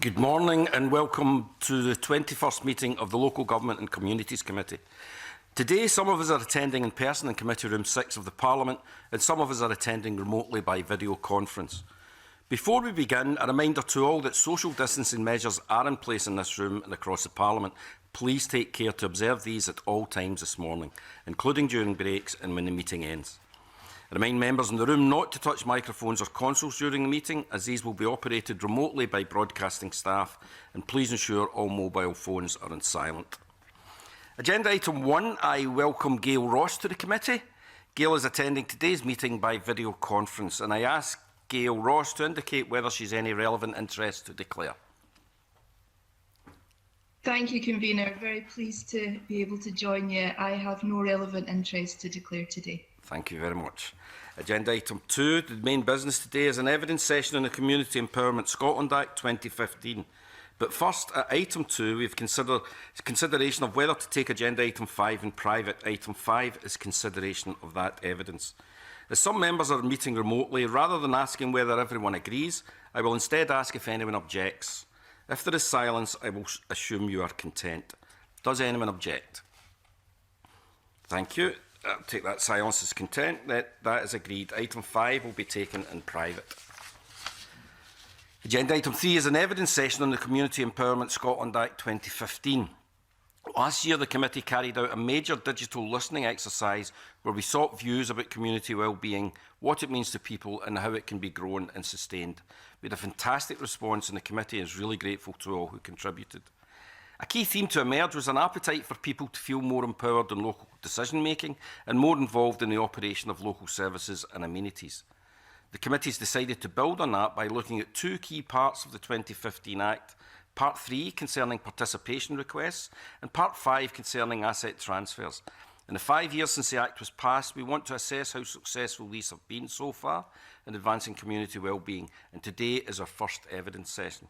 Good morning and welcome to the 21st meeting of the Local Government and Communities Committee. Today, some of us are attending in person in Committee Room 6 of the Parliament and some of us are attending remotely by video conference. Before we begin, a reminder to all that social distancing measures are in place in this room and across the Parliament. Please take care to observe these at all times this morning, including during breaks and when the meeting ends. I remind members in the room not to touch microphones or consoles during the meeting, as these will be operated remotely by broadcasting staff, and please ensure all mobile phones are on silent. Agenda item 1, I welcome Gail Ross to the committee. Gail is attending today's meeting by video conference, and I ask Gail Ross to indicate whether she has any relevant interest to declare. Thank you, Convener. Very pleased to be able to join you. I have no relevant interest to declare today. Thank you very much. Agenda item 2, the main business today is an evidence session on the Community Empowerment Scotland Act 2015. But first, at item 2, we have consideration of whether to take agenda item 5 in private. Item 5 is consideration of that evidence. As some members are meeting remotely, rather than asking whether everyone agrees, I will instead ask if anyone objects. If there is silence, I will assume you are content. Does anyone object? Thank you. I'll take that silence as content. That is agreed. Item 5 will be taken in private. Agenda item 3 is an evidence session on the Community Empowerment Scotland Act 2015. Last year, the committee carried out a major digital listening exercise where we sought views about community wellbeing, what it means to people and how it can be grown and sustained. We had a fantastic response and the committee is really grateful to all who contributed. A key theme to emerge was an appetite for people to feel more empowered in local decision-making and more involved in the operation of local services and amenities. The committee has decided to build on that by looking at two key parts of the 2015 Act, Part 3 concerning participation requests and Part 5 concerning asset transfers. In the 5 years since the Act was passed, we want to assess how successful these have been so far in advancing community wellbeing, and today is our first evidence session.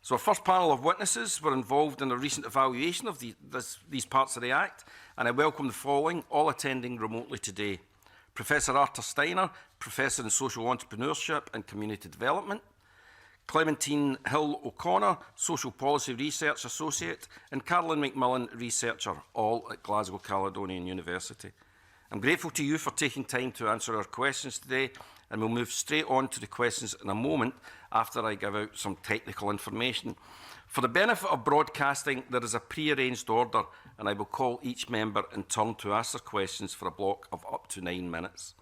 So our first panel of witnesses were involved in a recent evaluation of these parts of the Act, and I welcome the following, all attending remotely today. Professor Arthur Steiner, Professor in Social Entrepreneurship and Community Development, Clementine Hill O'Connor, Social Policy Research Associate, and Carolyn McMillan, Researcher, all at Glasgow Caledonian University. I'm grateful to you for taking time to answer our questions today, and we'll move straight on to the questions in a moment after I give out some technical information. For the benefit of broadcasting, there is a pre-arranged order, and I will call each member in turn to ask their questions for a block of up to 9 minutes.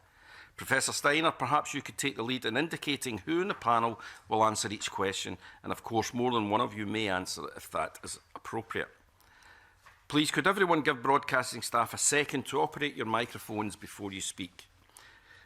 Professor Steiner, perhaps you could take the lead in indicating who in the panel will answer each question, and of course more than one of you may answer it if that is appropriate. Please, could everyone give broadcasting staff a second to operate your microphones before you speak?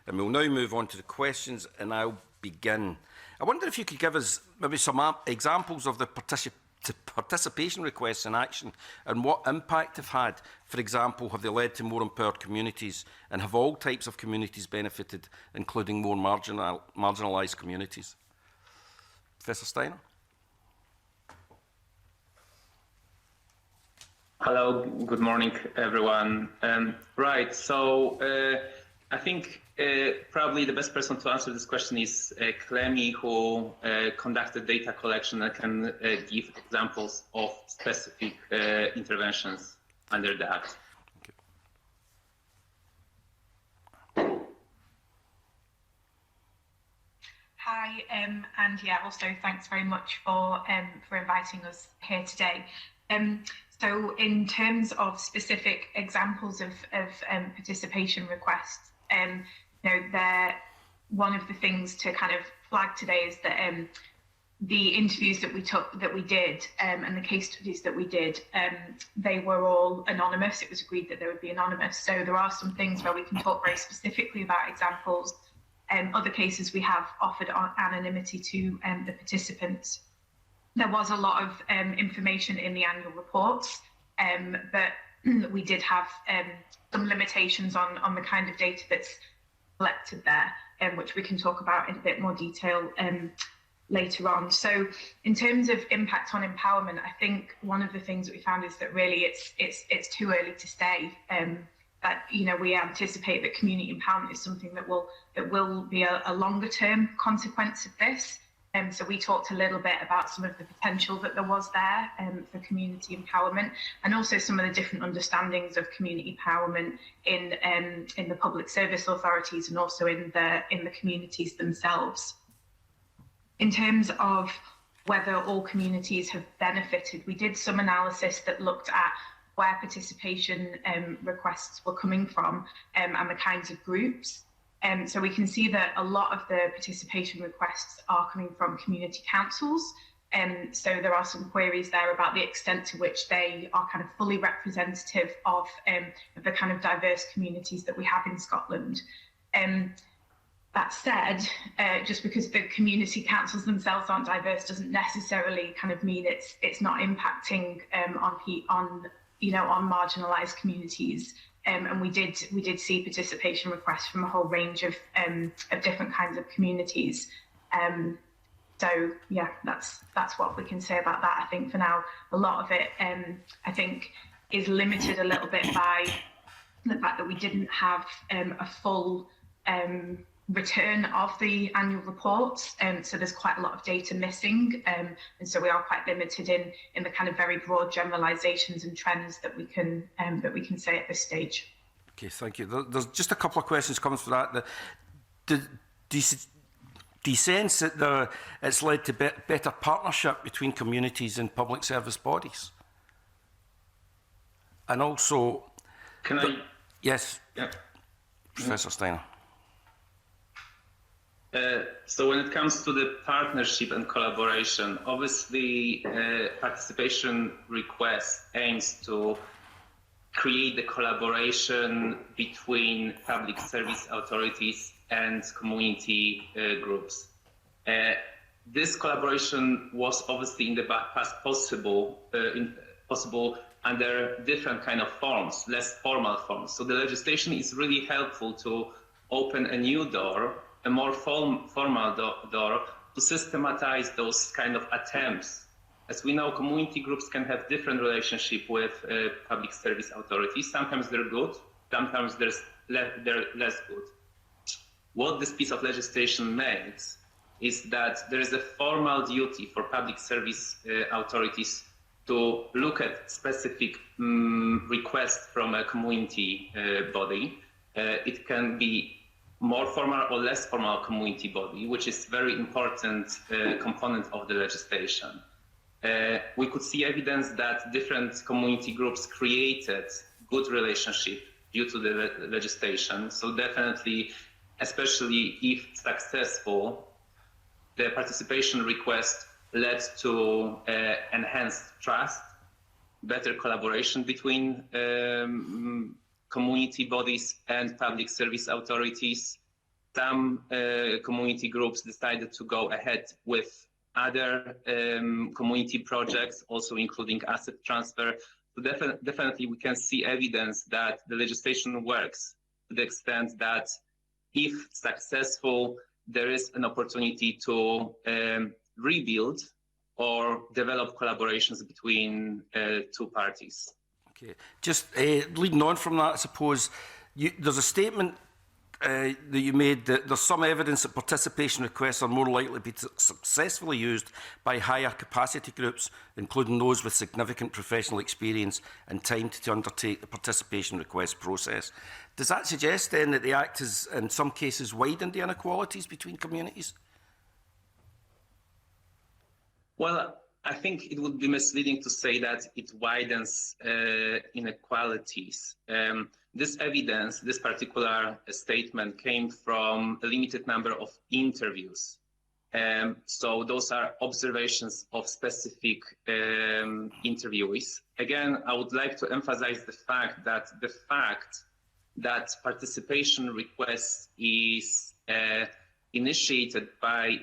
And we'll now move on to the questions, and I'll begin. I wonder if you could give us maybe some examples of the participation requests in action and what impact they've had. For example, have they led to more empowered communities, and have all types of communities benefited, including more marginalised communities? Professor Steiner? Hello, good morning, everyone. Right, so I think probably the best person to answer this question is Clemi, who conducted data collection and can give examples of specific interventions under the Act. Hi, and yeah, also thanks very much for inviting us here today. So in terms of specific examples of participation requests, one of the things to kind of flag today is that the interviews that we did, and the case studies that we did, they were all anonymous. It was agreed that they would be anonymous. So there are some things where we can talk very specifically about examples. Other cases we have offered anonymity to the participants. There was a lot of information in the annual reports, but we did have some limitations on the kind of data that's collected there, which we can talk about in a bit more detail later on. So in terms of impact on empowerment, I think one of the things that we found is that really it's too early to say. That we anticipate that community empowerment is something that will be a longer term consequence of this. So we talked a little bit about some of the potential that there was there for community empowerment, and also some of the different understandings of community empowerment in the public service authorities and also in the communities themselves. In terms of whether all communities have benefited, we did some analysis that looked at where participation requests were coming from and the kinds of groups. So we can see that a lot of the participation requests are coming from community councils. So there are some queries there about the extent to which they are kind of fully representative of the kind of diverse communities that we have in Scotland. That said, just because the community councils themselves aren't diverse doesn't necessarily kind of mean it's not impacting on marginalised communities. And we did see participation requests from a whole range of different kinds of communities. So yeah, that's what we can say about that. I think for now, a lot of it I think is limited a little bit by the fact that we didn't have a full return of the annual reports, so there's quite a lot of data missing, and so we are quite limited in the kind of very broad generalizations and trends that we can say at this stage. Okay, thank you. There's just a couple of questions coming for that. Do you sense that it's led to better partnership between communities and public service bodies? And also, Can I? Yes, Yeah. Professor Steiner. So when it comes to the partnership and collaboration, obviously participation request aims to create the collaboration between public service authorities and community groups. This collaboration was obviously in the past possible under different kind of forms, less formal forms. So the legislation is really helpful to open a new door, a more formal door, to systematize those kind of attempts. As we know, community groups can have different relationship with public service authorities. Sometimes they're good, sometimes they're less good. What this piece of legislation makes is that there is a formal duty for public service authorities to look at specific requests from a community body. It can be more formal or less formal community body, which is very important component of the legislation. We could see evidence that different community groups created good relationship due to the legislation. So definitely, especially if successful, the participation request led to enhanced trust, better collaboration between community bodies and public service authorities. Some community groups decided to go ahead with other community projects, also including asset transfer. So definitely we can see evidence that the legislation works to the extent that if successful, there is an opportunity to rebuild or develop collaborations between two parties. Okay, just leading on from that, I suppose, there's a statement that you made that there's some evidence that participation requests are more likely to be successfully used by higher capacity groups, including those with significant professional experience and time to undertake the participation request process. Does that suggest then that the Act has, in some cases, widened the inequalities between communities? Well, I think it would be misleading to say that it widens inequalities. This evidence, this particular statement came from a limited number of interviews. So those are observations of specific interviewees. Again, I would like to emphasize the fact that participation request is initiated by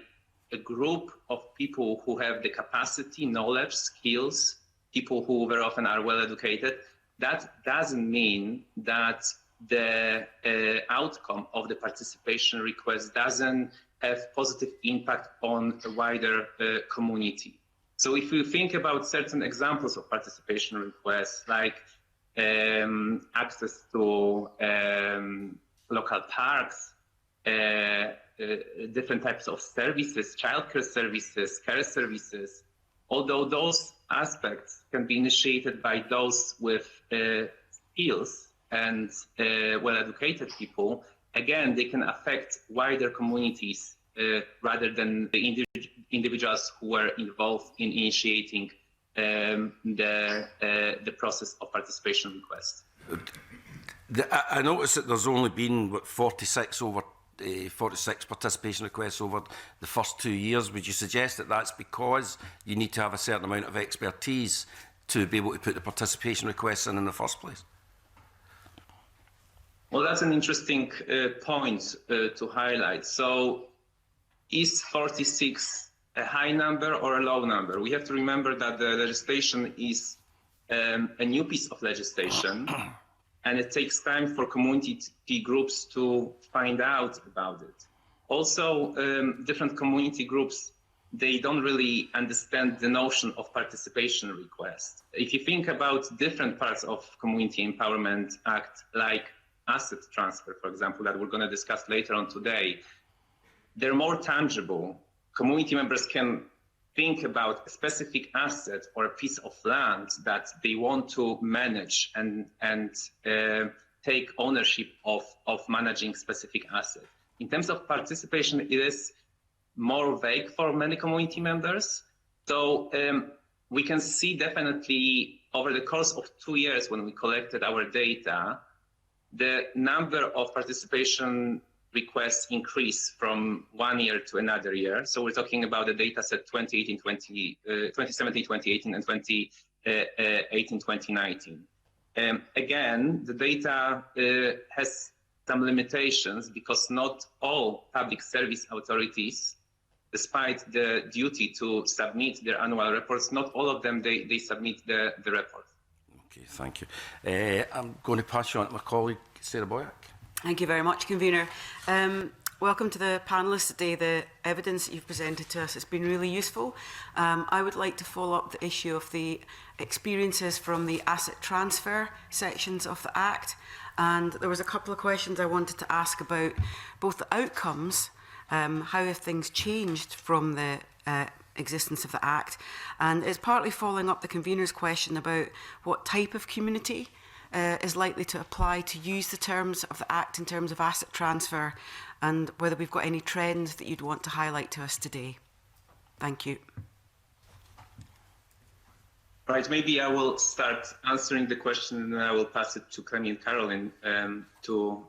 a group of people who have the capacity, knowledge, skills, people who very often are well educated. That doesn't mean that the outcome of the participation request doesn't have positive impact on a wider community. So if you think about certain examples of participation requests, like access to local parks, different types of services, childcare services, care services, although those aspects can be initiated by those with skills and well-educated people, again, they can affect wider communities rather than the individuals who were involved in initiating the process of participation request. I noticed that there's only been 46 participation requests over the first 2 years. Would you suggest that that's because you need to have a certain amount of expertise to be able to put the participation requests in the first place? Well, that's an interesting point to highlight. So is 46 a high number or a low number? We have to remember that the legislation is a new piece of legislation, and it takes time for community groups to find out about it. Also, different community groups, they don't really understand the notion of participation request. If you think about different parts of Community Empowerment Act, like asset transfer, for example, that we're going to discuss later on today, they're more tangible. Community members can think about a specific asset or a piece of land that they want to manage and take ownership of managing specific asset. In terms of participation, it is more vague for many community members. So we can see definitely over the course of 2 years when we collected our data, the number of participation requests increase from 1 year to another year. So we're talking about the data set 2017, 2018, and 2018, 2019. Again, the data has some limitations because not all public service authorities, despite the duty to submit their annual reports, not all of them, they submit the report. Okay, thank you. I'm going to pass you on to my colleague, Sarah Boyack. Thank you very much, Convener. Welcome to the panellists today. The evidence that you've presented to us has been really useful. I would like to follow up the issue of the experiences from the asset transfer sections of the Act. And there was a couple of questions I wanted to ask about both the outcomes, how have things changed from the existence of the Act, and it's partly following up the Convener's question about what type of community is likely to apply to use the terms of the Act in terms of asset transfer, and whether we've got any trends that you'd want to highlight to us today. Thank you. Right, maybe I will start answering the question and then I will pass it to Clemi and Caroline to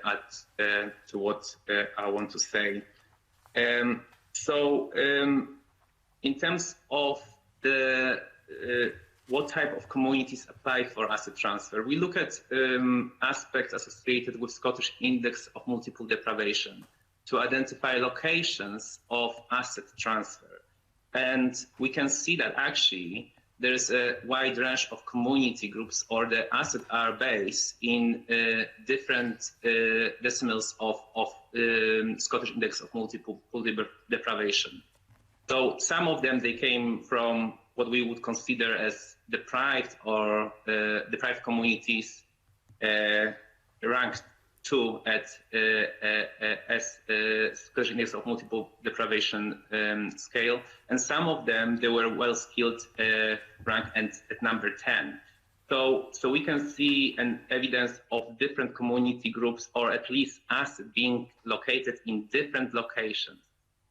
add to what I want to say. In terms of the what type of communities apply for asset transfer, we look at aspects associated with Scottish Index of Multiple Deprivation to identify locations of asset transfer. And we can see that actually there's a wide range of community groups, or the assets are based in different decimals of Scottish Index of Multiple Deprivation. So some of them, they came from what we would consider as deprived or deprived communities, ranked 2 at as Scottish Index of Multiple Deprivation scale, and some of them, they were well-skilled, ranked at number 10. So we can see an evidence of different community groups, or at least assets being located in different locations.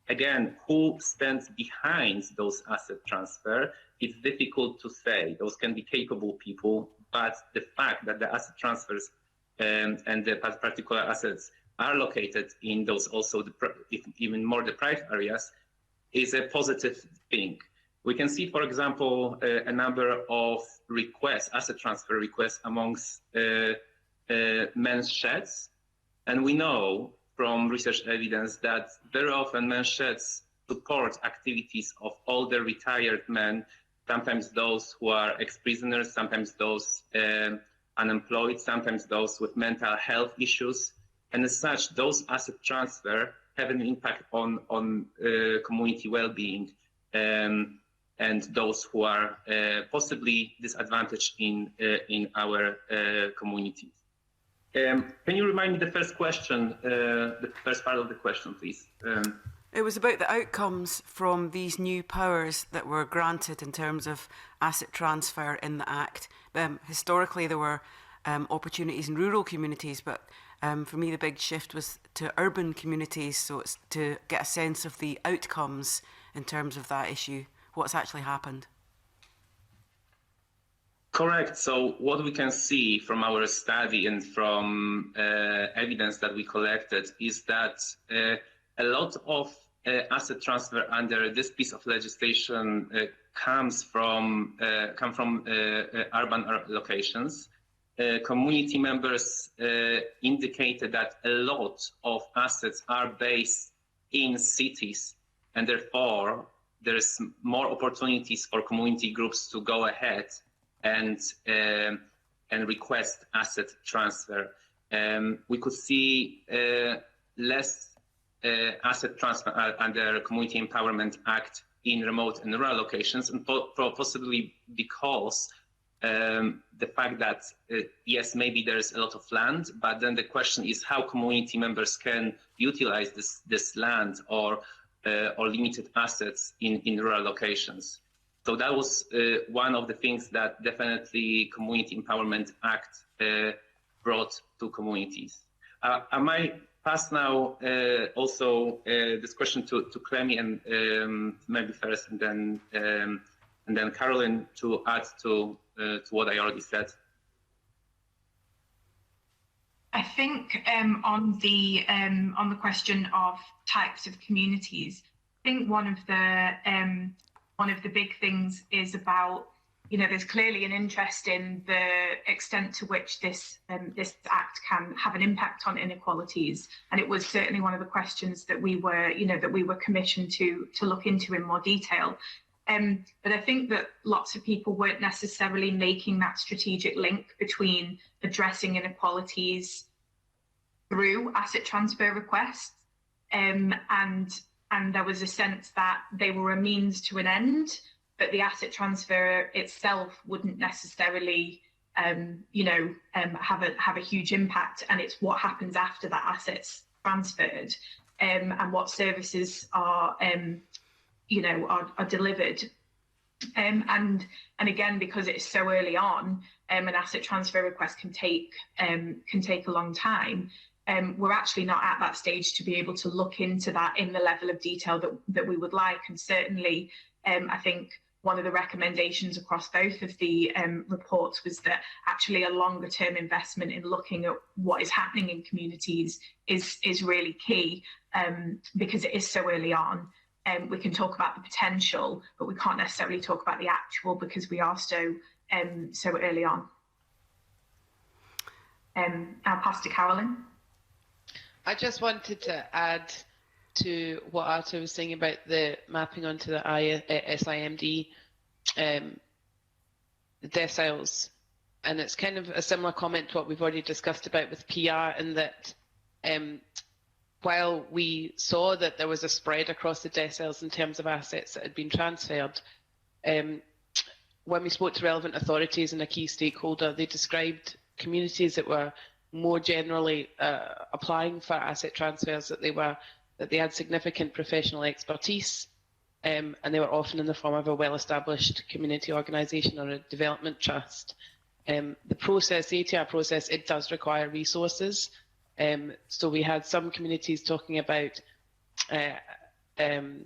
Again, who stands behind those asset transfer, it's difficult to say. Those can be capable people, but the fact that the asset transfers and the particular assets are located in those also even more deprived areas is a positive thing. We can see, for example, a number of requests, asset transfer requests amongst men's sheds. And we know from research evidence that very often men's sheds support activities of older retired men, sometimes those who are ex-prisoners, sometimes those unemployed, sometimes those with mental health issues. And as such, those asset transfer have an impact on community well-being and those who are possibly disadvantaged in our communities. Can you remind me the first question, the first part of the question, please? It was about the outcomes from these new powers that were granted in terms of asset transfer in the Act. Historically, there were opportunities in rural communities, but for me, the big shift was to urban communities. So it's to get a sense of the outcomes in terms of that issue, what's actually happened. Correct. So what we can see from our study and from evidence that we collected is that a lot of asset transfer under this piece of legislation come from urban locations. Community members indicated that a lot of assets are based in cities, and therefore there's more opportunities for community groups to go ahead and request asset transfer. We could see less asset transfer under Community Empowerment Act in remote and rural locations, and possibly because the fact that yes, maybe there's a lot of land, but then the question is how community members can utilize this land or limited assets in rural locations. So that was one of the things that definitely Community Empowerment Act brought to communities. I might pass now also this question to Clemi and maybe first, and then Caroline to add to what I already said. I think on the question of types of communities, I think one of the big things is about, there's clearly an interest in the extent to which this act can have an impact on inequalities, and it was certainly one of the questions that we were commissioned to look into in more detail. But I think that lots of people weren't necessarily making that strategic link between addressing inequalities through asset transfer requests, and there was a sense that they were a means to an end, but the asset transfer itself wouldn't necessarily, have a huge impact, and it's what happens after that asset's transferred, and what services are delivered. And again, because it's so early on, an asset transfer request can take a long time. We're actually not at that stage to be able to look into that in the level of detail that we would like. And certainly, I think one of the recommendations across both of the reports was that actually a longer term investment in looking at what is happening in communities is really key, because it is so early on. We can talk about the potential, but we can't necessarily talk about the actual because we are so early on. I'll pass to Caroline. I just wanted to add to what Arta was saying about the mapping onto the SIMD deciles, and it's kind of a similar comment to what we've already discussed about with PR, in that while we saw that there was a spread across the deciles in terms of assets that had been transferred, when we spoke to relevant authorities and a key stakeholder, they described communities that were more generally applying for asset transfers, that they had significant professional expertise, and they were often in the form of a well-established community organisation or a development trust. The process, the ATR process, it does require resources. So we had some communities talking about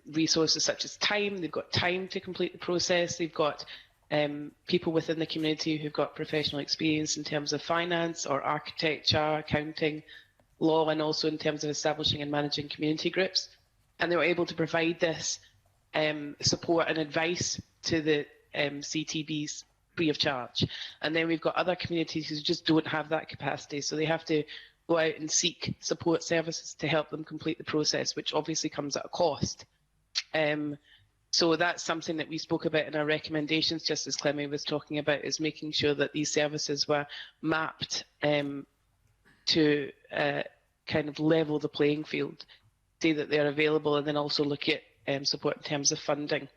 resources such as time. They've got time to complete the process. They've got people within the community who've got professional experience in terms of finance or architecture, accounting, law, and also in terms of establishing and managing community groups. And they were able to provide this support and advice to the CTBs free of charge. And then we've got other communities who just don't have that capacity, so they have to go out and seek support services to help them complete the process, which obviously comes at a cost. So that's something that we spoke about in our recommendations, just as Clemi was talking about, is making sure that these services were mapped to kind of level the playing field, say that they're available, and then also look at support in terms of funding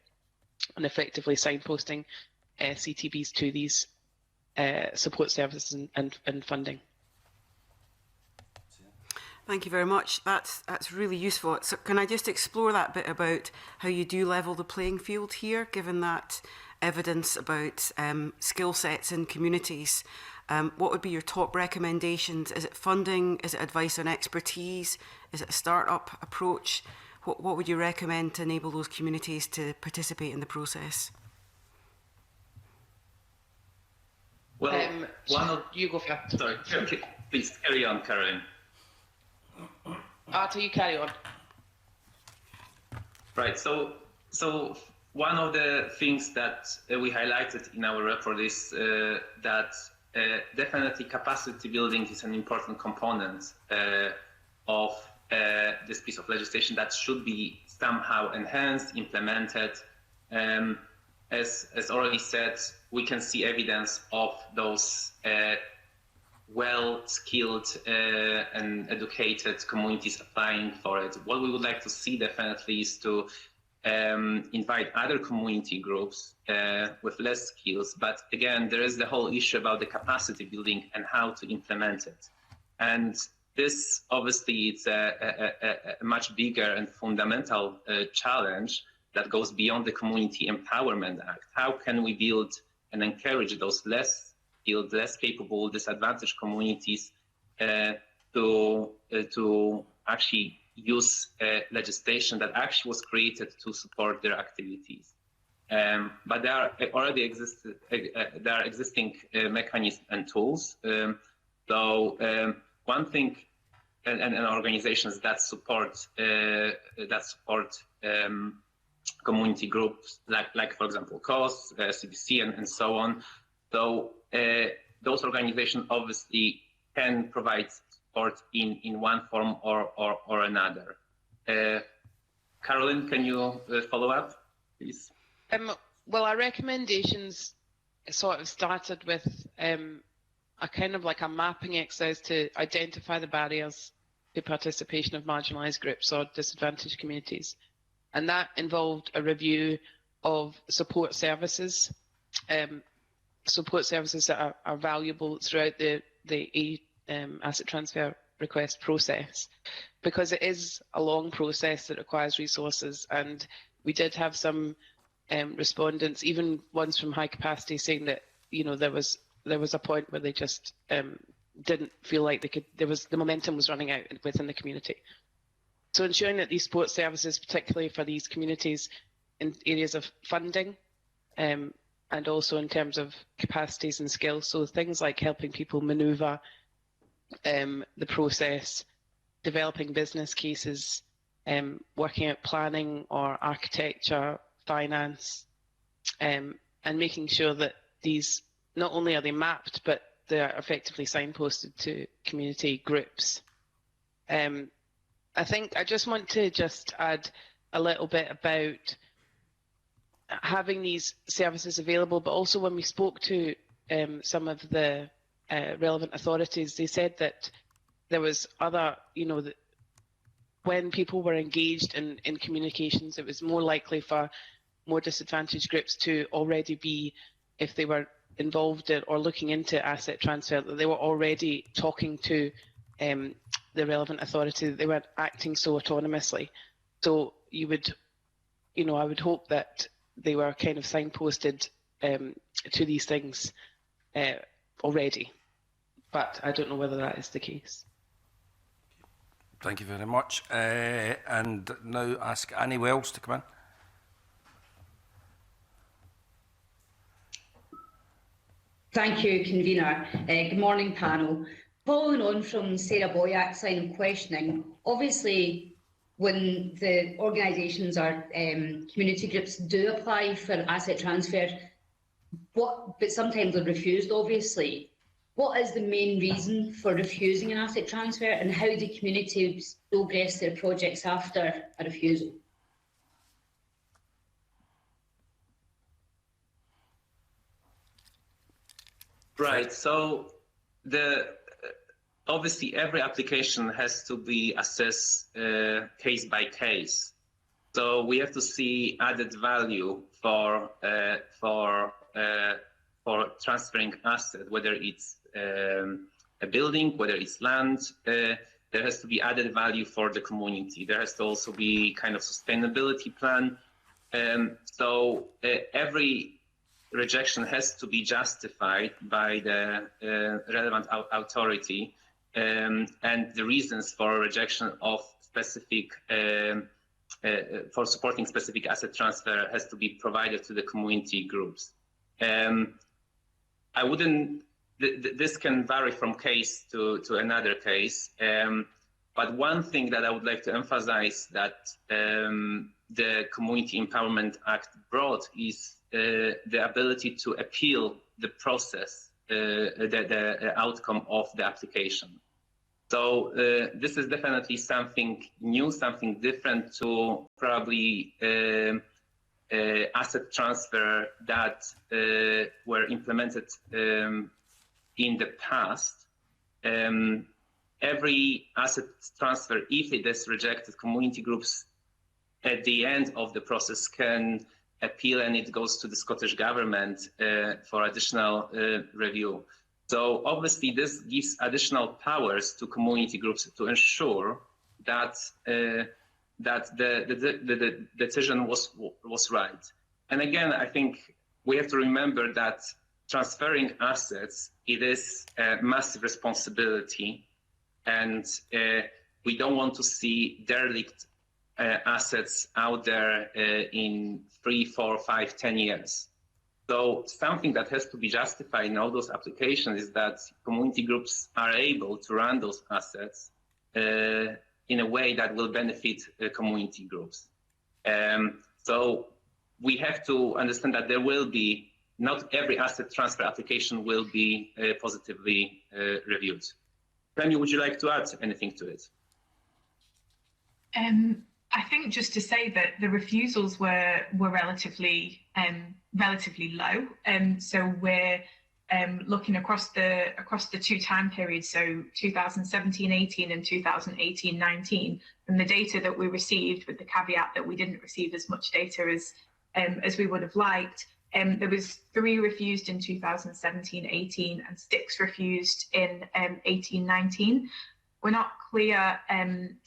and effectively signposting CTBs to these support services and funding. Thank you very much. That's really useful. So can I just explore that bit about how you do level the playing field here, given that evidence about skill sets in communities? What would be your top recommendations? Is it funding? Is it advice on expertise? Is it a start-up approach? What would you recommend to enable those communities to participate in the process? Well, you go first. Sorry, please carry on, Caroline. Arthur, you carry on. Right. So one of the things that we highlighted in our report is that definitely capacity building is an important component of this piece of legislation that should be somehow enhanced, implemented. As already said, we can see evidence of those well-skilled and educated communities applying for it. What we would like to see definitely is to invite other community groups with less skills. But again, there is the whole issue about the capacity building and how to implement it. And this obviously is a much bigger and fundamental challenge that goes beyond the Community Empowerment Act. How can we build and encourage those less skilled, less capable, disadvantaged communities to actually use legislation that actually was created to support their activities? But there are already existing mechanisms and tools. One thing, and organizations that support community groups, like for example, COS, CBC, and so on. So those organizations obviously can provide support in one form or another. Caroline, can you follow up, please? Well, our recommendations sort of started with a kind of like a mapping exercise to identify the barriers to participation of marginalised groups or disadvantaged communities. And that involved a review of support services that are valuable throughout the asset transfer request process, because it is a long process that requires resources. And we did have some respondents, even ones from high capacity, saying that there was a point where they just didn't feel like they could. The momentum was running out within the community. So ensuring that these support services, particularly for these communities in areas of funding, and also in terms of capacities and skills, so things like helping people manoeuvre the process, developing business cases, working out planning or architecture, finance, and making sure that these, not only are they mapped, but they are effectively signposted to community groups. I think I just want to add a little bit about having these services available, but also when we spoke to some of the relevant authorities, they said that there was other, that when people were engaged in communications, it was more likely for more disadvantaged groups to already be, if they were involved in or looking into asset transfer, that they were already talking to the relevant authority. They weren't acting so autonomously. So you would, I would hope that they were kind of signposted to these things already, but I don't know whether that is the case. Thank you very much. And now ask Annie Wells to come in. Thank you, Convener. Good morning, panel. Following on from Sarah Boyack's line of questioning, obviously when the organisations or community groups do apply for asset transfer, but sometimes they're refused, obviously. What is the main reason for refusing an asset transfer, and how do communities progress their projects after a refusal? Right. So obviously every application has to be assessed case by case. So we have to see added value for transferring asset, whether it's a building, whether it's land. there has to be added value for the community. There has to also be kind of sustainability plan. So every rejection has to be justified by the relevant authority, and the reasons for rejection of specific for supporting specific asset transfer has to be provided to the community groups. I wouldn't. This can vary from case to another case, but one thing that I would like to emphasize that the Community Empowerment Act brought is the ability to appeal the process, the outcome of the application. So this is definitely something new, something different to probably asset transfer that were implemented in the past. Every asset transfer, if it is rejected, community groups at the end of the process can appeal, and it goes to the Scottish Government for additional review. So obviously this gives additional powers to community groups to ensure that that the decision was right. And again, I think we have to remember that transferring assets, it is a massive responsibility, and we don't want to see derelict assets out there in 3, 4, 5, 10 years. So something that has to be justified in all those applications is that community groups are able to run those assets in a way that will benefit community groups. So we have to understand that there will be, not every asset transfer application will be positively reviewed. Clemi, would you like to add anything to it? I think just to say that the refusals were relatively low. So we're looking across the two time periods, so 2017-18 and 2018-19. From the data that we received, with the caveat that we didn't receive as much data as we would have liked, there was 3 refused in 2017-18 and 6 refused in 18-19. We're not clear.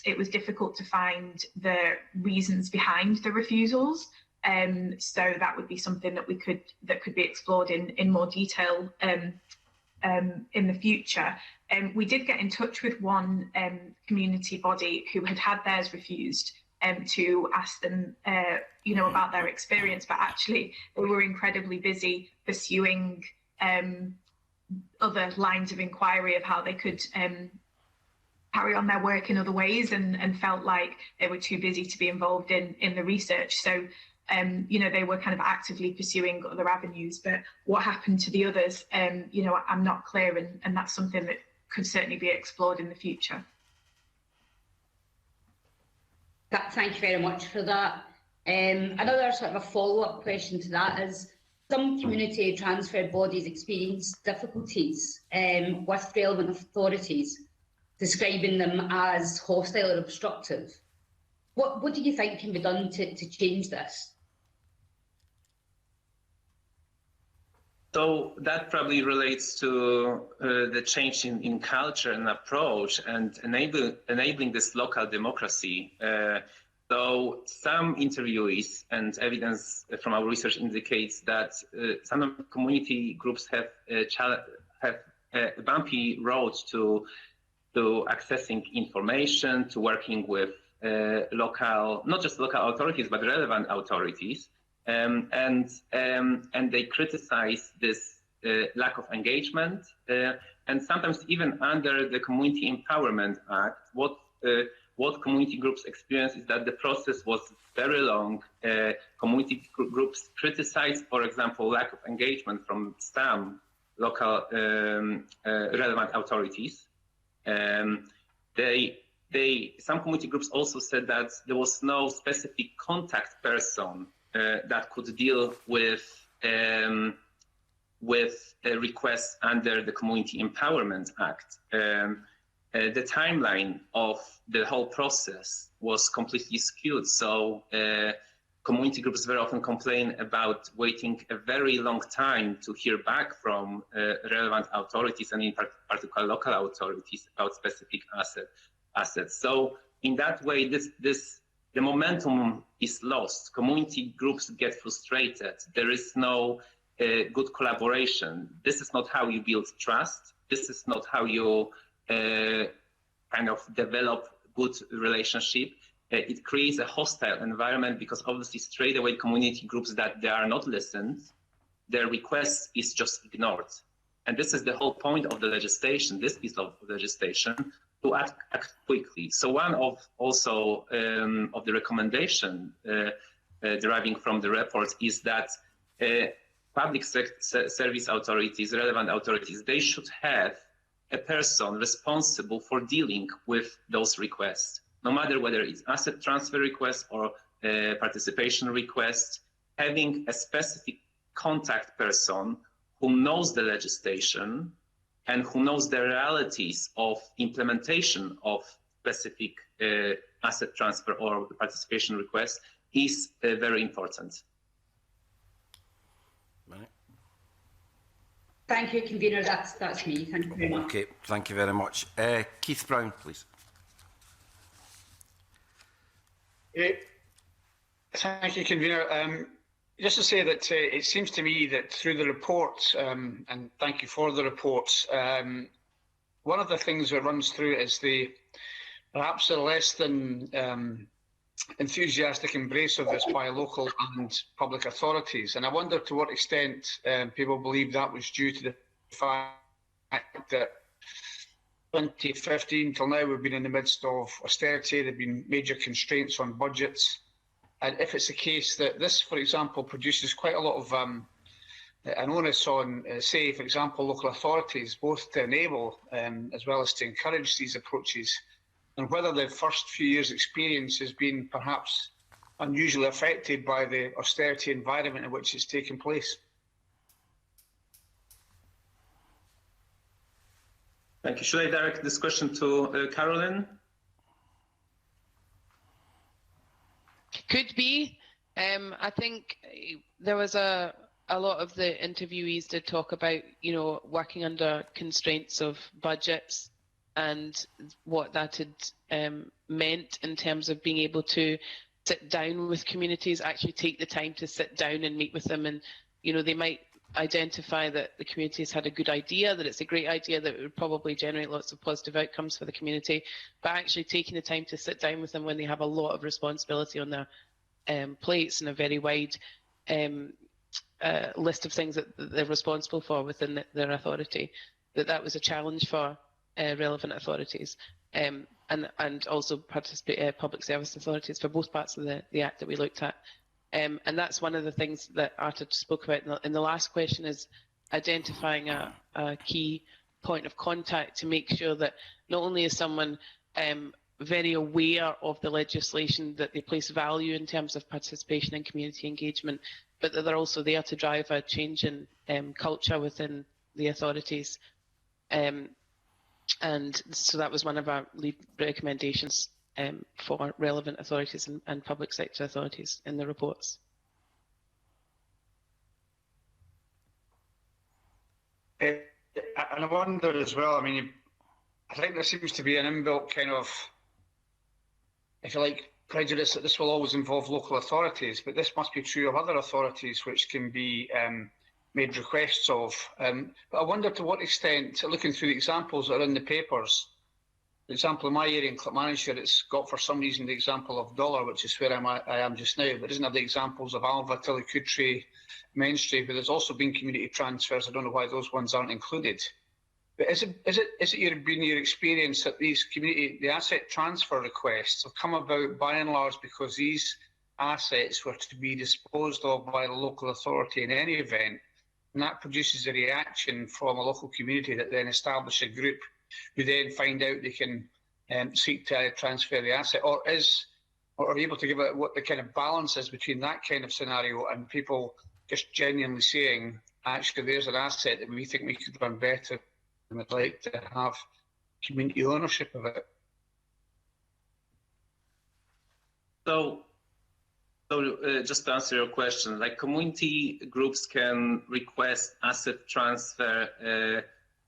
It was difficult to find the reasons behind the refusals. So that would be something that could be explored in more detail in the future. We did get in touch with one community body who had theirs refused to ask them, about their experience, but actually they were incredibly busy pursuing other lines of inquiry of how they could carry on their work in other ways, and felt like they were too busy to be involved in the research. So they were kind of actively pursuing other avenues, but what happened to the others, I'm not clear, and that's something that could certainly be explored in the future. Thank you very much for that. Another sort of a follow-up question to that is, some community transfer bodies experience difficulties with relevant authorities, describing them as hostile or obstructive. What do you think can be done to change this? So that probably relates to the change in culture and approach, and enabling this local democracy. So some interviewees and evidence from our research indicates that some community groups have a bumpy road to accessing information, to working with local, not just local authorities, but relevant authorities. And they criticize this lack of engagement, and sometimes even under the Community Empowerment Act, what community groups experience is that the process was very long. Community groups criticize, for example, lack of engagement from some local relevant authorities. Some community groups also said that there was no specific contact person that could deal with requests under the Community Empowerment Act. The timeline of the whole process was completely skewed. So community groups very often complain about waiting a very long time to hear back from relevant authorities, and in particular local authorities, about specific assets. assets. So in that way, the momentum is lost. Community groups get frustrated. There is no good collaboration. This is not how you build trust. This is not how you kind of develop good relationship. It creates a hostile environment because obviously straight away community groups that they are not listened, their request is just ignored. And this is the whole point of the legislation, this piece of legislation, to act quickly. So one of also of the recommendation deriving from the report is that public service authorities, relevant authorities, they should have a person responsible for dealing with those requests, no matter whether it's asset transfer request or participation request, having a specific contact person who knows the legislation and who knows the realities of implementation of specific asset transfer or participation request is very important. Thank you, convener. That's me. Thank you very much. Okay, thank you very much. Keith Brown, please. Thank you, convener. Just to say that it seems to me that through the reports, and thank you for the reports, one of the things that runs through is perhaps the less than enthusiastic embrace of this by local and public authorities. And I wonder to what extent people believe that was due to the fact that 2015 till now we've been in the midst of austerity, there have been major constraints on budgets. And if it's the case that this, for example, produces quite a lot of an onus on, say, for example, local authorities, both to enable as well as to encourage these approaches, and whether the first few years' experience has been perhaps unusually affected by the austerity environment in which it's taken place. Thank you. Should I direct this question to Carolyn? Could be. I think there was a lot of the interviewees did talk about, working under constraints of budgets and what that had meant in terms of being able to sit down with communities, actually take the time to sit down and meet with them. And, they might identify that the communities had a good idea, that it's a great idea, that it would probably generate lots of positive outcomes for the community, but actually taking the time to sit down with them when they have a lot of responsibility on their plates and a very wide list of things that they're responsible for within their authority, that was a challenge for relevant authorities and also public service authorities for both parts of the Act that we looked at. And that's one of the things that Arta spoke about in the last question, is identifying a key point of contact to make sure that not only is someone very aware of the legislation, that they place value in terms of participation and community engagement, but that they're also there to drive a change in culture within the authorities. And so that was one of our lead recommendations for relevant authorities and public sector authorities in the reports. And I wonder as well, I think there seems to be an inbuilt kind of, if you like, prejudice that this will always involve local authorities, but this must be true of other authorities which can be made requests of. But I wonder to what extent, looking through the examples that are in the papers, the example in my area in Clackmannanshire, it's got for some reason the example of Dollar, which is where I am just now, but it doesn't have the examples of Alva, Tillicoultry, Menstrie, but there's also been community transfers. I don't know why those ones aren't included. But is it been your experience that the asset transfer requests have come about by and large because these assets were to be disposed of by the local authority in any event, and that produces a reaction from a local community that then establish a group who then find out they can seek to transfer the asset, or are able to give it what the kind of balance is between that kind of scenario and people just genuinely saying, actually, there's an asset that we think we could run better and would like to have community ownership of it. So just to answer your question, like community groups can request asset transfer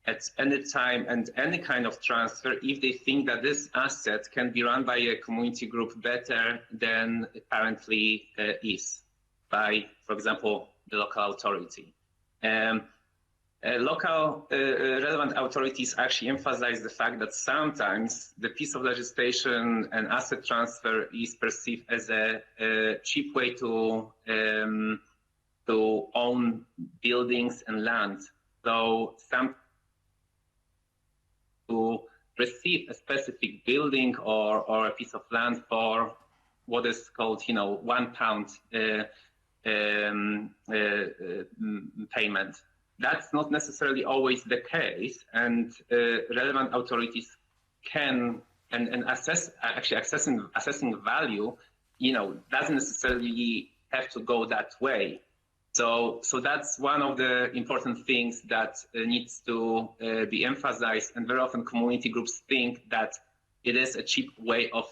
at any time and any kind of transfer if they think that this asset can be run by a community group better than it currently is by, for example, the local authority. Local relevant authorities actually emphasize the fact that sometimes the piece of legislation and asset transfer is perceived as a cheap way to own buildings and land. So some to receive a specific building or a piece of land for what is called, £1 payment. That's not necessarily always the case, and relevant authorities can and assessing value, doesn't necessarily have to go that way. So that's one of the important things that needs to be emphasized. And very often community groups think that it is a cheap way of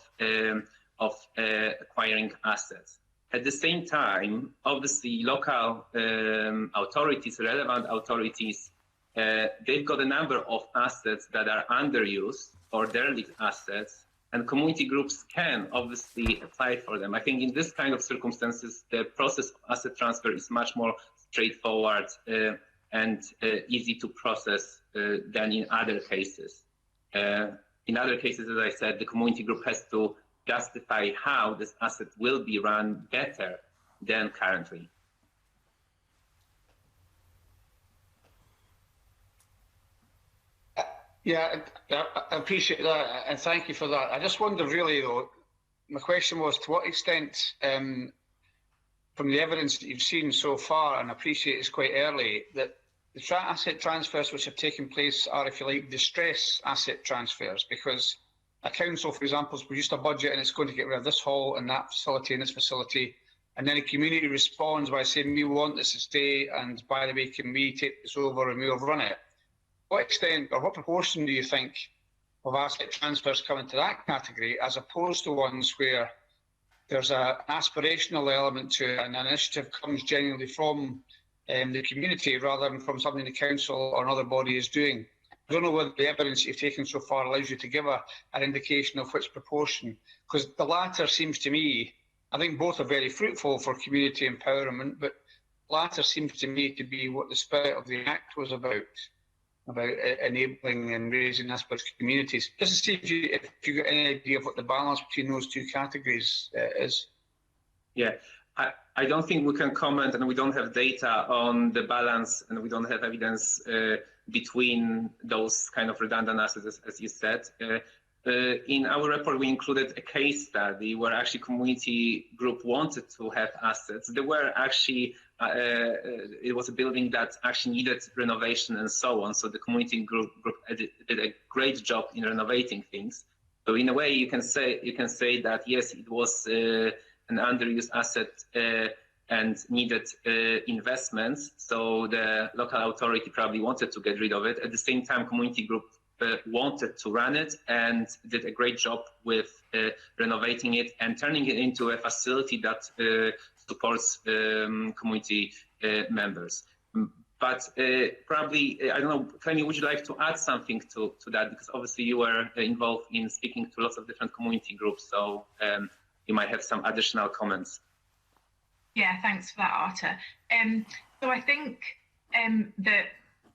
acquiring assets. At the same time, obviously, local authorities, relevant authorities, they've got a number of assets that are underused or derelict assets, and community groups can obviously apply for them. I think in this kind of circumstances, the process of asset transfer is much more straightforward and easy to process than in other cases. In other cases, as I said, the community group has to justify how this asset will be run better than currently. Yeah, I appreciate that, and thank you for that. I just wonder, really, though, my question was, to what extent, from the evidence that you've seen so far, and I appreciate it's quite early, that the asset transfers which have taken place are, if you like, distress asset transfers, because a council, for example, has produced a budget and it's going to get rid of this hall and that facility and this facility, and then a community responds by saying, we want this to stay, and by the way, can we take this over and we'll run it? What extent or what proportion do you think of asset transfers come into that category, as opposed to ones where there's an aspirational element to it and an initiative comes genuinely from the community rather than from something the council or another body is doing? I don't know whether the evidence you've taken so far allows you to give an indication of which proportion, because the latter seems to me, I think both are very fruitful for community empowerment, but the latter seems to me to be what the spirit of the Act was about enabling and raising aspirational communities. Just to see if you got any idea of what the balance between those two categories is. Yeah, I don't think we can comment, and we don't have data on the balance, and we don't have evidence between those kind of redundant assets, as you said. In our report, we included a case study where actually community group wanted to have assets. There were actually, it was a building that actually needed renovation and so on. So the community group did a great job in renovating things. So in a way, you can say that yes, it was an underused asset and needed investments. So the local authority probably wanted to get rid of it. At the same time, community group wanted to run it and did a great job with renovating it and turning it into a facility that supports community members. But probably, I don't know, Clemi, would you like to add something to that? Because obviously you were involved in speaking to lots of different community groups, so you might have some additional comments. Yeah, thanks for that, Arta. So I think that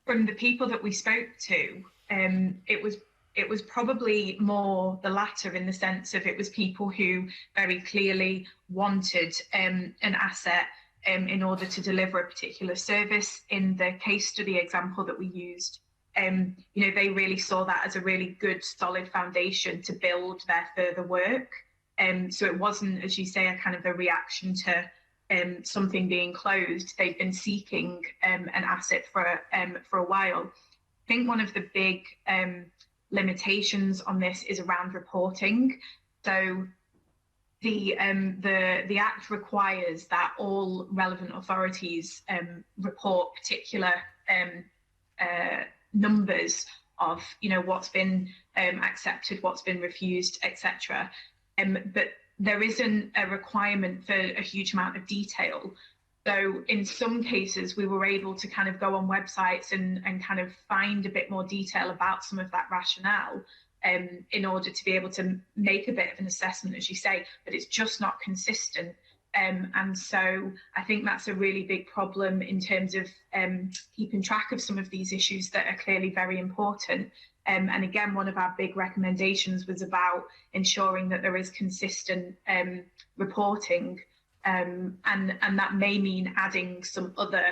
from the people that we spoke to, it was probably more the latter, in the sense of it was people who very clearly wanted an asset in order to deliver a particular service. In the case study example that we used, they really saw that as a really good, solid foundation to build their further work. So it wasn't, as you say, a kind of a reaction to something being closed. They've been seeking an asset for a while. I think one of the big limitations on this is around reporting. So the Act requires that all relevant authorities report particular numbers of what's been accepted, what's been refused, etc. But there isn't a requirement for a huge amount of detail. So in some cases, we were able to kind of go on websites and kind of find a bit more detail about some of that rationale in order to be able to make a bit of an assessment, as you say, but it's just not consistent. And so I think that's a really big problem in terms of keeping track of some of these issues that are clearly very important. And again, one of our big recommendations was about ensuring that there is consistent reporting. And that may mean adding some other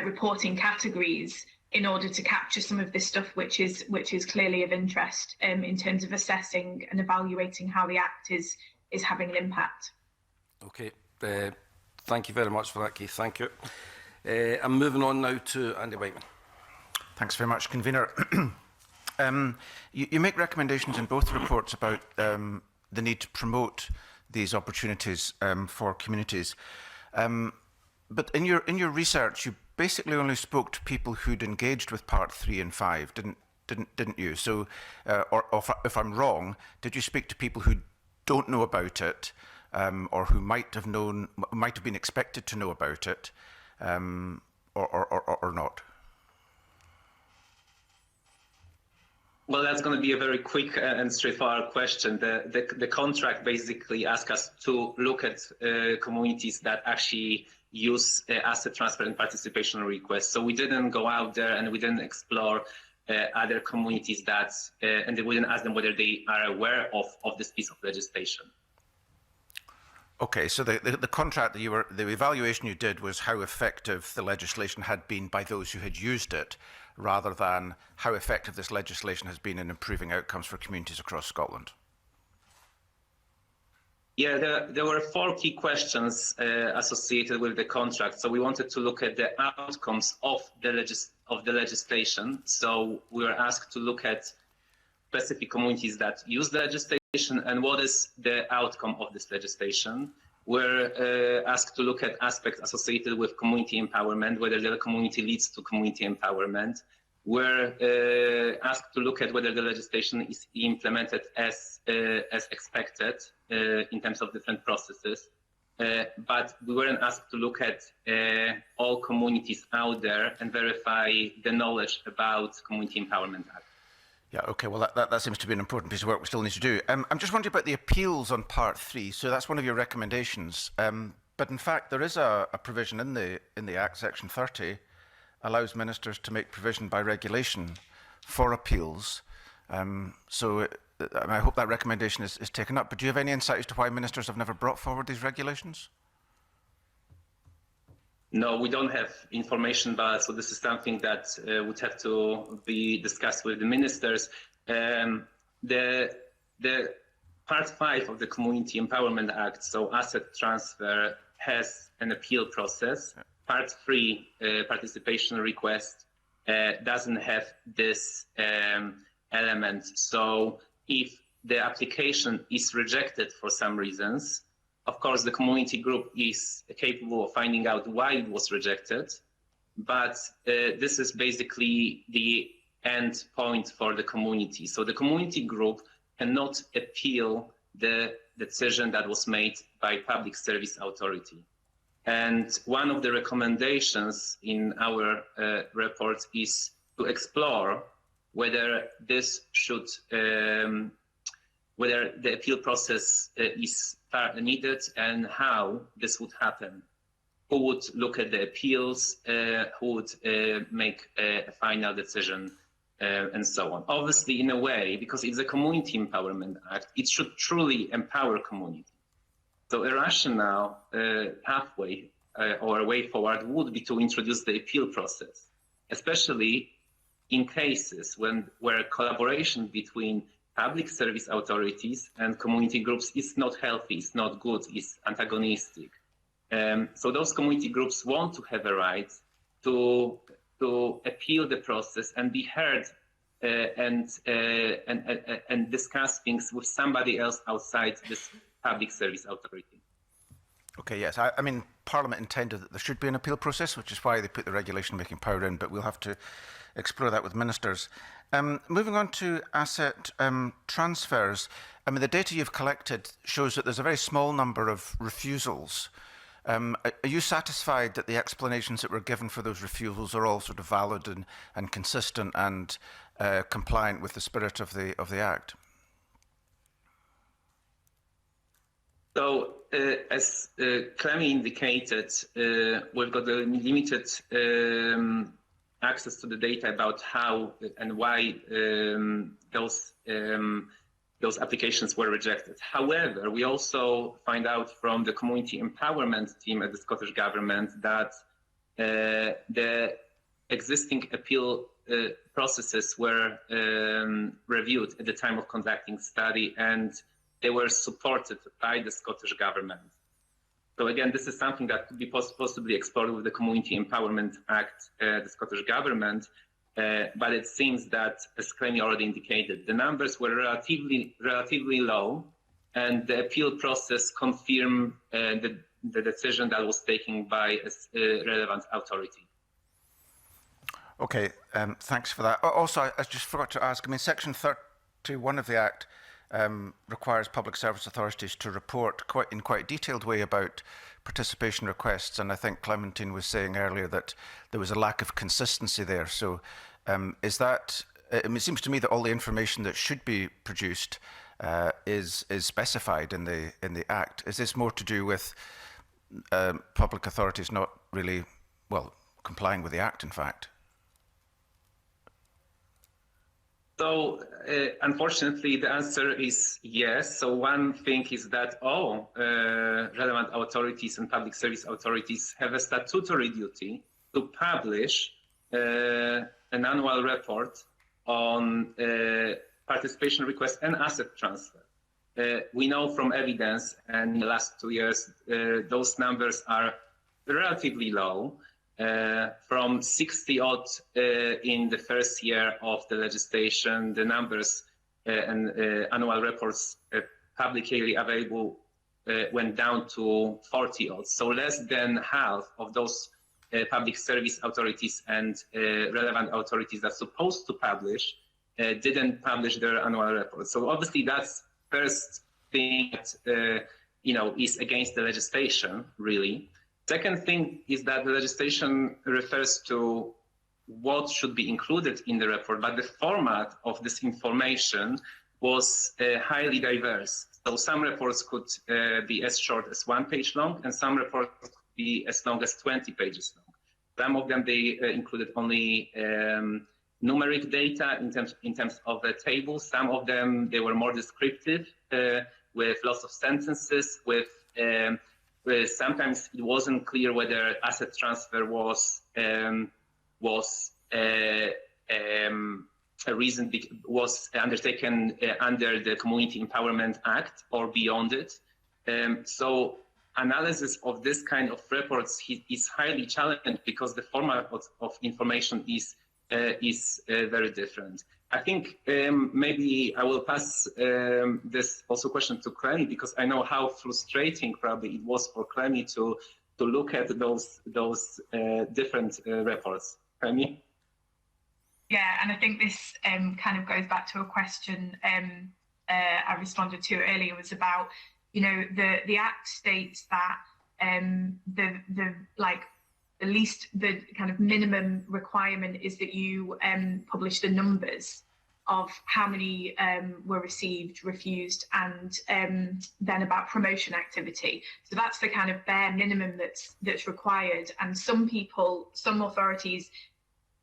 reporting categories in order to capture some of this stuff, which is clearly of interest in terms of assessing and evaluating how the Act is having an impact. Okay, thank you very much for that, Keith. Thank you. I'm moving on now to Andy Whiteman. Thanks very much, Convener. You make recommendations in both reports about the need to promote these opportunities for communities. But in your research, you basically only spoke to people who'd engaged with Part 3 and 5, didn't you? So, or if I'm wrong, did you speak to people who don't know about it, or who might have been expected to know about it, or not? Well, that's going to be a very quick and straightforward question. The contract basically asks us to look at communities that actually use asset transfer and participation requests. So we didn't go out there and we didn't explore other communities that, and we didn't ask them whether they are aware of this piece of legislation. Okay, so the contract that the evaluation you did was how effective the legislation had been by those who had used it, rather than how effective this legislation has been in improving outcomes for communities across Scotland. Yeah, there were 4 key questions associated with the contract. So we wanted to look at the outcomes of the legislation. So we were asked to look at specific communities that use the legislation and what is the outcome of this legislation. We're asked to look at aspects associated with community empowerment, whether the community leads to community empowerment. We're asked to look at whether the legislation is implemented as expected in terms of different processes. But we weren't asked to look at all communities out there and verify the knowledge about Community Empowerment Act. Yeah, okay, well, that seems to be an important piece of work we still need to do. I'm just wondering about the appeals on Part 3. So that's one of your recommendations. But in fact, there is a provision in the Act, Section 30, allows ministers to make provision by regulation for appeals. So I hope that recommendation is taken up. But do you have any insight as to why ministers have never brought forward these regulations? No, we don't have information, but so this is something that would have to be discussed with the ministers. The Part 5 of the Community Empowerment Act, so asset transfer, has an appeal process. Part 3, participation request, doesn't have this element. So if the application is rejected for some reasons, of course, the community group is capable of finding out why it was rejected, but this is basically the end point for the community. So the community group cannot appeal the decision that was made by Public Service Authority. And one of the recommendations in our report is to explore whether this should, whether the appeal process is needed and how this would happen. Who would look at the appeals, who would make a final decision, and so on. Obviously, in a way, because it's a Community Empowerment Act, it should truly empower community. So a rational pathway or a way forward would be to introduce the appeal process, especially in cases where collaboration between public service authorities and community groups is not healthy, is not good, is antagonistic. So those community groups want to have a right to appeal the process and be heard and discuss things with somebody else outside this public service authority. Okay, yes. I mean, Parliament intended that there should be an appeal process, which is why they put the regulation-making power in, but we'll have to explore that with ministers. Moving on to asset transfers, I mean, the data you've collected shows that there's a very small number of refusals Are you satisfied that the explanations that were given for those refusals are all sort of valid and consistent and compliant with the spirit of the Act? So, as Clemmy indicated, we've got a limited access to the data about how and why those applications were rejected. However, we also find out from the community empowerment team at the Scottish Government that the existing appeal processes were reviewed at the time of conducting study, and they were supported by the Scottish Government. So again, this is something that could be possibly explored with the Community Empowerment Act, the Scottish Government. But it seems that, as Clemmy already indicated, the numbers were relatively low, and the appeal process confirmed the decision that was taken by a relevant authority. Okay, thanks for that. Also, I just forgot to ask, I mean, Section 31 of the Act requires public service authorities to report in quite a detailed way about participation requests, and I think Clementine was saying earlier that there was a lack of consistency there. So is that, I mean, it seems to me that all the information that should be produced is specified in the Act. Is this more to do with public authorities not really, well, complying with the Act, in fact? So, unfortunately, the answer is yes. So one thing is that all relevant authorities and public service authorities have a statutory duty to publish an annual report on participation request and asset transfer. We know from evidence, and in the last 2 years, those numbers are relatively low. From 60 odd in the first year of the legislation, the numbers and annual reports publicly available went down to 40 odd. So less than half of those public service authorities and relevant authorities that are supposed to publish didn't publish their annual reports. So obviously that's first thing that is against the legislation, really. Second thing is that the legislation refers to what should be included in the report, but the format of this information was highly diverse. So some reports could be as short as 1 page long, and some reports could be as long as 20 pages long. Some of them, they included only numeric data in terms of the table. Some of them, they were more descriptive with lots of sentences, with sometimes it wasn't clear whether asset transfer was undertaken under the Community Empowerment Act or beyond it. So analysis of this kind of reports is highly challenging because the format of information is very different. I think maybe I will pass this also question to Clemmy, because I know how frustrating probably it was for Clemmy to look at those different reports. Clemmy? Yeah, and I think this kind of goes back to a question I responded to earlier, was about, the Act states that the kind of minimum requirement is that you publish the numbers of how many were received, refused, and then about promotion activity. So that's the kind of bare minimum that's required. And some authorities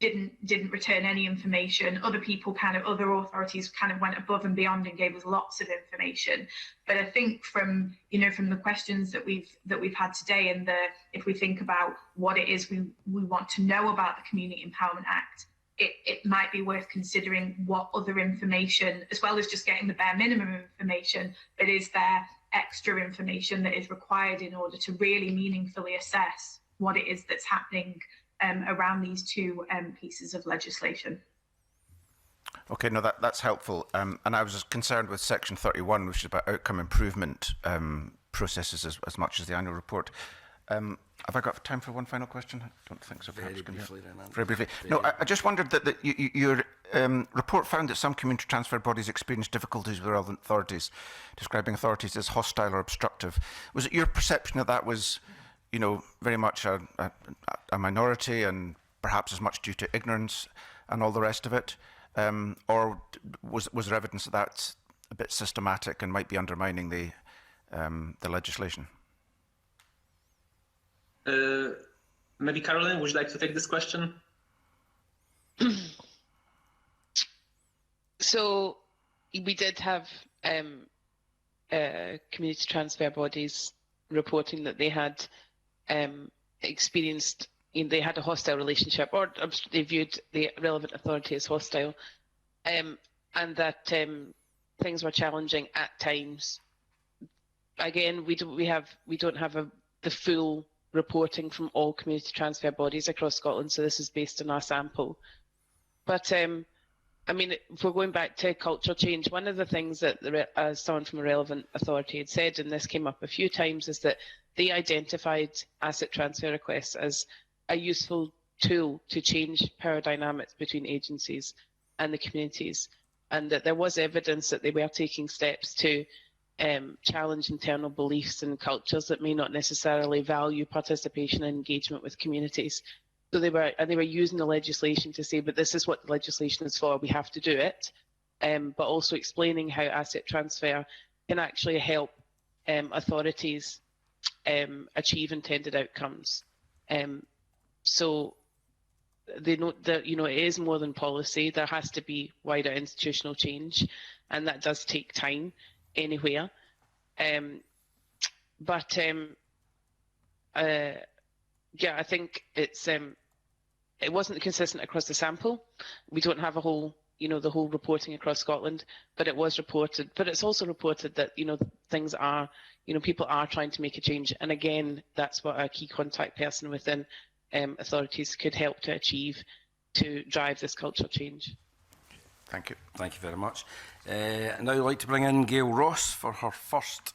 didn't return any information. Other authorities kind of went above and beyond and gave us lots of information. But I think from the questions that we've had today, and if we think about what it is we want to know about the Community Empowerment Act, it might be worth considering what other information, as well as just getting the bare minimum information, but is there extra information that is required in order to really meaningfully assess what it is that's happening around these two pieces of legislation. Okay, no, that's helpful. And I was concerned with Section 31, which is about outcome improvement processes as much as the annual report. Have I got time for one final question? I don't think so. Very briefly, then. Very briefly. No, I just wondered that your report found that some community transfer bodies experienced difficulties with relevant authorities, describing authorities as hostile or obstructive. Was it your perception that was, you know, very much a minority, and perhaps as much due to ignorance and all the rest of it? Or was there evidence that that's a bit systematic and might be undermining the legislation? Maybe Caroline, would you like to take this question? So we did have community transfer bodies reporting that they had experienced, they had a hostile relationship, or they viewed the relevant authority as hostile, and that things were challenging at times. Again, we don't have the full reporting from all community transfer bodies across Scotland, so this is based on our sample. But I mean, if we're going back to cultural change, one of the things that someone from a relevant authority had said, and this came up a few times, is that they identified asset transfer requests as a useful tool to change power dynamics between agencies and the communities, and that there was evidence that they were taking steps to challenge internal beliefs and cultures that may not necessarily value participation and engagement with communities. So they were using the legislation to say, but this is what the legislation is for, we have to do it, but also explaining how asset transfer can actually help authorities achieve intended outcomes. So they note that, you know, it is more than policy. There has to be wider institutional change, and that does take time anywhere. Yeah, I think it wasn't consistent across the sample. We don't have a whole, you know, the whole reporting across Scotland, but it was reported. But it's also reported that, you know, things are, you know, people are trying to make a change. And again, that's what a key contact person within authorities could help to achieve, to drive this cultural change. Thank you. Thank you very much. Now I'd like to bring in Gail Ross for her first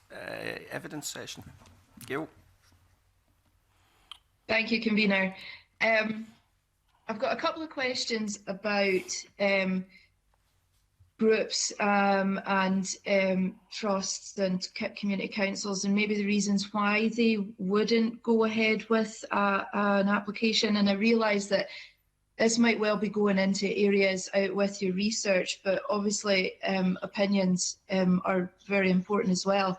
evidence session. Gail. Thank you, Convener. I've got a couple of questions about groups and trusts and community councils, and maybe the reasons why they wouldn't go ahead with an application. And I realise that this might well be going into areas out with your research, but obviously opinions are very important as well.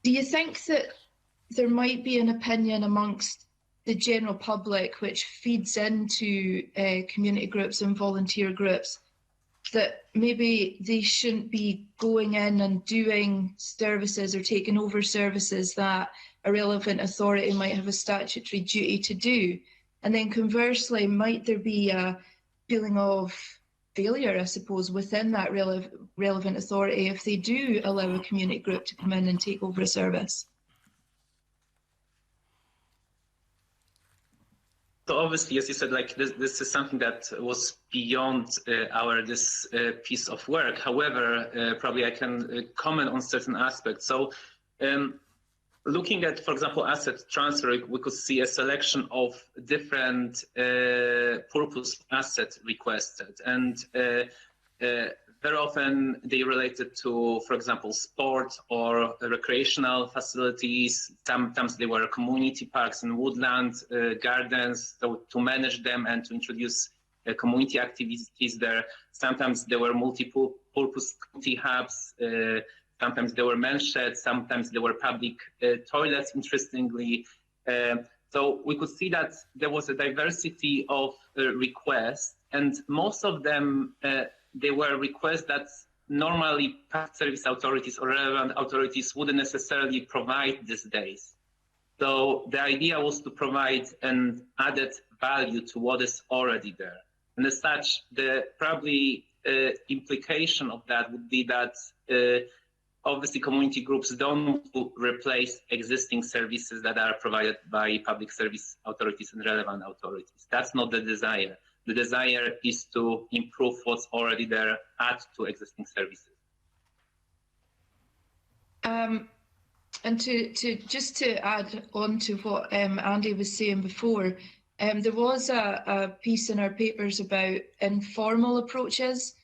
Do you think that there might be an opinion amongst the general public which feeds into community groups and volunteer groups that maybe they shouldn't be going in and doing services or taking over services that a relevant authority might have a statutory duty to do? And then conversely, might there be a feeling of failure, I suppose, within that relevant authority if they do allow a community group to come in and take over a service? So obviously, as you said, like this is something that was beyond this piece of work. However, probably I can comment on certain aspects. So looking at, for example, asset transfer, we could see a selection of different purpose assets requested. And very often they related to, for example, sport or recreational facilities. Sometimes they were community parks and woodland gardens, so to manage them and to introduce community activities there. Sometimes there were multi-purpose community hubs. Sometimes there were men sheds. Sometimes there were public toilets, interestingly. So we could see that there was a diversity of requests, and most of them they were requests that normally public service authorities or relevant authorities wouldn't necessarily provide these days. So the idea was to provide an added value to what is already there. And as such, the probably implication of that would be that obviously community groups don't want to replace existing services that are provided by public service authorities and relevant authorities. That's not the desire. The desire is to improve what's already there, add to existing services. And to add on to what Andy was saying before, there was a piece in our papers about informal approaches,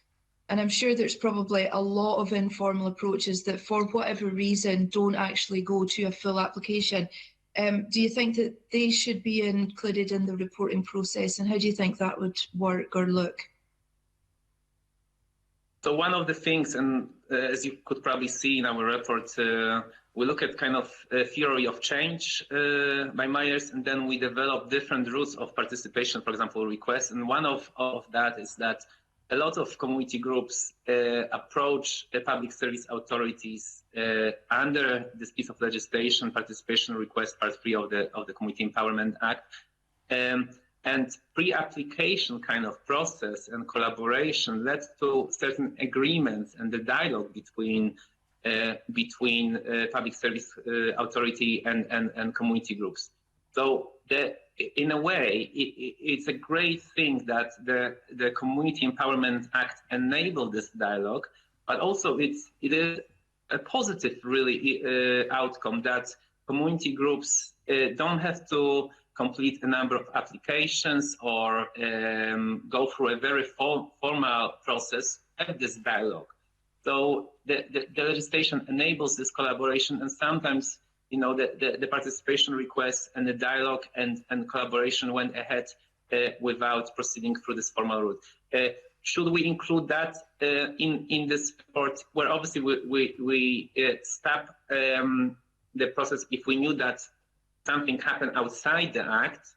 and I'm sure there's probably a lot of informal approaches that for whatever reason don't actually go to a full application. Do you think that they should be included in the reporting process, and how do you think that would work or look? So one of the things, and as you could probably see in our report, we look at kind of a theory of change by Myers, and then we develop different routes of participation, for example, requests. And one of that is that a lot of community groups approach the public service authorities under this piece of legislation, participation request, part 3 of the Community Empowerment Act. And pre-application kind of process and collaboration led to certain agreements and the dialogue between public service authority and community groups. So in a way, it's a great thing that the Community Empowerment Act enabled this dialogue, but also it is a positive really outcome that community groups don't have to complete a number of applications or go through a very formal process of this dialogue. So the legislation enables this collaboration, and sometimes the participation requests and the dialogue and collaboration went ahead without proceeding through this formal route. Should we include that in this report? Where obviously we stop the process if we knew that something happened outside the Act.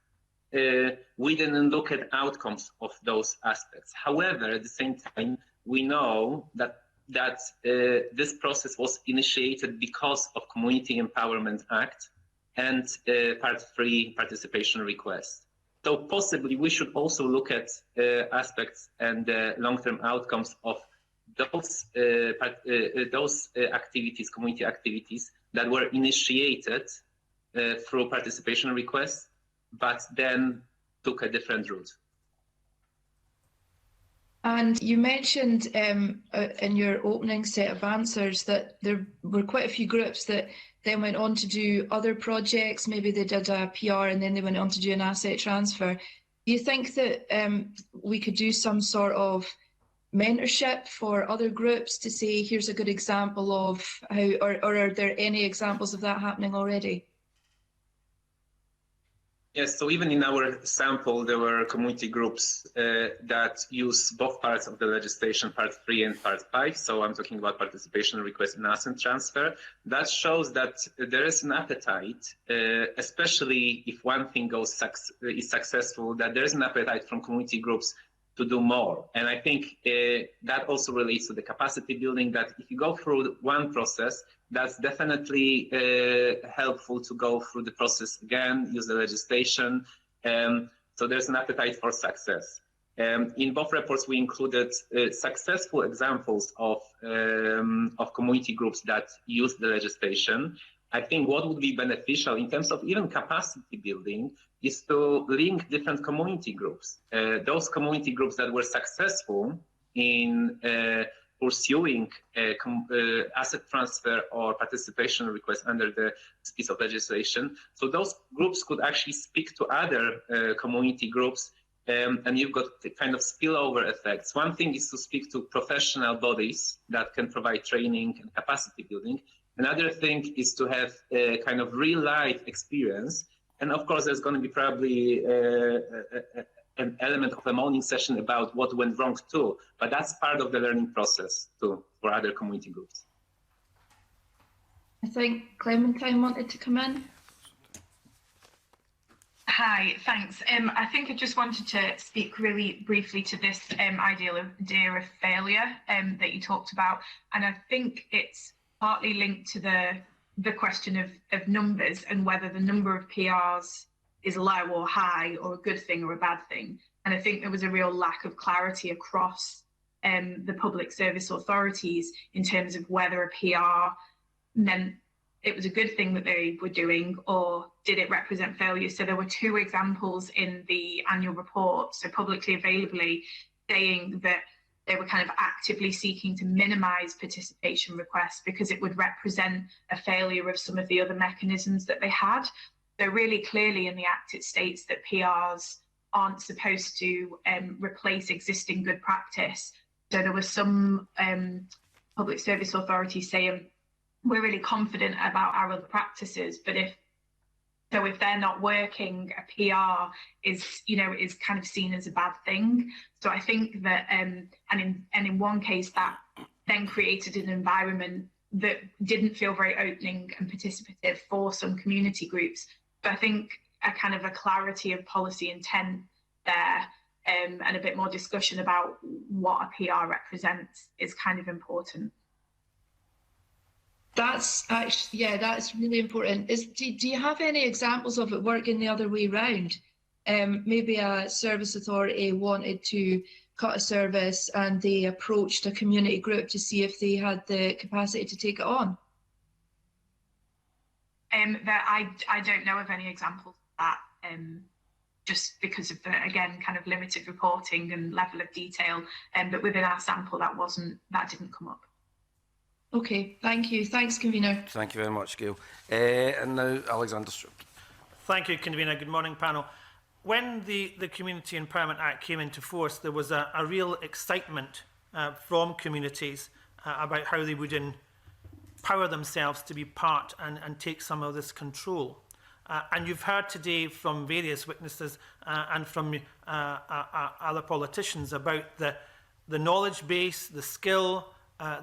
We didn't look at outcomes of those aspects. However, at the same time, we know that this process was initiated because of Community Empowerment Act and Part 3 participation request. So possibly we should also look at aspects and long-term outcomes of those activities, community activities that were initiated through participation requests, but then took a different route. And you mentioned in your opening set of answers that there were quite a few groups that then went on to do other projects. Maybe they did a PR and then they went on to do an asset transfer. Do you think that we could do some sort of mentorship for other groups to say, here's a good example of how, or are there any examples of that happening already? Yes, so even in our sample, there were community groups that use both parts of the legislation, Part 3 and Part 5. So I'm talking about participation request and asset transfer. That shows that there is an appetite, especially if one thing is successful, that there is an appetite from community groups to do more. And I think that also relates to the capacity building, that if you go through one process, that's definitely helpful to go through the process again, use the legislation. So there's an appetite for success. In both reports, we included successful examples of community groups that use the legislation. I think what would be beneficial in terms of even capacity building is to link different community groups. Those community groups that were successful in pursuing asset transfer or participation requests under the piece of legislation. So those groups could actually speak to other community groups, and you've got the kind of spillover effects. One thing is to speak to professional bodies that can provide training and capacity building. Another thing is to have a kind of real life experience. And of course, there's going to be probably an element of a morning session about what went wrong too, but that's part of the learning process too for other community groups. I think Clementine wanted to come in. Hi, thanks. I think I just wanted to speak really briefly to this idea of failure that you talked about, and I think it's partly linked to the question of numbers and whether the number of PRs is low or high, or a good thing or a bad thing. And I think there was a real lack of clarity across the public service authorities in terms of whether a PR meant it was a good thing that they were doing, or did it represent failure. So there were two examples in the annual report, so publicly availably, saying that they were kind of actively seeking to minimise participation requests because it would represent a failure of some of the other mechanisms that they had. So really clearly in the Act, it states that PRs aren't supposed to replace existing good practice. So there was some public service authorities saying, we're really confident about our other practices, but if So if they're not working, a PR is kind of seen as a bad thing. So I think that, and in one case that then created an environment that didn't feel very opening and participative for some community groups. So I think a kind of a clarity of policy intent there, and a bit more discussion about what a PR represents is kind of important. That's actually, yeah, that's really important. Do you have any examples of it working the other way around? Maybe a service authority wanted to cut a service and they approached a community group to see if they had the capacity to take it on. That I don't know of any examples of that, just because of the, again, kind of limited reporting and level of detail. But within our sample, that didn't come up. Okay, thank you. Thanks, convener. Thank you very much, Gail. And now Alexander Stewart. Thank you, convener. Good morning, panel. When the Community Empowerment Act came into force, there was a real excitement from communities about how they would empower themselves to be part and take some of this control. And you've heard today from various witnesses and from other politicians about the knowledge base, the skill,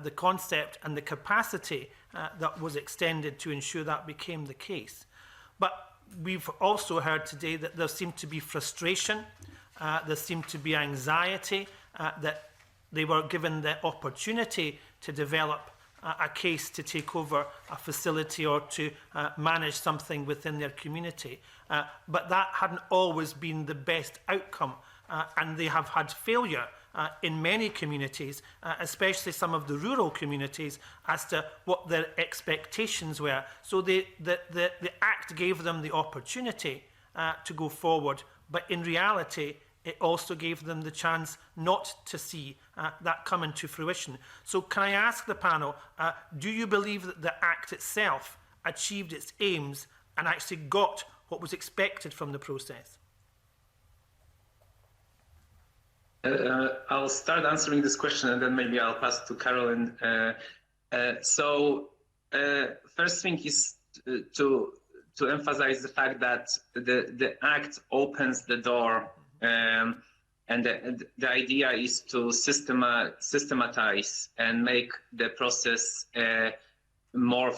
the concept and the capacity that was extended to ensure that became the case. But we've also heard today that there seemed to be frustration, there seemed to be anxiety, that they were given the opportunity to develop a case to take over a facility or to manage something within their community. But that hadn't always been the best outcome, and they have had failure in many communities, especially some of the rural communities, as to what their expectations were. So the Act gave them the opportunity to go forward, but in reality, it also gave them the chance not to see that come into fruition. So can I ask the panel, do you believe that the Act itself achieved its aims and actually got what was expected from the process? I'll start answering this question and then maybe I'll pass to Caroline. First thing is to emphasize the fact that the Act opens the door, and the idea is to systematize and make the process more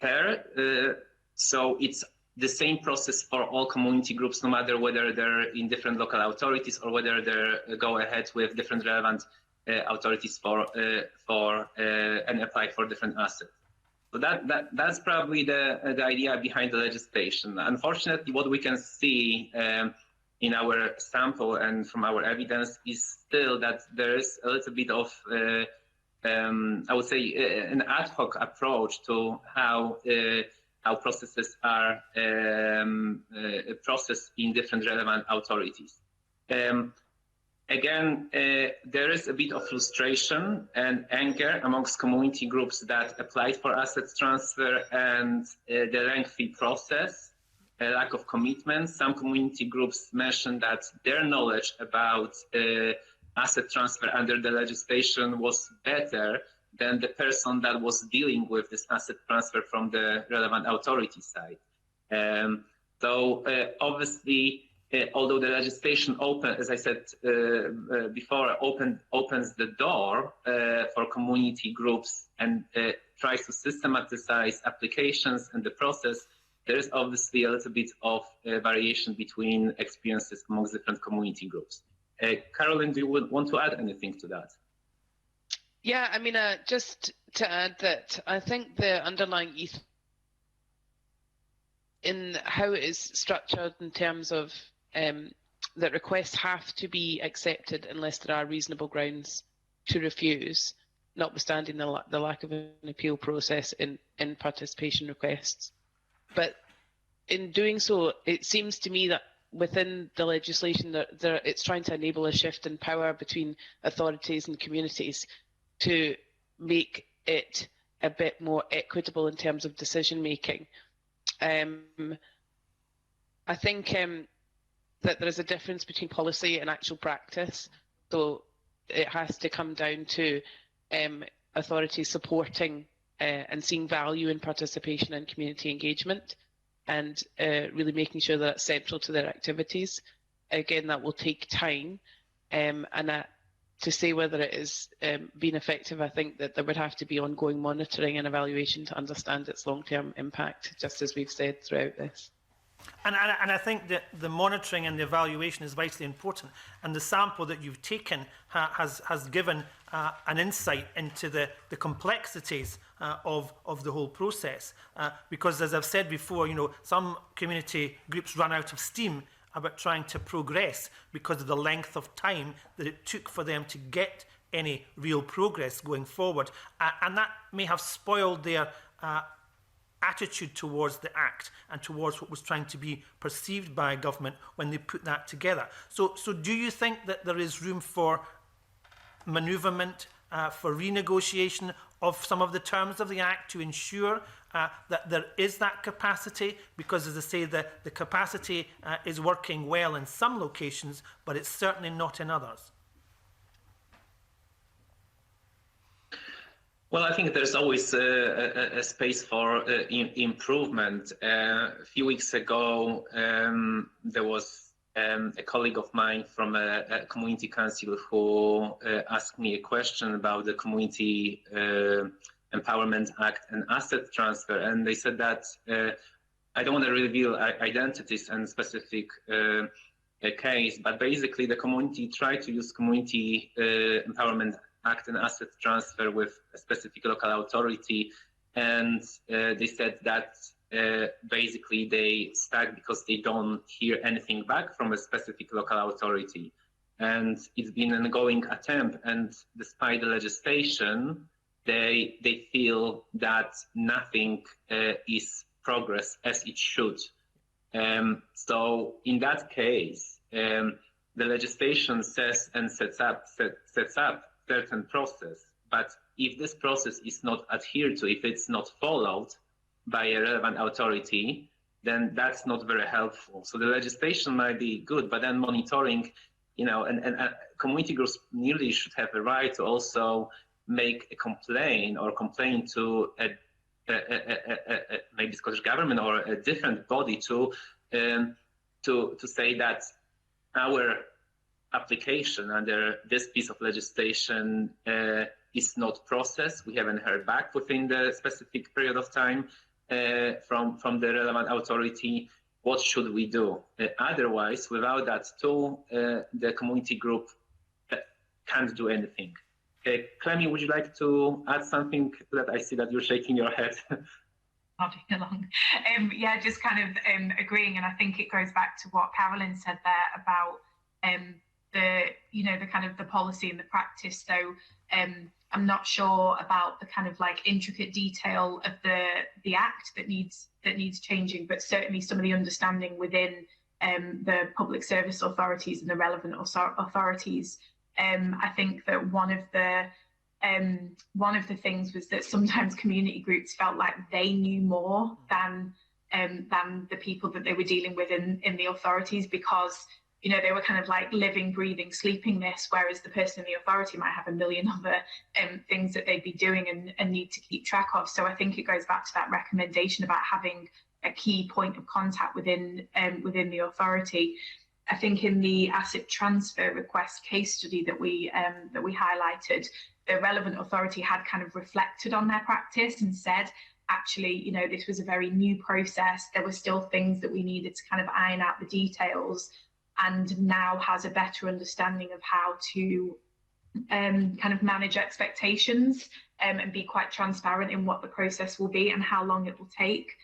fair. So it's the same process for all community groups, no matter whether they're in different local authorities or whether they go ahead with different relevant authorities for and apply for different assets. So that's probably the idea behind the legislation. Unfortunately, what we can see in our sample and from our evidence is still that there is a little bit of, I would say, an ad hoc approach to how processes are processed in different relevant authorities. Again, there is a bit of frustration and anger amongst community groups that applied for assets transfer and the lengthy process, a lack of commitment. Some community groups mentioned that their knowledge about asset transfer under the legislation was better than the person that was dealing with this asset transfer from the relevant authority side. Obviously, although the legislation as I said before, opens the door for community groups and tries to systematize applications and the process, there is obviously a little bit of variation between experiences amongst different community groups. Caroline, do you want to add anything to that? Yeah, I mean, just to add that I think the underlying ethos in how it is structured in terms of that requests have to be accepted unless there are reasonable grounds to refuse, notwithstanding the lack of an appeal process in participation requests. But in doing so, it seems to me that within the legislation that it's trying to enable a shift in power between authorities and communities to make it a bit more equitable in terms of decision making. I think that there is a difference between policy and actual practice, so it has to come down to authorities supporting and seeing value in participation and community engagement. and really making sure that it's central to their activities. Again, that will take time, and to say whether it is being effective, I think that there would have to be ongoing monitoring and evaluation to understand its long-term impact, just as we've said throughout this. And I think that the monitoring and the evaluation is vitally important. And the sample that you've taken has given an insight into the complexities of the whole process. Because as I've said before, some community groups run out of steam about trying to progress because of the length of time that it took for them to get any real progress going forward. And that may have spoiled their attitude towards the Act and towards what was trying to be perceived by government when they put that together. So do you think that there is room for manoeuvrement, for renegotiation of some of the terms of the Act to ensure that there is that capacity? Because, as I say, the capacity is working well in some locations, but it's certainly not in others. Well, I think there's always a space for improvement. A few weeks ago, there was a colleague of mine from a community council who asked me a question about the Community Empowerment Act and asset transfer. And they said that I don't want to reveal identities and specific case, but basically the community tried to use Community Empowerment Act and asset transfer with a specific local authority, and they said that basically they stuck because they don't hear anything back from a specific local authority. And it's been an ongoing attempt, and despite the legislation, they feel that nothing is progress as it should. So in that case, the legislation says and sets up certain process, but if this process is not adhered to, if it's not followed by a relevant authority, then that's not very helpful. So the legislation might be good, but then monitoring, and community groups nearly should have a right to also make a complaint or complain to maybe Scottish Government or a different body to say that our application under this piece of legislation is not processed. We haven't heard back within the specific period of time from the relevant authority. What should we do? Otherwise, without that tool, the community group can't do anything. Clemmie, would you like to add something to that? I see that you're shaking your head. Nodding along. Yeah, just kind of agreeing, and I think it goes back to what Carolyn said there about the kind of the policy and the practice. So I'm not sure about the kind of like intricate detail of the Act that needs changing, but certainly some of the understanding within the public service authorities and the relevant authorities. I think that one of the things was that sometimes community groups felt like they knew more than the people that they were dealing with in the authorities, because they were kind of like living, breathing, sleeping this, whereas the person in the authority might have a million other things that they'd be doing and need to keep track of. So I think it goes back to that recommendation about having a key point of contact within the authority. I think in the asset transfer request case study that we highlighted, the relevant authority had kind of reflected on their practice and said, actually, this was a very new process. There were still things that we needed to kind of iron out the details, and now has a better understanding of how to kind of manage expectations and be quite transparent in what the process will be and how long it will take.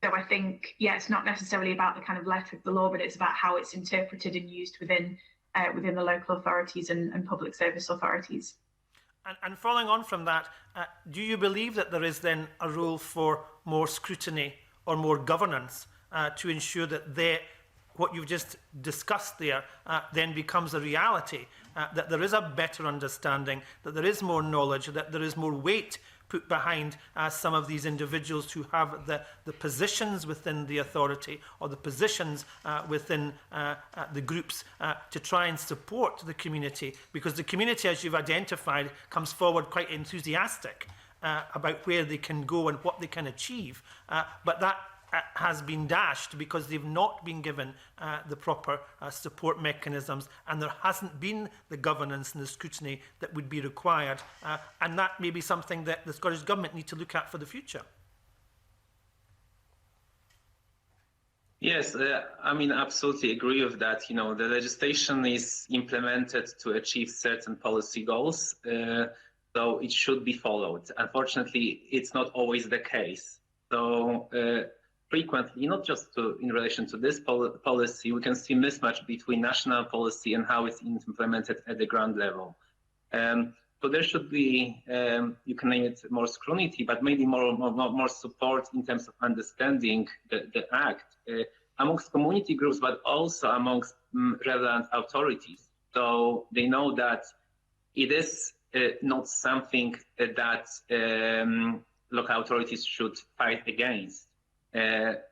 So I think, it's not necessarily about the kind of letter of the law, but it's about how it's interpreted and used within the local authorities and public service authorities. And following on from that, do you believe that there is then a role for more scrutiny or more governance to ensure that what you've just discussed there then becomes a reality, that there is a better understanding, that there is more knowledge, that there is more weight put behind some of these individuals who have the positions within the authority or the positions within the groups to try and support the community? Because the community, as you've identified, comes forward quite enthusiastic about where they can go and what they can achieve. But that has been dashed because they've not been given the proper support mechanisms, and there hasn't been the governance and the scrutiny that would be required. And that may be something that the Scottish Government need to look at for the future. Yes, I mean, absolutely agree with that. You know, the legislation is implemented to achieve certain policy goals, so it should be followed. Unfortunately, it's not always the case. So frequently, not just in relation to this policy, we can see mismatch between national policy and how it's implemented at the ground level. So there should be, you can name it more scrutiny, but maybe more support in terms of understanding the Act amongst community groups, but also amongst relevant authorities. So they know that it is not something that local authorities should fight against.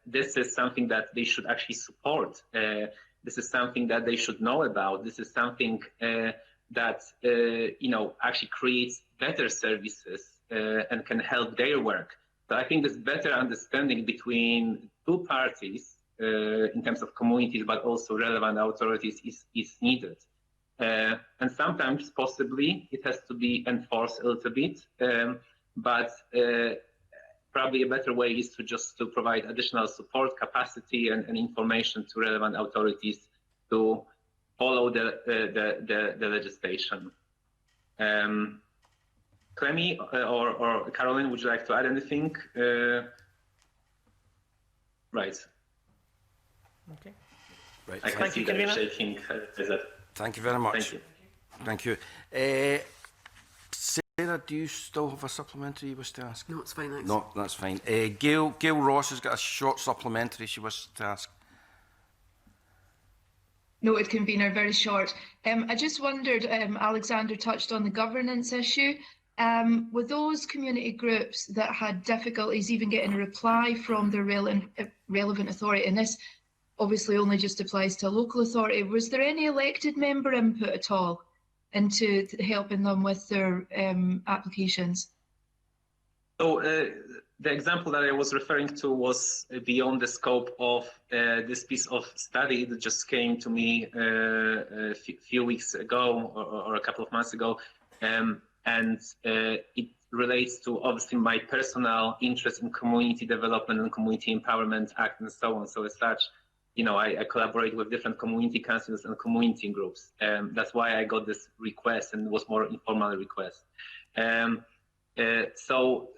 This is something that they should actually support. This is something that they should know about. This is something that actually creates better services and can help their work. So I think this better understanding between two parties in terms of communities, but also relevant authorities is needed. And sometimes possibly it has to be enforced a little bit, but probably a better way is to provide additional support, capacity, and information to relevant authorities to follow the legislation. Clemi or Caroline, would you like to add anything? Right. Okay. Right. I can see that you're shaking. Thank you very much. Thank you. Thank you. Sarah, do you still have a supplementary you wish to ask? No, it's fine, thanks. No, that's fine. Gail Ross has got a short supplementary she wishes to ask. Noted, convener, very short. I just wondered, Alexander touched on the governance issue. With those community groups that had difficulties even getting a reply from the relevant authority, and this obviously only just applies to a local authority, was there any elected member input at all into helping them with their applications? So the example that I was referring to was beyond the scope of this piece of study that just came to me a few weeks ago or a couple of months ago. And it relates to obviously my personal interest in community development and community empowerment act and so on. So as such, I collaborate with different community councils and community groups. That's why I got this request, and it was more informal request. So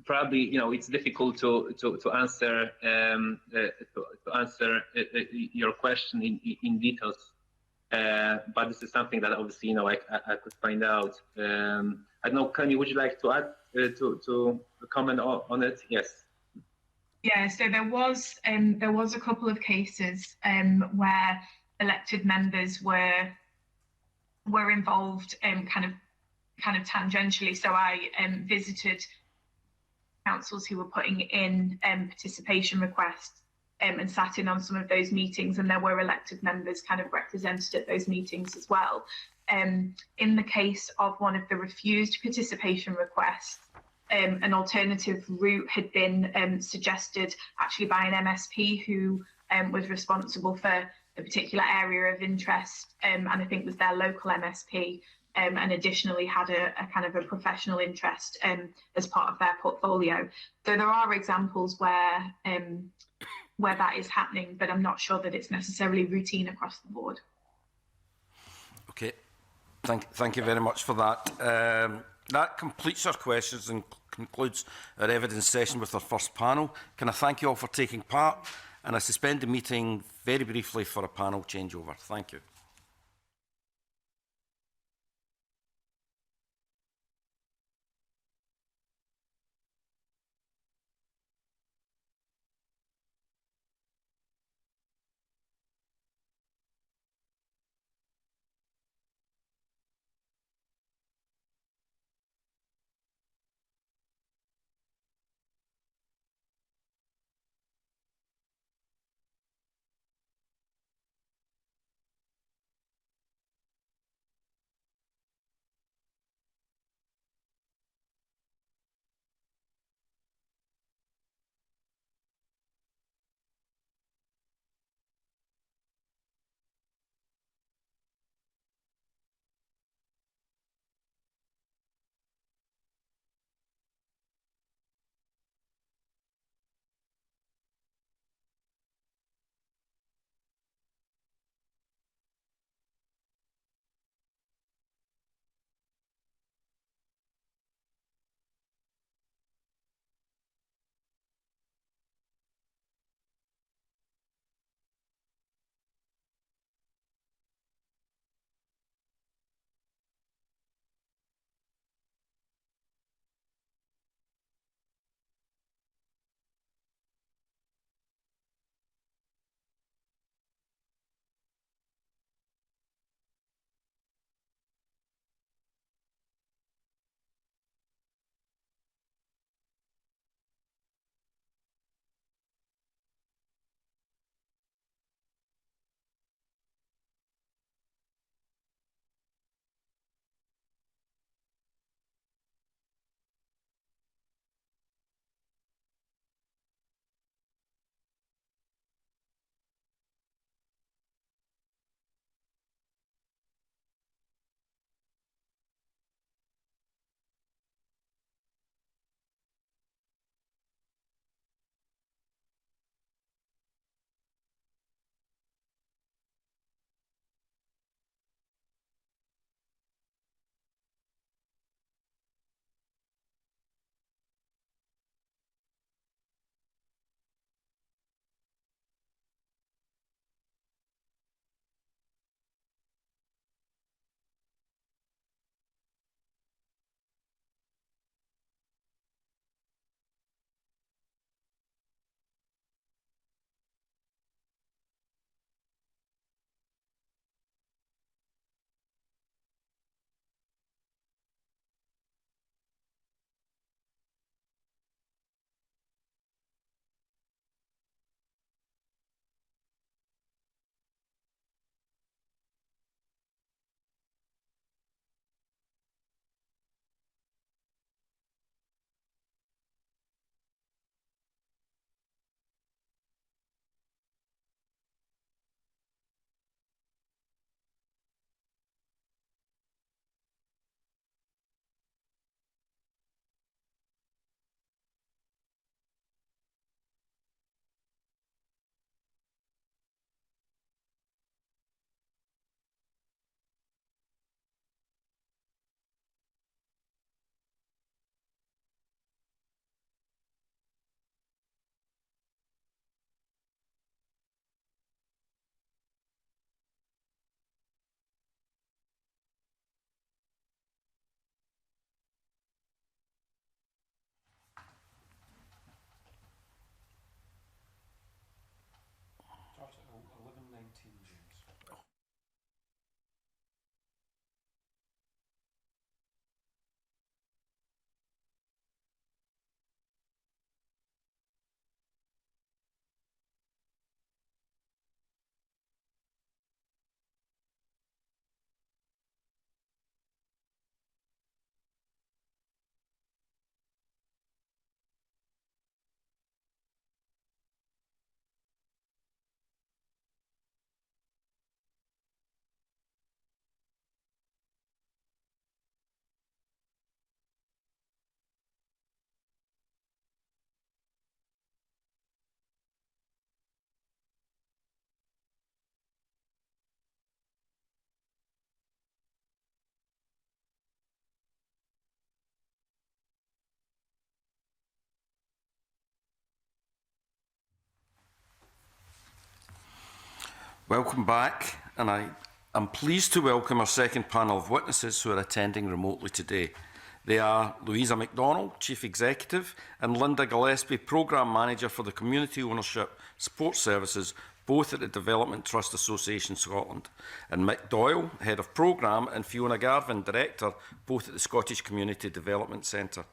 probably it's difficult to answer your question in details. But this is something that obviously I could find out. I don't know, Clemi, would you like to add to comment on it? Yes. Yeah, so there was a couple of cases where elected members were involved kind of tangentially. So I visited councils who were putting in participation requests and sat in on some of those meetings, and there were elected members kind of represented at those meetings as well. In the case of one of the refused participation requests, an alternative route had been suggested actually by an MSP who was responsible for a particular area of interest, and I think was their local MSP, and additionally had a kind of a professional interest as part of their portfolio. So there are examples where that is happening, but I'm not sure that it's necessarily routine across the board. Okay, thank you very much for that. That completes our questions and concludes our evidence session with our first panel. Can I thank you all for taking part, and I suspend the meeting very briefly for a panel changeover. Thank you. Welcome back, and I'm pleased to welcome our second panel of witnesses who are attending remotely today. They are Louisa MacDonald, Chief Executive, and Linda Gillespie, Programme Manager for the Community Ownership Support Services, both at the Development Trust Association Scotland, and Mick Doyle, Head of Programme, and Fiona Garvin, Director, both at the Scottish Community Development Centre.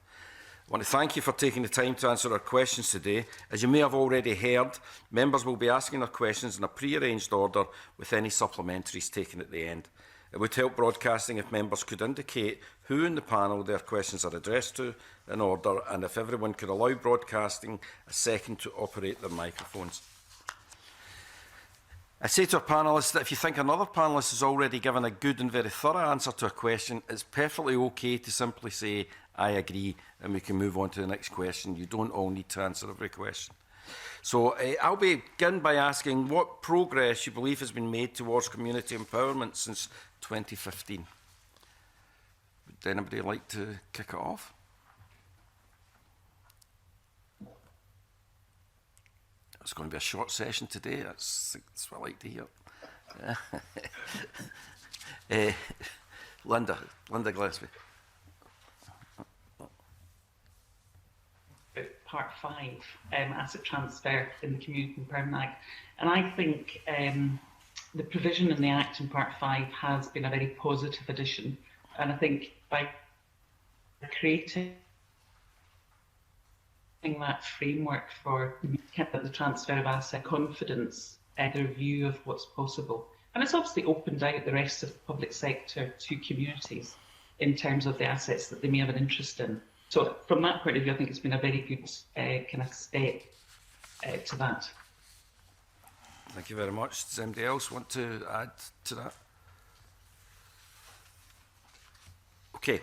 I want to thank you for taking the time to answer our questions today. As you may have already heard, members will be asking their questions in a pre-arranged order with any supplementaries taken at the end. It would help broadcasting if members could indicate who in the panel their questions are addressed to in order, and if everyone could allow broadcasting a second to operate their microphones. I say to our panellists that if you think another panellist has already given a good and very thorough answer to a question, it's perfectly okay to simply say, I agree, and we can move on to the next question. You don't all need to answer every question. So I'll begin by asking what progress you believe has been made towards community empowerment since 2015. Would anybody like to kick it off? It's going to be a short session today. That's what I like to hear. Linda Gillespie. Part 5, asset transfer in the Community Empowerment Act. And I think the provision in the Act in Part 5 has been a very positive addition. And I think by creating that framework for the transfer of asset confidence, the review of what's possible. And it's obviously opened out the rest of the public sector to communities in terms of the assets that they may have an interest in. So from that point of view, I think it's been a very good kind of step to that. Thank you very much. Does anybody else want to add to that? Okay.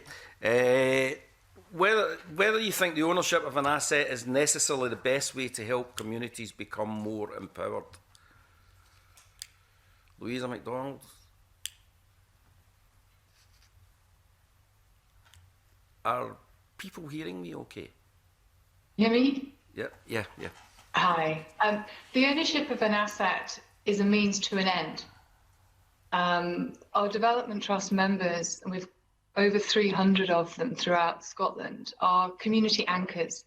Whether you think the ownership of an asset is necessarily the best way to help communities become more empowered. Louisa MacDonald. Are people hearing me okay? Hear me? Yeah. Hi. The ownership of an asset is a means to an end. Our Development Trust members, and we've over 300 of them throughout Scotland, are community anchors.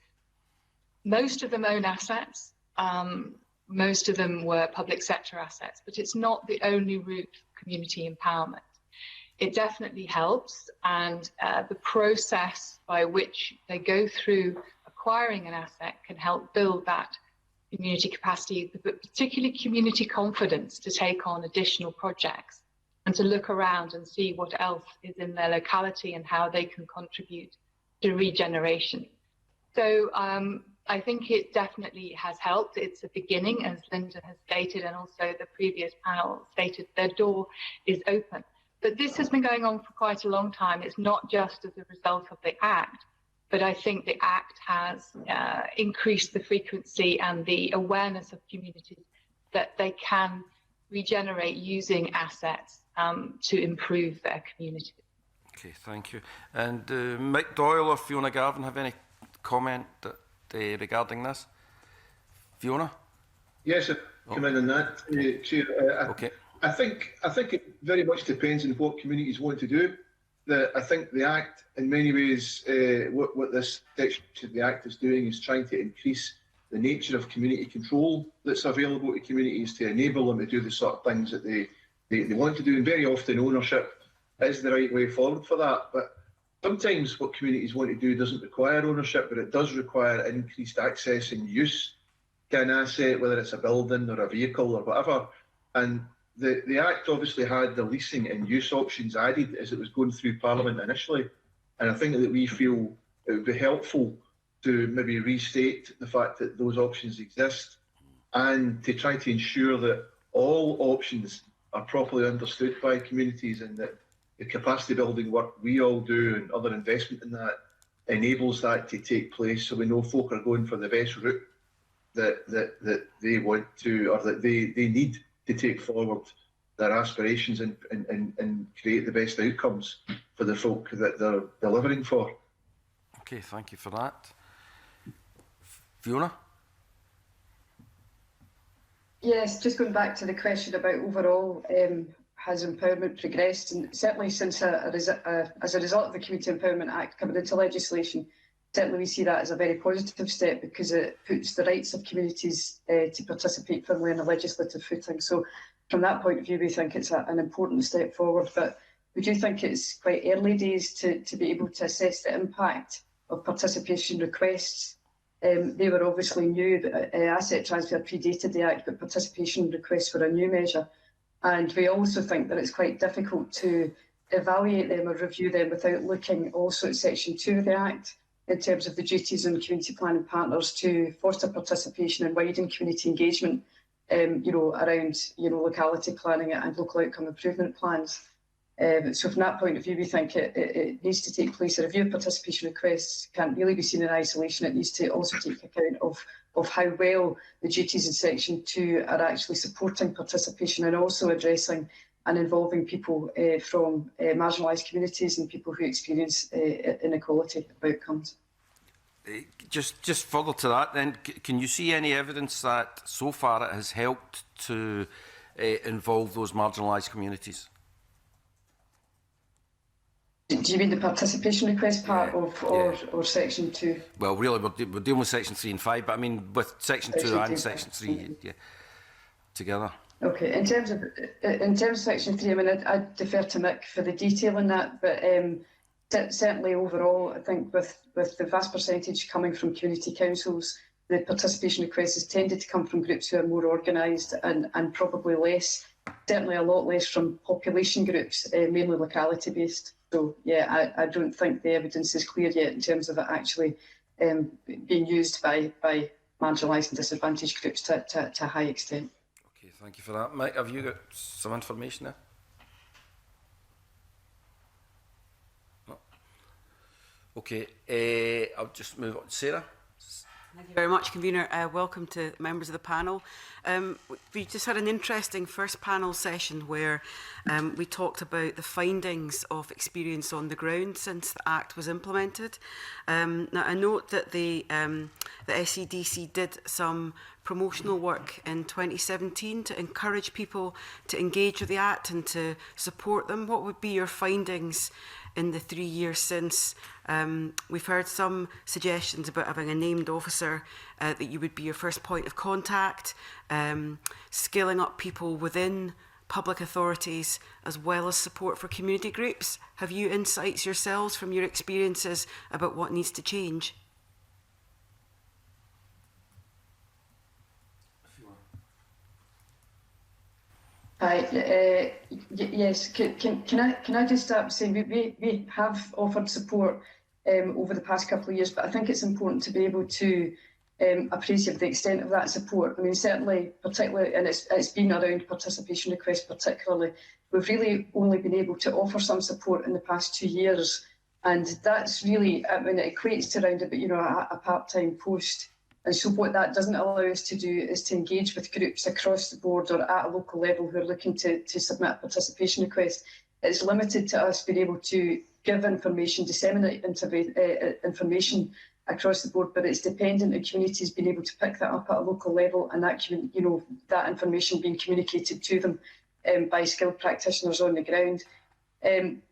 Most of them own assets. Most of them were public sector assets, but it's not the only route for community empowerment. It definitely helps, and the process by which they go through acquiring an asset can help build that community capacity, but particularly community confidence to take on additional projects and to look around and see what else is in their locality and how they can contribute to regeneration. So I think it definitely has helped. It's a beginning, as Linda has stated, and also the previous panel stated, their door is open. But this has been going on for quite a long time. It's not just as a result of the Act, but I think the Act has increased the frequency and the awareness of communities that they can regenerate using assets to improve their community. Okay, thank you. And Mick Doyle or Fiona Garvin have any comment regarding this? Fiona? Yes, I'll come in on that, Chair. Okay. I think it very much depends on what communities want to do. I think the Act, in many ways, what this section of the Act is doing is trying to increase the nature of community control that's available to communities to enable them to do the sort of things that they want to do. And very often ownership is the right way forward for that. But sometimes what communities want to do doesn't require ownership, but it does require increased access and use to an asset, whether it's a building or a vehicle or whatever. And the Act obviously had the leasing and use options added as it was going through Parliament initially. And I think that we feel it would be helpful to maybe restate the fact that those options exist and to try to ensure that all options are properly understood by communities, and that the capacity building work we all do and other investment in that enables that to take place, so we know folk are going for the best route that they want to, or that they need to take forward their aspirations and create the best outcomes for the folk that they're delivering for. Okay, thank you for that. Fiona? Yes, just going back to the question about overall, has empowerment progressed? And certainly since as a result of the Community Empowerment Act coming into legislation, certainly we see that as a very positive step because it puts the rights of communities to participate firmly on a legislative footing. So from that point of view, we think it's an important step forward, but we do think it's quite early days to be able to assess the impact of participation requests. They were obviously new, that asset transfer predated the Act, but participation requests were a new measure. And we also think that it's quite difficult to evaluate them or review them without looking also at Section 2 of the Act in terms of the duties on community planning partners to foster participation and widen community engagement, around, locality planning and local outcome improvement plans. So from that point of view, we think it needs to take place. A review of participation requests can't really be seen in isolation. It needs to also take account of how well the duties in Section 2 are actually supporting participation and also addressing and involving people from marginalised communities and people who experience inequality of outcomes. Just further to that then, can you see any evidence that so far it has helped to involve those marginalised communities? Do you mean the participation request part or Section 2? Well, really, we're dealing with Section 3 and 5, but I mean with Section 2 and Section 3 together. Okay. In terms of Section 3, I mean, I defer to Mick for the detail in that, but certainly overall, I think with the vast percentage coming from community councils, the participation requests has tended to come from groups who are more organised and probably less, certainly a lot less from population groups, mainly locality based. So yeah, I don't think the evidence is clear yet in terms of it actually being used by marginalised and disadvantaged groups to a high extent. Okay, thank you for that. Mike, have you got some information there? No. Okay, I'll just move on. Sarah? Thank you very much, Convener. Welcome to members of the panel. We just had an interesting first panel session where we talked about the findings of experience on the ground since the Act was implemented. Now, I note that the SEDC did some promotional work in 2017 to encourage people to engage with the Act and to support them. What would be your findings in the 3 years since? We've heard some suggestions about having a named officer that you would be your first point of contact, scaling up people within public authorities, as well as support for community groups. Have you insights yourselves from your experiences about what needs to change? Yes, can I just start saying we have offered support over the past couple of years, but I think it's important to be able to appreciate the extent of that support. I mean, certainly, particularly, and it's been around participation requests particularly, we've really only been able to offer some support in the past 2 years, and that's really, I mean, it equates to around about, a part-time post. And so what that doesn't allow us to do is to engage with groups across the board or at a local level who are looking to submit a participation request. It's limited to us being able to give information, disseminate information across the board, but it's dependent on communities being able to pick that up at a local level and that, that information being communicated to them by skilled practitioners on the ground.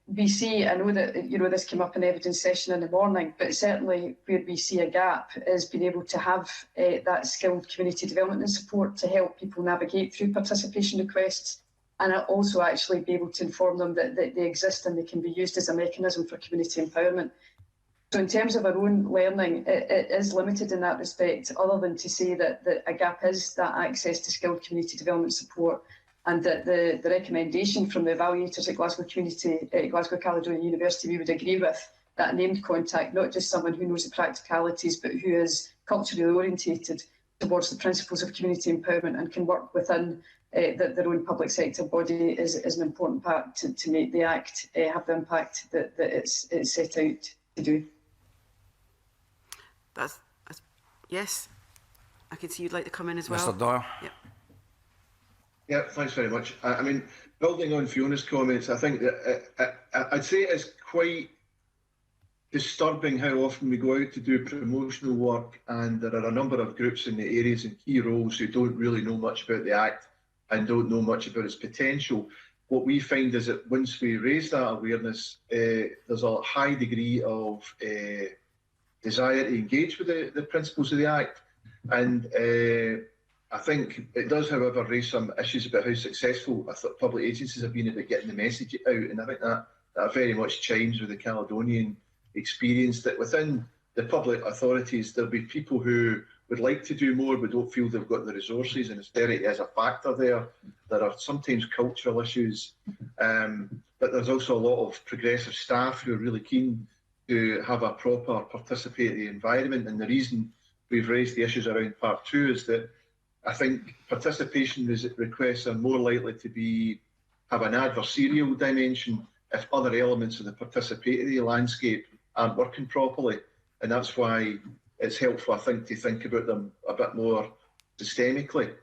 We see, I know that this came up in evidence session in the morning, but certainly where we see a gap is being able to have that skilled community development and support to help people navigate through participation requests, and also actually be able to inform them that they exist and they can be used as a mechanism for community empowerment. So in terms of our own learning, it is limited in that respect, other than to say that a gap is that access to skilled community development support, and that the recommendation from the evaluators at Glasgow Caledonian University, we would agree with that named contact, not just someone who knows the practicalities, but who is culturally orientated towards the principles of community empowerment and can work within their own public sector body is an important part to make the Act have the impact that it's set out to do. Yes, I can see you'd like to come in as well. Mr. Doyle. Yep. Yeah, thanks very much. I mean, building on Fiona's comments, I think that I'd say it's quite disturbing how often we go out to do promotional work, and there are a number of groups in the areas and key roles who don't really know much about the Act and don't know much about its potential. What we find is that once we raise that awareness, there's a high degree of desire to engage with the principles of the Act. And I think it does, however, raise some issues about how successful public agencies have been about getting the message out. And I think that very much chimes with the Caledonian experience, that within the public authorities, there'll be people who would like to do more but don't feel they've got the resources, and austerity is a factor there. There are sometimes cultural issues, but there's also a lot of progressive staff who are really keen to have a proper participatory environment. And the reason we've raised the issues around Part 2 is that I think participation requests are more likely to have an adversarial dimension if other elements of the participatory landscape aren't working properly. And that's why it's helpful, I think, to think about them a bit more systemically.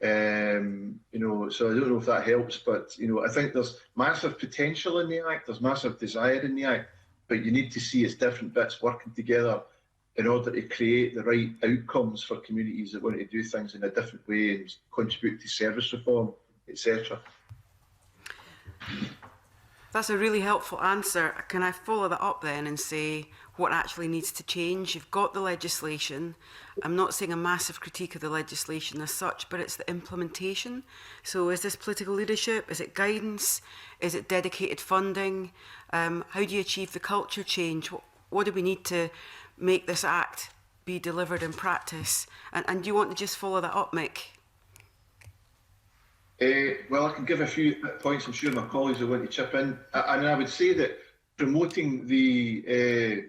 So I don't know if that helps, but I think there's massive potential in the Act, there's massive desire in the Act, but you need to see its different bits working together in order to create the right outcomes for communities that want to do things in a different way and contribute to service reform, etc. That's a really helpful answer. Can I follow that up then and say what actually needs to change? You've got the legislation. I'm not saying a massive critique of the legislation as such, but it's the implementation. So is this political leadership? Is it guidance? Is it dedicated funding? How do you achieve the culture change? What do we need to make this Act be delivered in practice? And do you want to just follow that up, Mick? Well, I can give a few points. I'm sure my colleagues will want to chip in. And I would say that promoting the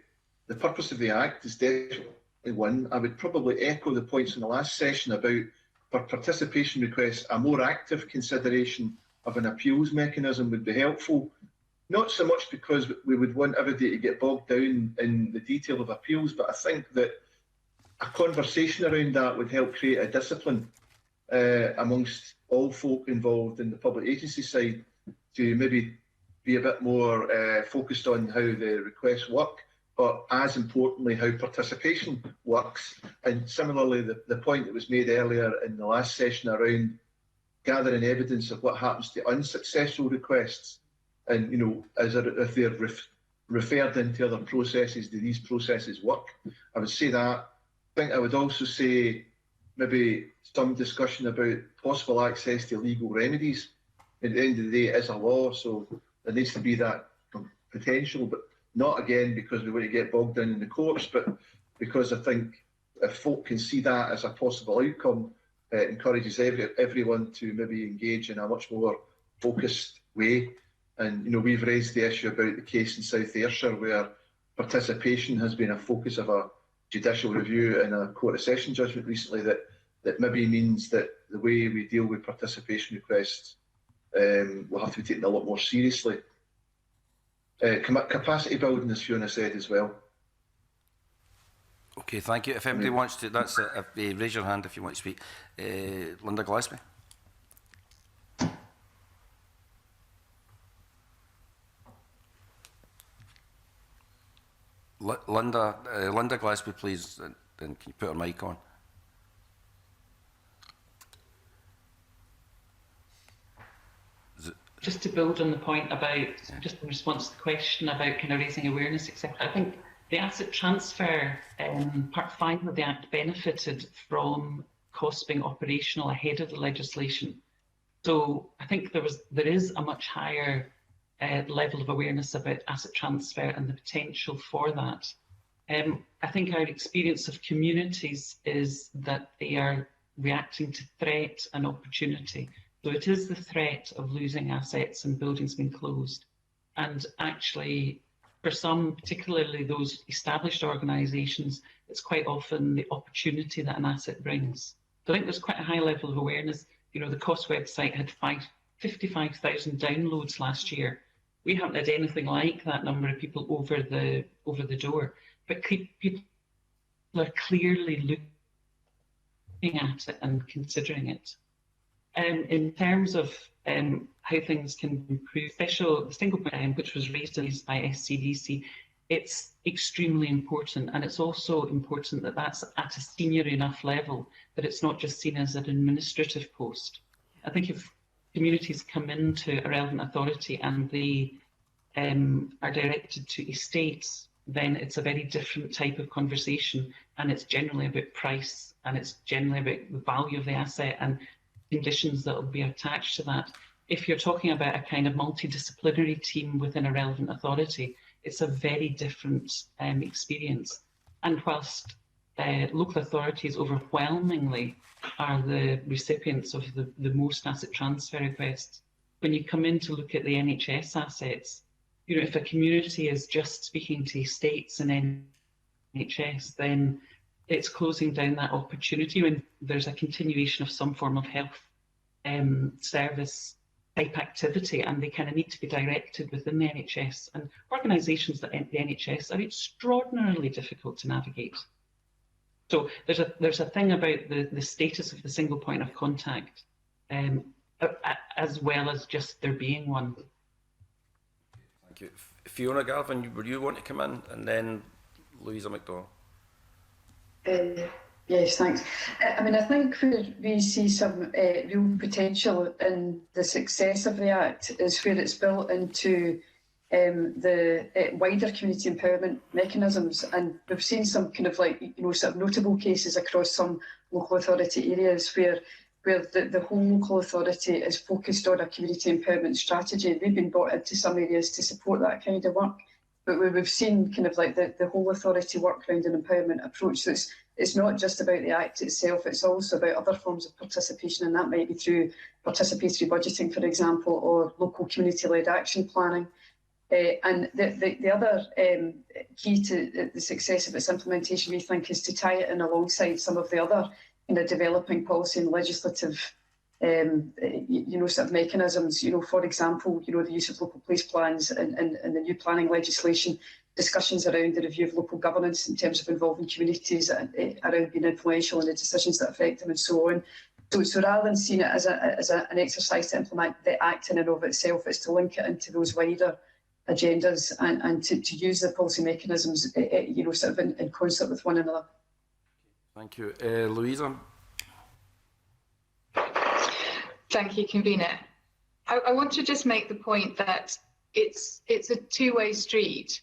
purpose of the Act is definitely one. I would probably echo the points in the last session about, for participation requests, a more active consideration of an appeals mechanism would be helpful. Not so much because we would want everybody to get bogged down in the detail of appeals, but I think that a conversation around that would help create a discipline amongst all folk involved in the public agency side to maybe be a bit more focused on how the requests work, but as importantly, how participation works. And similarly, the point that was made earlier in the last session around gathering evidence of what happens to unsuccessful requests, and if they're referred into other processes, do these processes work? I would say that. I think I would also say maybe some discussion about possible access to legal remedies. At the end of the day, it is a law, so there needs to be that potential, but not again because we want to get bogged down in the courts, but because I think if folk can see that as a possible outcome, it encourages everyone to maybe engage in a much more focused way. And we've raised the issue about the case in South Ayrshire where participation has been a focus of a judicial review and a Court of Session judgment recently that maybe means that the way we deal with participation requests will have to be taken a lot more seriously. Capacity building, as Fiona said as well. Okay, thank you. If anybody wants to, raise your hand if you want to speak. Linda Gillespie. Linda Gillespie, please, and can you put her mic on? Just to build on the point about, just in response to the question about kind of raising awareness, etc. I think the asset transfer, Part 5 of the Act benefited from costs being operational ahead of the legislation. So I think there is a much higher level of awareness about asset transfer and the potential for that. I think our experience of communities is that they are reacting to threat and opportunity. So it is the threat of losing assets and buildings being closed. And actually, for some, particularly those established organisations, it's quite often the opportunity that an asset brings. So I think there's quite a high level of awareness. The COST website had 55,000 downloads last year. We haven't had anything like that number of people over the door. But people are clearly looking at it and considering it. In terms of how things can improve, the single which was raised by SCDC, it's extremely important. And it's also important that that's at a senior enough level that it's not just seen as an administrative post. I think if communities come into a relevant authority and they are directed to estates, then it's a very different type of conversation, and it's generally about price, and it's generally about the value of the asset and conditions that will be attached to that. If you're talking about a kind of multidisciplinary team within a relevant authority, it's a very different experience. And whilst local authorities overwhelmingly are the recipients of the most asset transfer requests, when you come in to look at the NHS assets, you know, if a community is just speaking to estates and NHS, then it's closing down that opportunity when there's a continuation of some form of health service type activity, and they kind of need to be directed within the NHS. And organisations that enter the NHS are extraordinarily difficult to navigate. So there's a thing about the status of the single point of contact, as well as just there being one. Thank you. Fiona Galvin, would you want to come in? And then Louisa McDowell. Yes, thanks. I mean, I think where we see some real potential in the success of the Act is where it's built into the wider community empowerment mechanisms. And we've seen some kind of like, you know, sort of notable cases across some local authority areas where the whole local authority is focused on a community empowerment strategy. We've been brought into some areas to support that kind of work. But we've seen kind of like the whole authority work around an empowerment approach. So it's not just about the Act itself, it's also about other forms of participation, and that might be through participatory budgeting, for example, or local community-led action planning. And the other key to the success of its implementation, we think, is to tie it in alongside some of the other developing policy and legislative sort of mechanisms. For example, the use of local place plans and the new planning legislation, discussions around the review of local governance in terms of involving communities around being influential in the decisions that affect them and so on. So rather than seeing it as an exercise to implement the Act in and of itself, it's to link it into those wider agendas and to use the policy mechanisms, sort of in concert with one another. Thank you. Louisa. Thank you, Convener. I want to just make the point that it's a two-way street.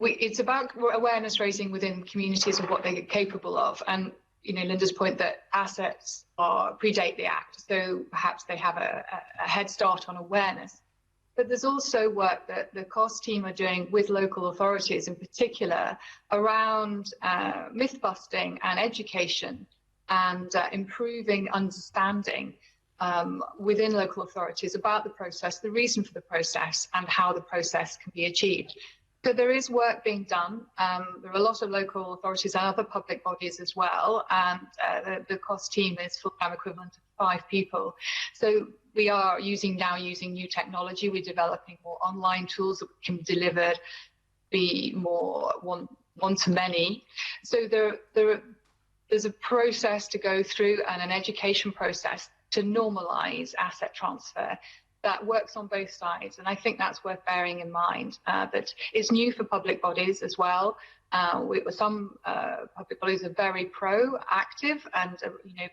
It's about awareness raising within communities of what they're capable of. And, Linda's point that assets predate the Act, so perhaps they have a head start on awareness. But there's also work that the COS team are doing with local authorities in particular around myth-busting and education and improving understanding within local authorities about the process, the reason for the process, and how the process can be achieved. So there is work being done. There are a lot of local authorities and other public bodies as well, and the COS team is full-time equivalent of 5 people. So we are now using new technology. We're developing more online tools that can be delivered, be more one-to-many. So there's a process to go through and an education process to normalise asset transfer that works on both sides. And I think that's worth bearing in mind, that it's new for public bodies as well. Some public bodies are very proactive and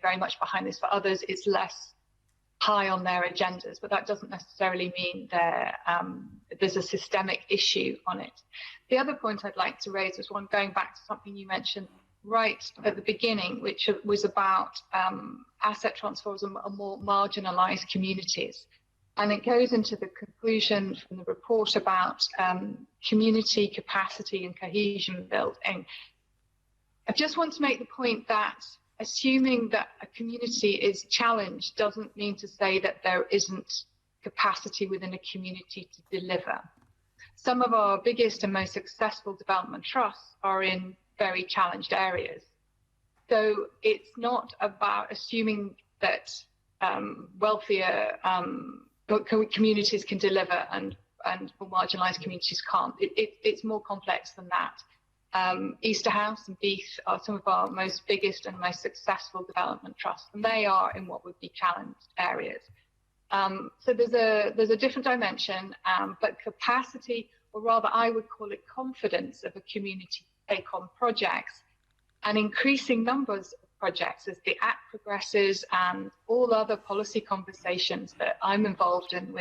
very much behind this. For others, it's less high on their agendas, but that doesn't necessarily mean there's a systemic issue on it. The other point I'd like to raise is one going back to something you mentioned right at the beginning, which was about asset transfers and more marginalised communities. And it goes into the conclusion from the report about community capacity and cohesion building. I just want to make the point that assuming that a community is challenged doesn't mean to say that there isn't capacity within a community to deliver. Some of our biggest and most successful development trusts are in very challenged areas. So it's not about assuming that wealthier communities can deliver and marginalised communities can't. It's more complex than that. Easterhouse and Beath are some of our biggest and most successful development trusts, and they are in what would be challenged areas. So there's a different dimension, but capacity or rather I would call it confidence of a community take on projects, and increasing numbers of projects as the Act progresses and all other policy conversations that I'm involved in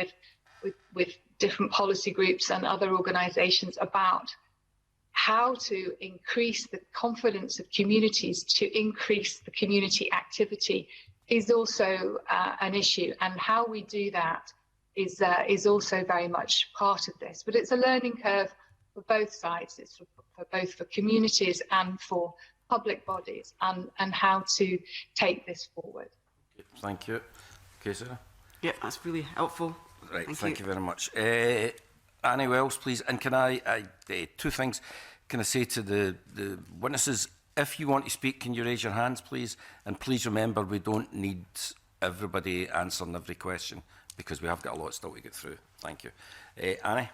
with different policy groups and other organisations about how to increase the confidence of communities to increase the community activity is also an issue, and how we do that is also very much part of this. But it's a learning curve for both sides. It's for both for communities and for public bodies, and how to take this forward. Thank you. Okay, Sarah. Yeah, that's really helpful. Right, thank you very much. Annie Wells, please. And can I two things can I say to the witnesses? If you want to speak, can you raise your hands, please? And please remember, we don't need everybody answering every question, because we have got a lot still to get through. Thank you. Annie?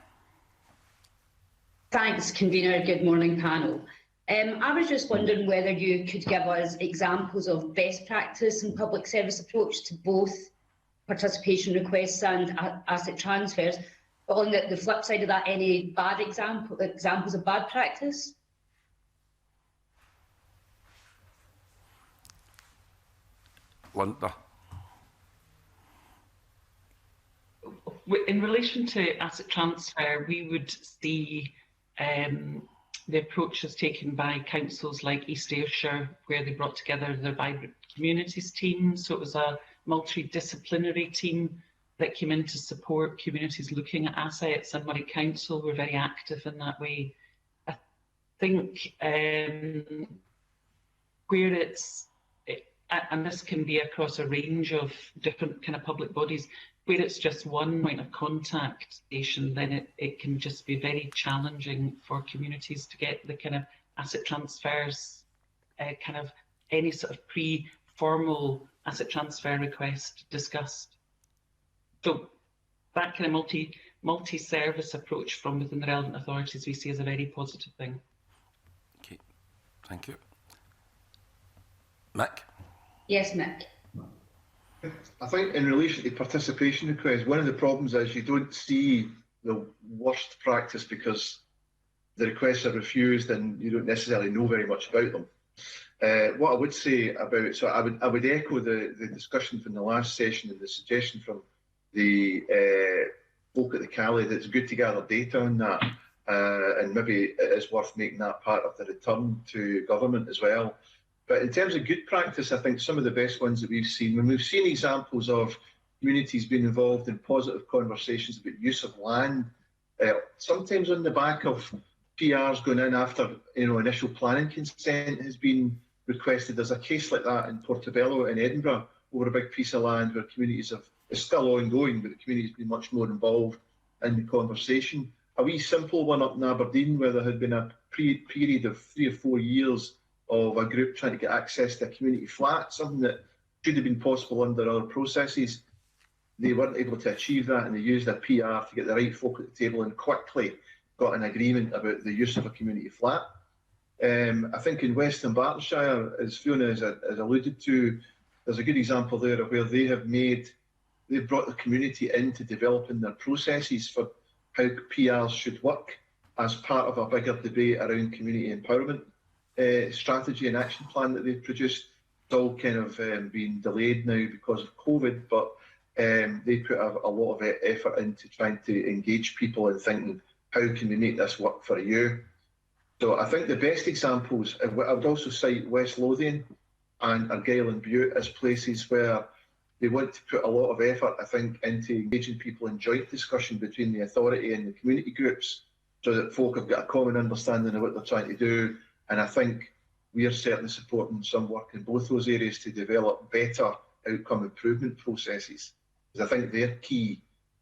Thanks, convener. Good morning, panel. I was just wondering whether you could give us examples of best practice and public service approach to both participation requests and asset transfers. But on the flip side of that, any bad examples of bad practice? Linda. In relation to asset transfer, we would see the approaches taken by councils like East Ayrshire, where they brought together their vibrant communities team. So it was a multidisciplinary team that came in to support communities looking at assets, and Murray Council were very active in that way. I think where it's, and this can be across a range of different kind of public bodies, where it's just one point of contact station, then it can just be very challenging for communities to get the kind of asset transfers, kind of any sort of pre-formal asset transfer request discussed. So that kind of multi-service approach from within the relevant authorities we see as a very positive thing. Okay, thank you. Mick? Yes, Mick. I think in relation to participation requests, one of the problems is you don't see the worst practice because the requests are refused and you don't necessarily know very much about them. What I would say about, so I would echo the discussion from the last session and the suggestion from the folk at the CALI that it's good to gather data on that, and maybe it is worth making that part of the return to government as well. But in terms of good practice, I think some of the best ones that we've seen, when we've seen examples of communities being involved in positive conversations about use of land, sometimes on the back of PRs going in after initial planning consent has been requested. There's a case like that in Portobello in Edinburgh over a big piece of land where communities have, it's still ongoing, but the community's been much more involved in the conversation. A wee simple one up in Aberdeen where there had been a period of 3 or 4 years of a group trying to get access to a community flat, something that should have been possible under other processes. They weren't able to achieve that, and they used a PR to get the right folk at the table and quickly got an agreement about the use of a community flat. I think in West Dunbartonshire, as Fiona has alluded to, there's a good example there of where they've brought the community into developing their processes for how PRs should work as part of a bigger debate around community empowerment strategy and action plan that they've produced. It's all kind of been delayed now because of COVID, but they put a lot of effort into trying to engage people and thinking, how can we make this work for you? So I think the best examples, I would also cite West Lothian and Argyll and Bute as places where they want to put a lot of effort, I think, into engaging people in joint discussion between the authority and the community groups so that folk have got a common understanding of what they're trying to do. And I think we are certainly supporting some work in both those areas to develop better outcome improvement processes. Because I think they're key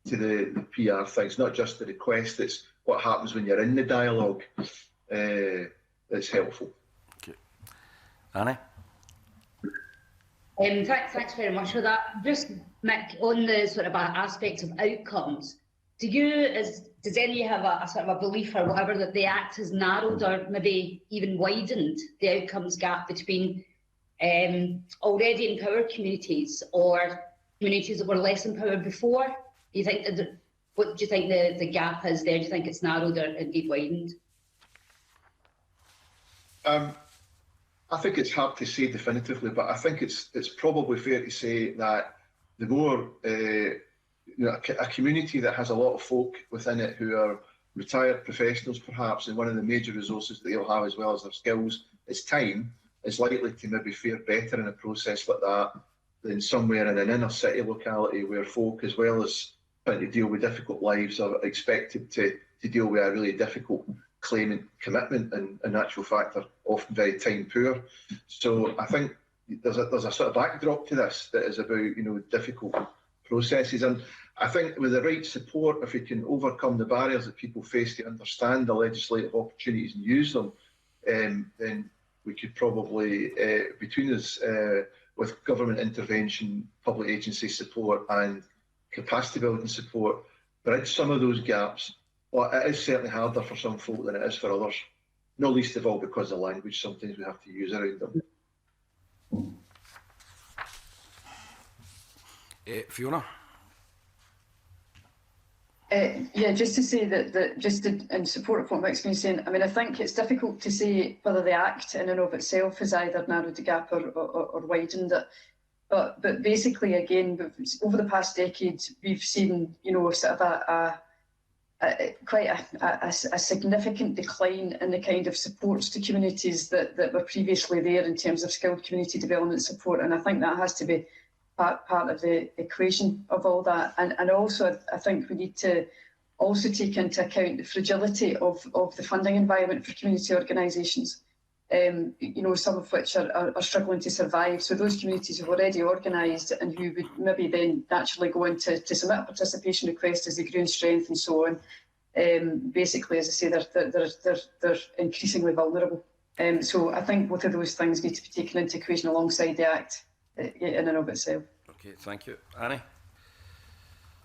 to the PR things, not just the request, it's what happens when you're in the dialogue that's helpful. Okay. Annie? Thanks very much for that. Just, Mick, on the sort of aspect of outcomes, does any have a sort of a belief or whatever that the Act has narrowed or maybe even widened the outcomes gap between already empowered communities or communities that were less empowered before? Do you think that what do you think the gap is there? Do you think it's narrowed or indeed widened? I think it's hard to say definitively, but I think it's probably fair to say that the more a community that has a lot of folk within it who are retired professionals, perhaps, and one of the major resources that they'll have as well as their skills is time, is likely to maybe fare better in a process like that than somewhere in an inner city locality where folk, as well as trying to deal with difficult lives, are expected to deal with a really difficult claimant commitment, and in actual fact are often very time poor. So I think there's a sort of backdrop to this that is about difficult processes, and I think with the right support, if we can overcome the barriers that people face to understand the legislative opportunities and use them, then we could probably, between us, with government intervention, public agency support and capacity building support, bridge some of those gaps. Well, it is certainly harder for some folk than it is for others, not least of all because of the language sometimes we have to use around them. Fiona? Yeah, just to say that in support of what Mick's been saying, I mean, I think it's difficult to say whether the Act in and of itself has either narrowed the gap or widened it. But basically, again, over the past decade, we've seen, sort of quite a significant decline in the kind of supports to communities that were previously there in terms of skilled community development support. And I think that has to be part of the equation of all that. And also, I think we need to also take into account the fragility of the funding environment for community organisations, some of which are struggling to survive. So those communities who have already organised and who would maybe then naturally go in to submit a participation request as they grew in strength and so on, basically, as I say, they're increasingly vulnerable. So I think both of those things need to be taken into equation alongside the Act in and of itself. Okay, thank you. Annie?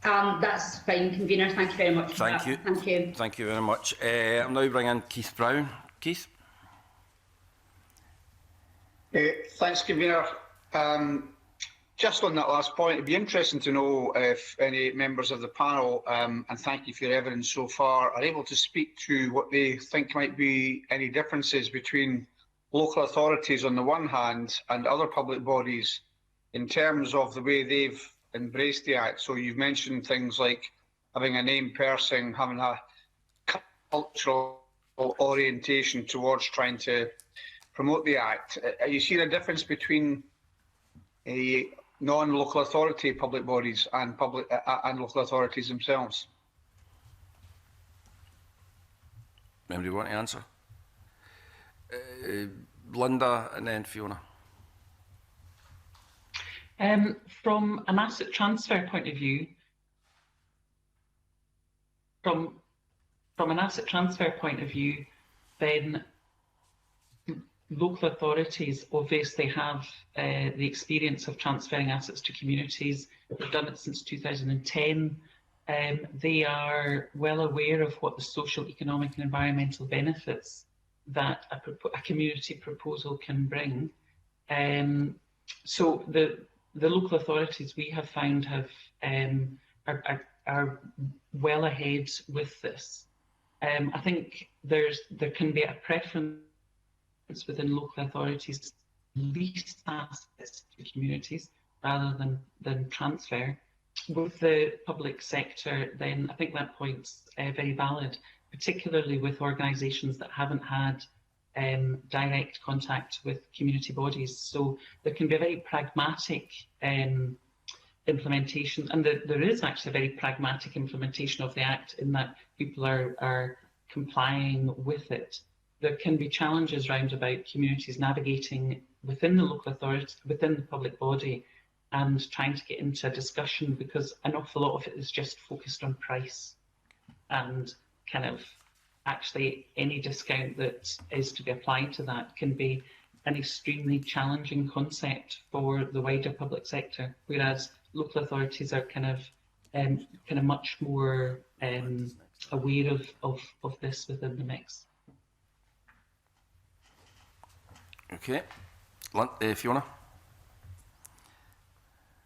That's fine, Convener. Thank you very much for that. Thank you. Thank you. Thank you very much. I'm now bringing Keith Brown. Keith? Thanks, Convener. Just on that last point, it'd be interesting to know if any members of the panel, and thank you for your evidence so far, are able to speak to what they think might be any differences between local authorities on the one hand and other public bodies in terms of the way they've embraced the Act. So you've mentioned things like having a named person, having a cultural orientation towards trying to promote the Act. Are you seeing a difference between non-local authority public bodies and local authorities themselves? Anybody want to answer? Linda and then Fiona. From an asset transfer point of view, then local authorities obviously have the experience of transferring assets to communities. They've done it since 2010. They are well aware of what the social, economic and environmental benefits that a community proposal can bring. So the local authorities we have found are well ahead with this. I think there can be a preference within local authorities to lease assets to communities rather than transfer. With the public sector, then I think that point's very valid, particularly with organisations that haven't had direct contact with community bodies. So there can be a very pragmatic implementation, and there is actually a very pragmatic implementation of the Act in that people are complying with it. There can be challenges round about communities navigating within the local authority, within the public body, and trying to get into a discussion, because an awful lot of it is just focused on price, and kind of actually any discount that is to be applied to that can be an extremely challenging concept for the wider public sector, whereas local authorities are kind of much more aware of this within the mix. Okay, Fiona.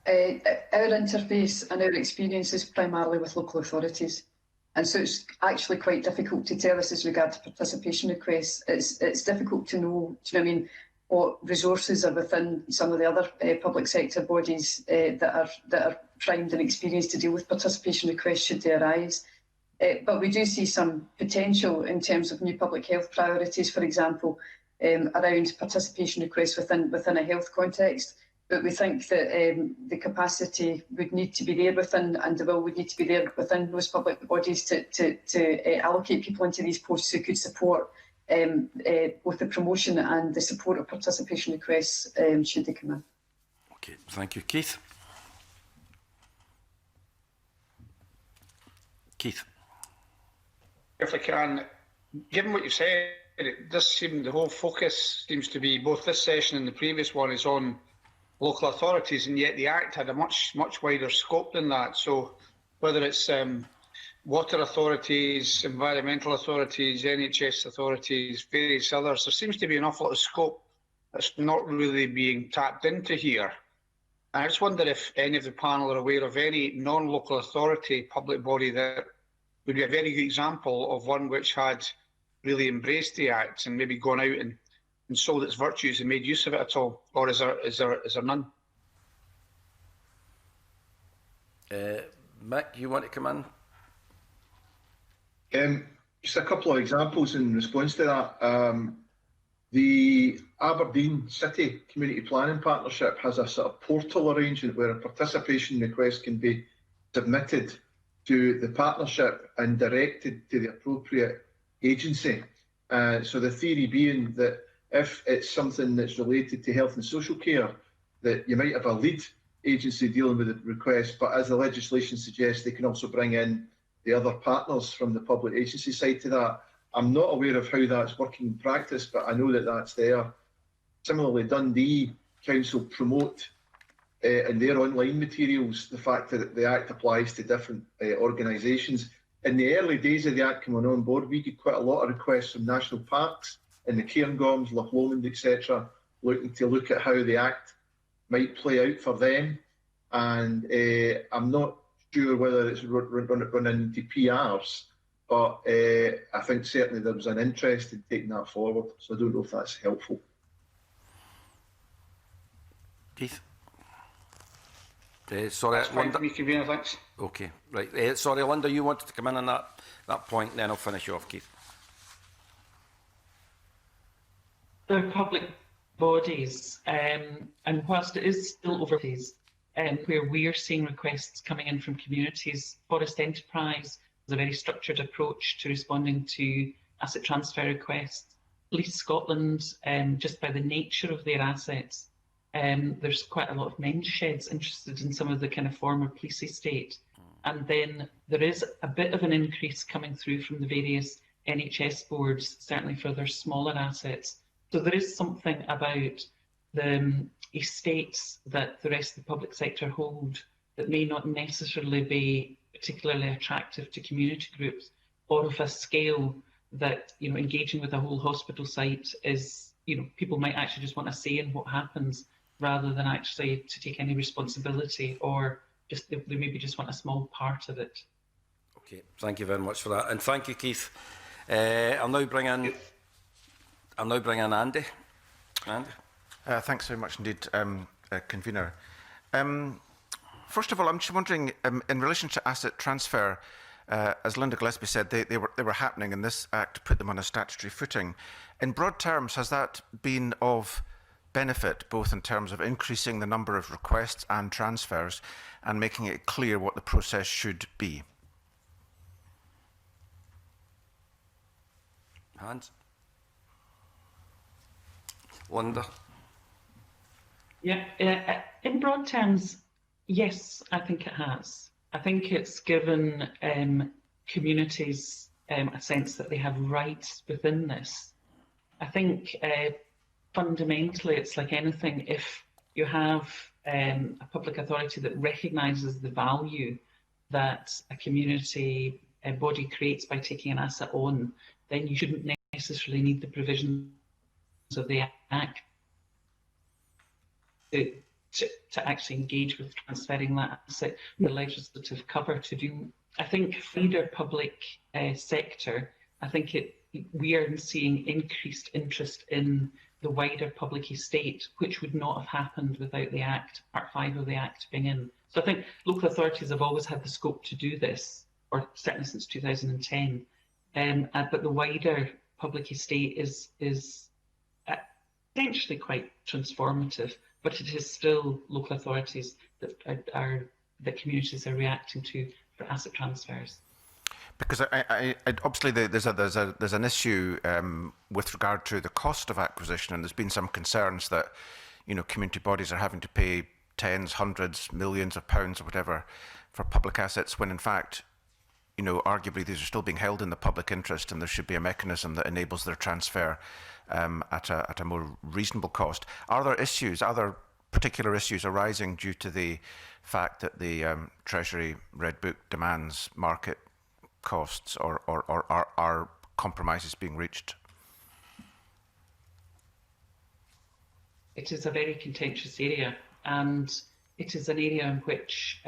our interface and our experience is primarily with local authorities. And so it's actually quite difficult to tell us as regard to participation requests. It's difficult to know, do you know what I mean, what resources are within some of the other public sector bodies that are primed and experienced to deal with participation requests should they arise. But we do see some potential in terms of new public health priorities, for example, around participation requests within a health context. But we think that the capacity would need to be there within, and the will would need to be there within those public bodies to allocate people into these posts who could support both the promotion and the support of participation requests should they come in. Okay, thank you. Keith? Keith? If I can, given what you said, it does seem the whole focus seems to be, both this session and the previous one, is on local authorities, and yet the Act had a much wider scope than that. So whether it's water authorities, environmental authorities, NHS authorities, various others, there seems to be an awful lot of scope that's not really being tapped into here. And I just wonder if any of the panel are aware of any non-local authority public body that would be a very good example of one which had really embraced the Act and maybe gone out and sold its virtues and made use of it at all, or is there none? Mick, you want to come in? Just a couple of examples in response to that. The Aberdeen City Community Planning Partnership has a sort of portal arrangement where a participation request can be submitted to the partnership and directed to the appropriate agency. So the theory being that if it's something that's related to health and social care, that you might have a lead agency dealing with the request, but as the legislation suggests, they can also bring in the other partners from the public agency side to that. I'm not aware of how that's working in practice, but I know that that's there. Similarly, Dundee Council promote in their online materials the fact that the Act applies to different organisations. In the early days of the Act coming on board, we get quite a lot of requests from national parks in the Cairngorms, Loch Lomond, etc., looking to look at how the Act might play out for them. And I'm not sure whether it's run into PRs, but I think certainly there was an interest in taking that forward. So I don't know if that's helpful. Keith? Sorry, Linda. Thanks. Okay, right. Sorry, Linda, you wanted to come in on that point, then I'll finish off, Keith. They're public bodies, and whilst it is still overseas, where we're seeing requests coming in from communities, Forest Enterprise has a very structured approach to responding to asset transfer requests. Police Scotland, just by the nature of their assets, there's quite a lot of men's sheds interested in some of the kind of former police estate. And then there is a bit of an increase coming through from the various NHS boards, certainly for their smaller assets. So there is something about the estates that the rest of the public sector hold that may not necessarily be particularly attractive to community groups, or of a scale that, you know, engaging with a whole hospital site is, you know, people might actually just want to say in what happens rather than actually to take any responsibility, or just they maybe just want a small part of it. Okay, thank you very much for that, and thank you, Keith. I'll now bring in Andy. Andy. Thanks very much indeed, Convener. First of all, I'm just wondering, in relation to asset transfer, as Linda Gillespie said, they were happening, and this Act put them on a statutory footing. In broad terms, has that been of benefit, both in terms of increasing the number of requests and transfers and making it clear what the process should be? Hans? Linda? Yeah, in broad terms, yes, I think it has. I think it's given communities a sense that they have rights within this. I think fundamentally it's like anything. If you have a public authority that recognises the value that a community body creates by taking an asset on, then you shouldn't necessarily need the provisions of the Act to actually engage with transferring that asset, the legislative cover to do. I think wider public sector, I think we are seeing increased interest in the wider public estate, which would not have happened without the Act, Part 5 of the Act being in. So I think local authorities have always had the scope to do this, or certainly since 2010. But the wider public estate is potentially quite transformative, but it is still local authorities that communities are reacting to for asset transfers. Because I obviously there's an issue with regard to the cost of acquisition, and there's been some concerns that, you know, community bodies are having to pay tens, hundreds, millions of pounds or whatever for public assets, when in fact, you know, arguably these are still being held in the public interest, and there should be a mechanism that enables their transfer at a more reasonable cost. Are there particular issues arising due to the fact that the Treasury Red Book demands market costs, or are compromises being reached? It is a very contentious area, and it is an area in which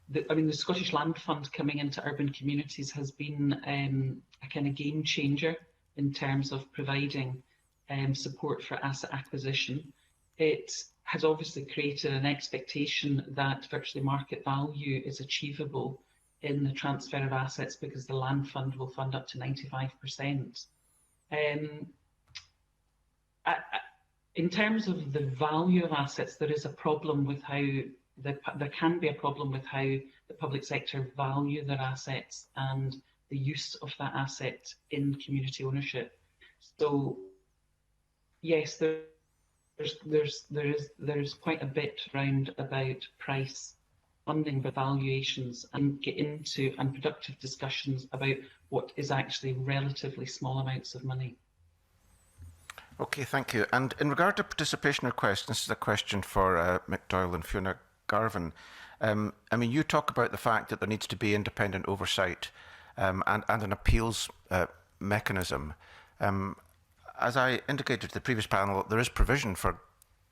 the Scottish Land Fund coming into urban communities has been a kind of game changer in terms of providing support for asset acquisition. It has obviously created an expectation that virtually market value is achievable in the transfer of assets, because the Land Fund will fund up to 95%. In terms of the value of assets, there is a problem with how there can be a problem with how the public sector value their assets and the use of that asset in community ownership. So yes, there is quite a bit round about price, funding, but valuations, and get into unproductive discussions about what is actually relatively small amounts of money. Okay, thank you. And in regard to participation requests, this is a question for Mick Doyle and Fiona Garvin. I mean, you talk about the fact that there needs to be independent oversight and an appeals mechanism. As I indicated to the previous panel, there is provision for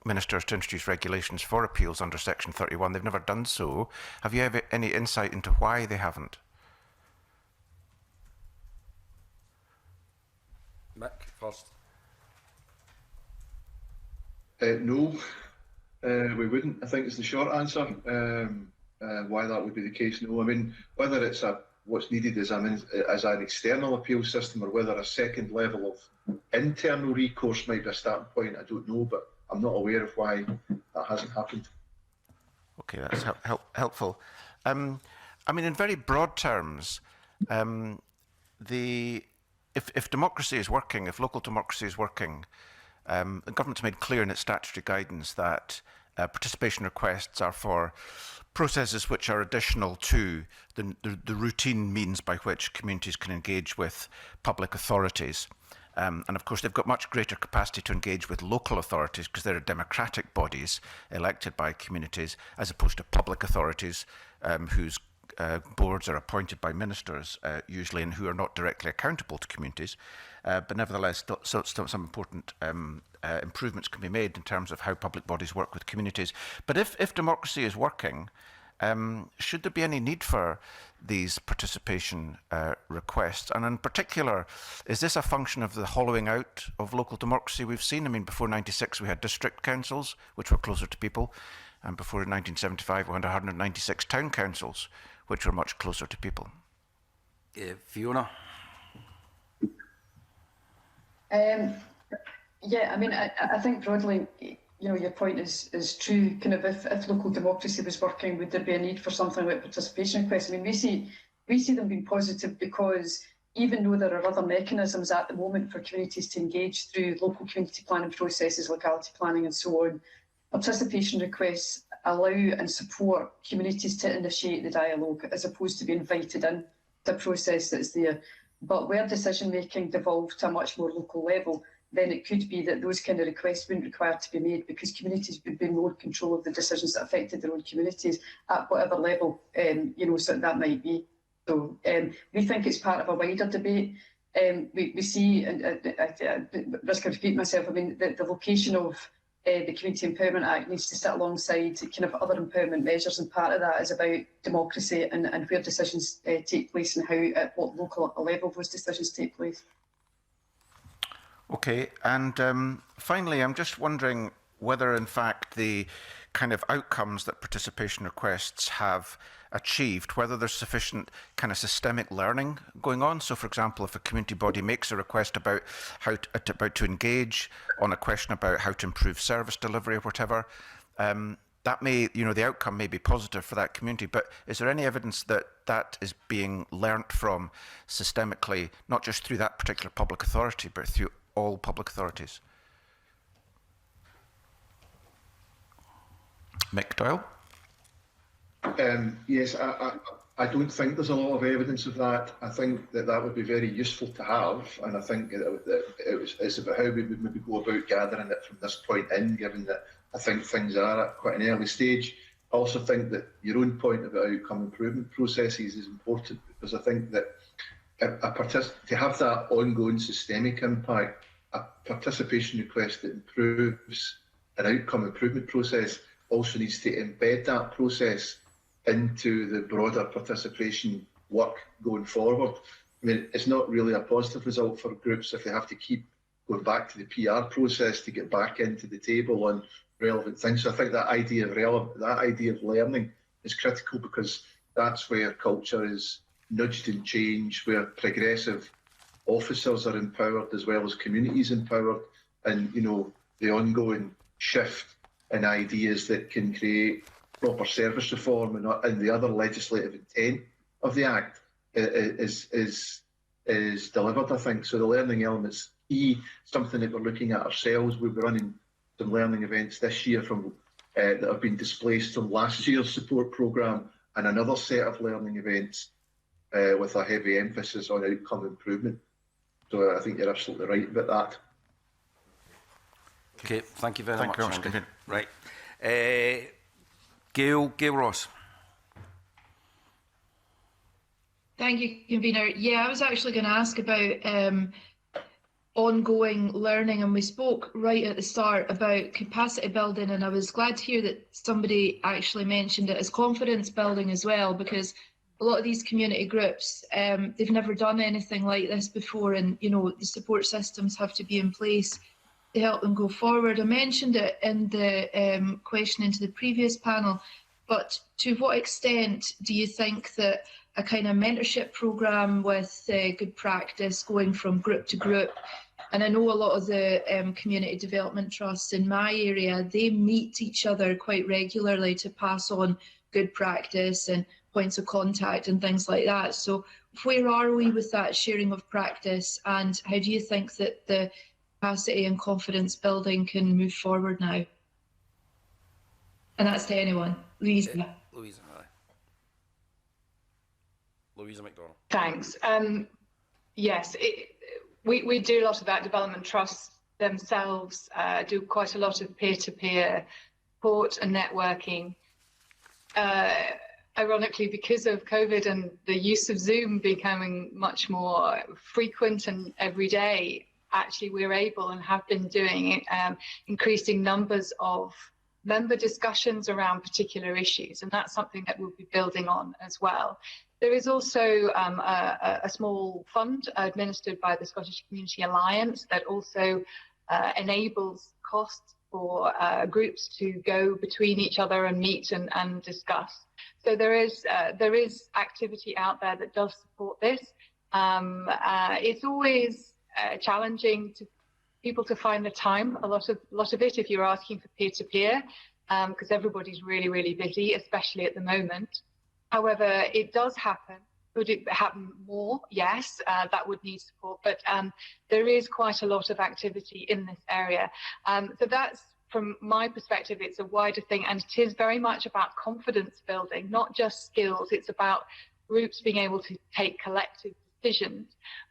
ministers to introduce regulations for appeals under Section 31. They've never done so. Have you any insight into why they haven't? Mick, first. No, we wouldn't. I think it's the short answer. Why that would be the case, no. I mean, whether it's what's needed is an external appeal system, or whether a second level of internal recourse might be a starting point, I don't know, but I'm not aware of why that hasn't happened. Okay, that's helpful. I mean, in very broad terms, if democracy is working, if local democracy is working, the government's made clear in its statutory guidance that participation requests are for processes which are additional to the routine means by which communities can engage with public authorities. And of course, they've got much greater capacity to engage with local authorities because they're democratic bodies elected by communities, as opposed to public authorities whose boards are appointed by ministers usually, and who are not directly accountable to communities. But nevertheless, still some important improvements can be made in terms of how public bodies work with communities. But if democracy is working, should there be any need for these participation requests? And in particular, is this a function of the hollowing out of local democracy we've seen? I mean, before '96 we had district councils, which were closer to people, and before 1975 we had 196 town councils, which were much closer to people. Fiona? Yeah, I mean, I think broadly, you know, your point is true. Kind of, if local democracy was working, would there be a need for something like participation requests? I mean, we see them being positive, because even though there are other mechanisms at the moment for communities to engage through local community planning processes, locality planning and so on, participation requests allow and support communities to initiate the dialogue, as opposed to be invited in to a process that's there. But where decision making devolved to a much more local level, then it could be that those kind of requests wouldn't require to be made, because communities would be in more control of the decisions that affected their own communities at whatever level, you know, so that might be. So we think it's part of a wider debate. We see, and I risk of repeating myself, I mean, the location of the Community Empowerment Act needs to sit alongside kind of other empowerment measures, and part of that is about democracy and where decisions take place and how, at what local level those decisions take place. Okay, and finally, I'm just wondering whether, in fact, the kind of outcomes that participation requests have achieved, whether there's sufficient kind of systemic learning going on. So, for example, if a community body makes a request about about to engage on a question about how to improve service delivery or whatever, that may, the outcome may be positive for that community. But is there any evidence that that is being learnt from systemically, not just through that particular public authority, but through all public authorities? Mick Doyle? Yes, I don't think there's a lot of evidence of that. I think that would be very useful to have, and I think it's about how we would maybe go about gathering it from this point in, given that I think things are at quite an early stage. I also think that your own point about outcome improvement processes is important, because I think that to have that ongoing systemic impact, a participation request that improves an outcome improvement process also needs to embed that process into the broader participation work going forward. I mean, it's not really a positive result for groups if they have to keep going back to the PR process to get back into the table on relevant things. So I think that idea of learning is critical, because that's where culture is nudged and changed, where progressive officers are empowered as well as communities empowered, and the ongoing shift in ideas that can create proper service reform and the other legislative intent of the Act is delivered, I think. So the learning element's key, something that we're looking at ourselves. We'll be running some learning events this year that have been displaced from last year's support programme, and another set of learning events with a heavy emphasis on outcome improvement. So I think you're absolutely right about that. Okay, thank you very much. Thank you very much. Right. Gail Ross. Thank you, Convener. Yeah, I was actually going to ask about ongoing learning, and we spoke right at the start about capacity building, and I was glad to hear that somebody actually mentioned it as confidence building as well, because a lot of these community groups, they've never done anything like this before, and the support systems have to be in place to help them go forward. I mentioned it in the question into the previous panel, but to what extent do you think that a kind of mentorship programme with good practice going from group to group, and I know a lot of the community development trusts in my area, they meet each other quite regularly to pass on good practice and points of contact and things like that. So where are we with that sharing of practice, and how do you think that the capacity and confidence building can move forward now? And that's to anyone. Louisa. Louisa McDonald. Thanks. Yes, we do a lot of that. Development trusts themselves do quite a lot of peer-to-peer support and networking. Ironically, because of COVID and the use of Zoom becoming much more frequent and everyday, actually we're able and have been doing increasing numbers of member discussions around particular issues, and that's something that we'll be building on as well. There is also a small fund administered by the Scottish Community Alliance that also enables costs for groups to go between each other and meet and discuss. So there is activity out there that does support this. It's always challenging to people to find the time. A lot of it, if you're asking for peer-to-peer, because everybody's really busy, especially at the moment. However, it does happen. Could it happen more? Yes, that would need support, but there is quite a lot of activity in this area. So that's, from my perspective, it's a wider thing, and it is very much about confidence building, not just skills. It's about groups being able to take collective decisions.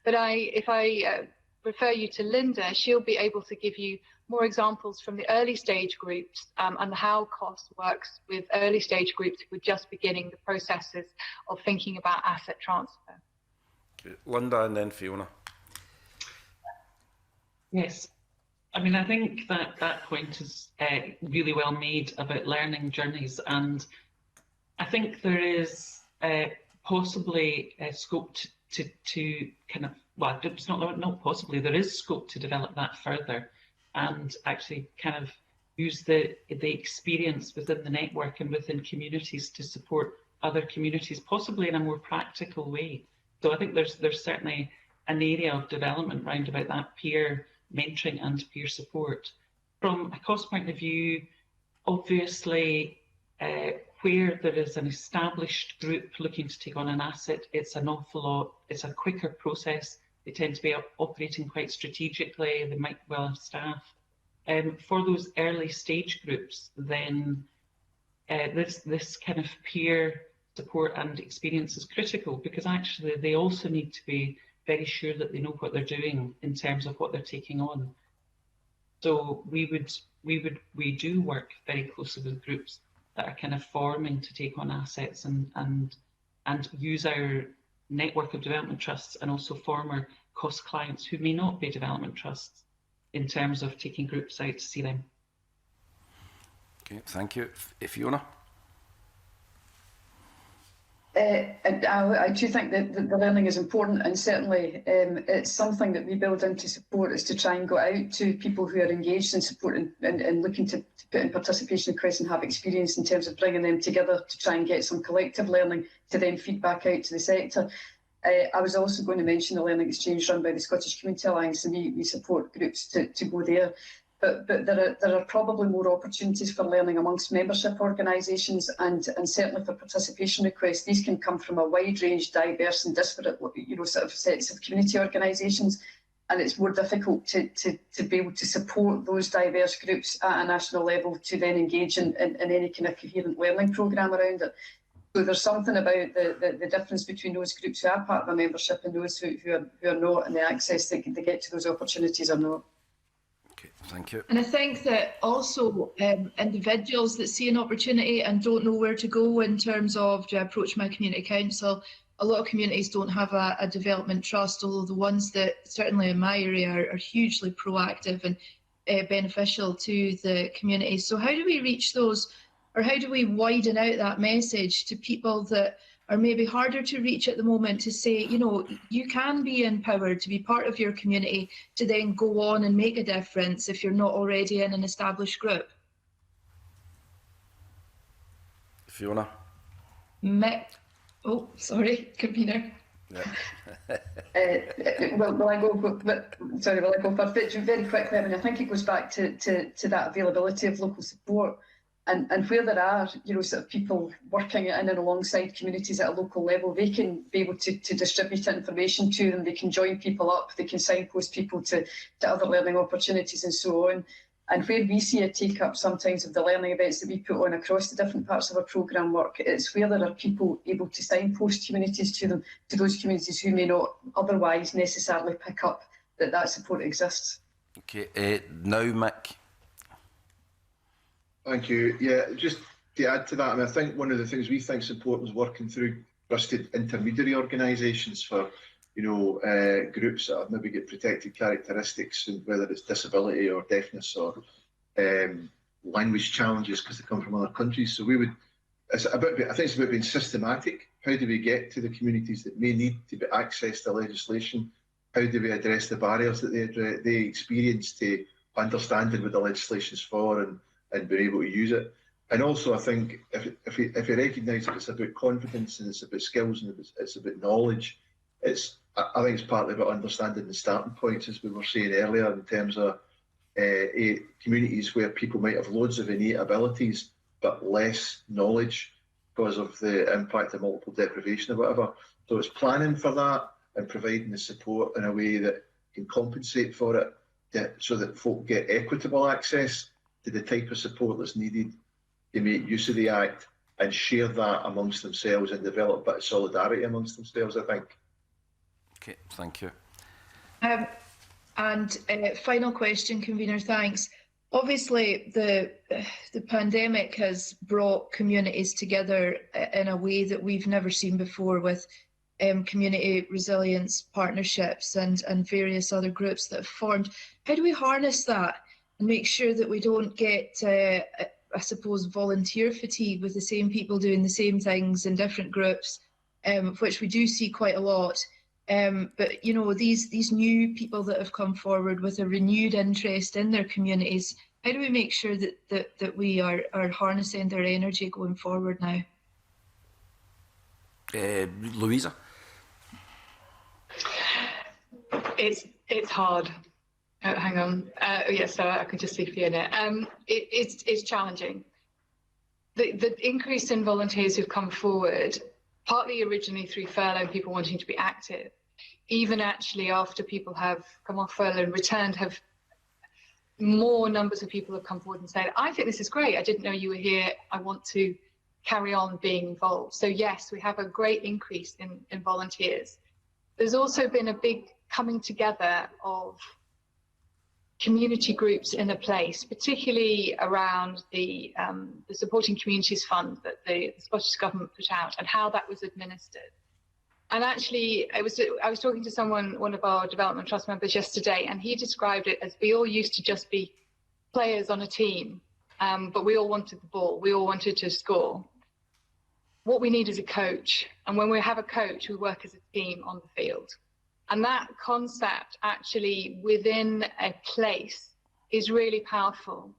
But if I refer you to Linda, she'll be able to give you more examples from the early stage groups and how COS works with early stage groups who are just beginning the processes of thinking about asset transfer. Linda and then Fiona. Yes. I mean, I think that point is really well made about learning journeys, and I think there is possibly scope to kind of, well, it's not possibly, there is scope to develop that further and actually kind of use the experience within the network and within communities to support other communities, possibly in a more practical way. So I think there's certainly an area of development round about that peer mentoring and peer support. From a cost point of view, obviously, where there is an established group looking to take on an asset, it's an awful lot, it's a quicker process. They tend to be operating quite strategically, they might well have staff. For those early stage groups, then this kind of peer support and experience is critical, because actually they also need to be very sure that they know what they're doing in terms of what they're taking on. So we do work very closely with groups that are kind of forming to take on assets and use our network of development trusts and also former cost clients who may not be development trusts in terms of taking groups out to see them. Okay, thank you. Fiona? I do think that the learning is important, and certainly it's something that we build into support, is to try and go out to people who are engaged in support and looking to put in participation requests and have experience in terms of bringing them together to try and get some collective learning to then feed back out to the sector. I was also going to mention the Learning Exchange run by the Scottish Community Alliance, and we support groups to go there. But there are probably more opportunities for learning amongst membership organisations, and certainly for participation requests. These can come from a wide range, diverse and disparate, sort of sets of community organisations, and it's more difficult to be able to support those diverse groups at a national level to then engage in any kind of coherent learning programme around it. So there's something about the difference between those groups who are part of a membership and those who are not, and the access they get to those opportunities or not. Okay, thank you. And I think that also individuals that see an opportunity and don't know where to go in terms of, do I approach my community council? A lot of communities don't have a development trust, although the ones that certainly in my area are hugely proactive and beneficial to the community. So how do we reach those, or how do we widen out that message to people that are maybe harder to reach at the moment, to say, you know, you can be empowered to be part of your community, to then go on and make a difference if you're not already in an established group? Fiona? Oh, sorry, convener. Yeah. Will I go first? Very quickly, I mean, I think it goes back to that availability of local support. And where there are, sort of people working in and alongside communities at a local level, they can be able to distribute information to them. They can join people up. They can signpost people to other learning opportunities and so on. And where we see a take-up sometimes of the learning events that we put on across the different parts of our programme work, it's where there are people able to signpost communities to those communities who may not otherwise necessarily pick up that support exists. Okay, now Mick. Thank you. Yeah, just to add to that, I mean, I think one of the things we think is important is working through trusted intermediary organisations for, groups that have maybe got protected characteristics, and whether it's disability or deafness or language challenges because they come from other countries. So I think it's about being systematic. How do we get to the communities that may need to be access to legislation? How do we address the barriers that they experience to understanding what the legislation is for and being able to use it? And also, I think if you recognise that it's about confidence and it's about skills and it's about knowledge, I think it's partly about understanding the starting points, as we were saying earlier, in terms of communities where people might have loads of innate abilities but less knowledge because of the impact of multiple deprivation or whatever. So it's planning for that and providing the support in a way that can compensate for it, so that folk get equitable access to the type of support that's needed to make use of the Act and share that amongst themselves and develop a bit of solidarity amongst themselves, I think. Okay, thank you. And final question, convener, thanks. Obviously, the pandemic has brought communities together in a way that we've never seen before, with community resilience partnerships and various other groups that have formed. How do we harness that and make sure that we don't get, I suppose, volunteer fatigue with the same people doing the same things in different groups, which we do see quite a lot. But you know, these new people that have come forward with a renewed interest in their communities, how do we make sure that we are harnessing their energy going forward now? Louisa? It's hard. Hang on. Yes, so I could just see Fiona. It's challenging. The increase in volunteers who've come forward, partly originally through furlough, people wanting to be active, even actually after people have come off furlough and returned, have more numbers of people have come forward and said, I think this is great. I didn't know you were here. I want to carry on being involved. So yes, we have a great increase in volunteers. There's also been a big coming together of community groups in a place, particularly around the Supporting Communities Fund that the Scottish Government put out and how that was administered. And actually, I was talking to someone, one of our Development Trust members yesterday, and he described it as we all used to just be players on a team, but we all wanted the ball. We all wanted to score. What we need is a coach. And when we have a coach, we work as a team on the field. And that concept actually within a place is really powerful.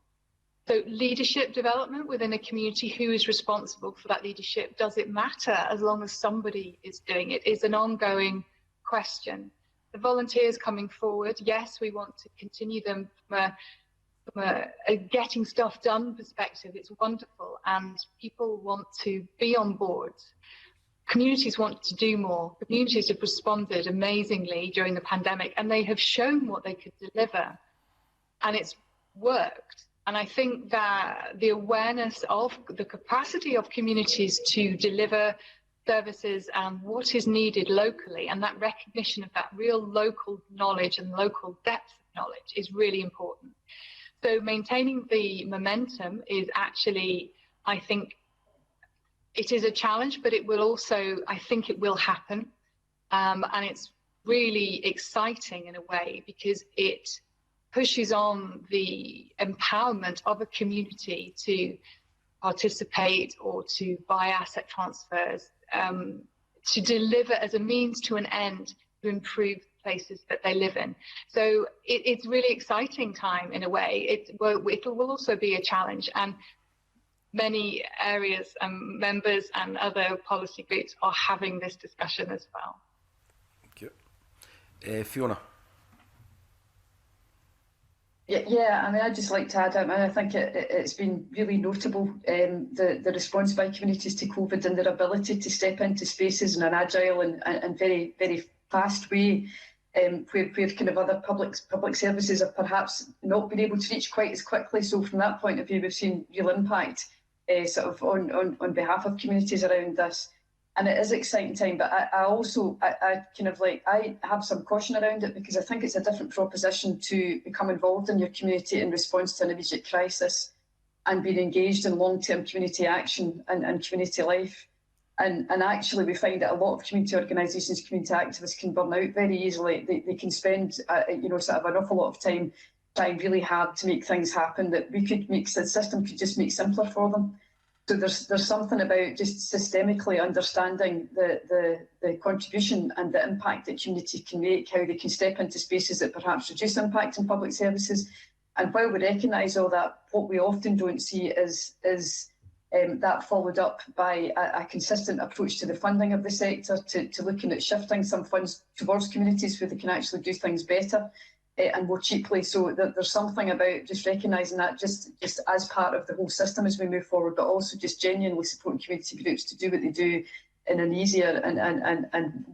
So leadership development within a community, who is responsible for that leadership? Does it matter as long as somebody is doing it? Is an ongoing question. The volunteers coming forward, yes, we want to continue them from a getting stuff done perspective. It's wonderful and people want to be on board. Communities want to do more. Communities have responded amazingly during the pandemic and they have shown what they could deliver and it's worked. And I think that the awareness of the capacity of communities to deliver services and what is needed locally and that recognition of that real local knowledge and local depth of knowledge is really important. So maintaining the momentum is actually, I think, it is a challenge, but it will also, I think it will happen. And it's really exciting in a way because it pushes on the empowerment of a community to participate or to buy asset transfers, to deliver as a means to an end to improve places that they live in. So it's really exciting time in a way. It will also be a challenge and many areas and members and other policy groups are having this discussion as well. Thank you. Fiona? Yeah, I mean, I'd just like to add, I think it's been really notable, the response by communities to COVID and their ability to step into spaces in an agile and very, very fast way, where kind of other public services have perhaps not been able to reach quite as quickly. So from that point of view, we've seen real impact sort of on behalf of communities around this. And it is an exciting time, but I also kind of like, I have some caution around it because I think it's a different proposition to become involved in your community in response to an immediate crisis and being engaged in long-term community action and community life. And actually we find that a lot of community organisations, community activists can burn out very easily. They can spend, sort of an awful lot of time trying really hard to make things happen that we could make, the system could just make simpler for them. So there's something about just systemically understanding the contribution and the impact that community can make, how they can step into spaces that perhaps reduce impact in public services. And while we recognise all that, what we often don't see is that followed up by a consistent approach to the funding of the sector, to looking at shifting some funds towards communities where they can actually do things better and more cheaply. So there's something about just recognising that just as part of the whole system as we move forward, but also just genuinely supporting community groups to do what they do in an easier and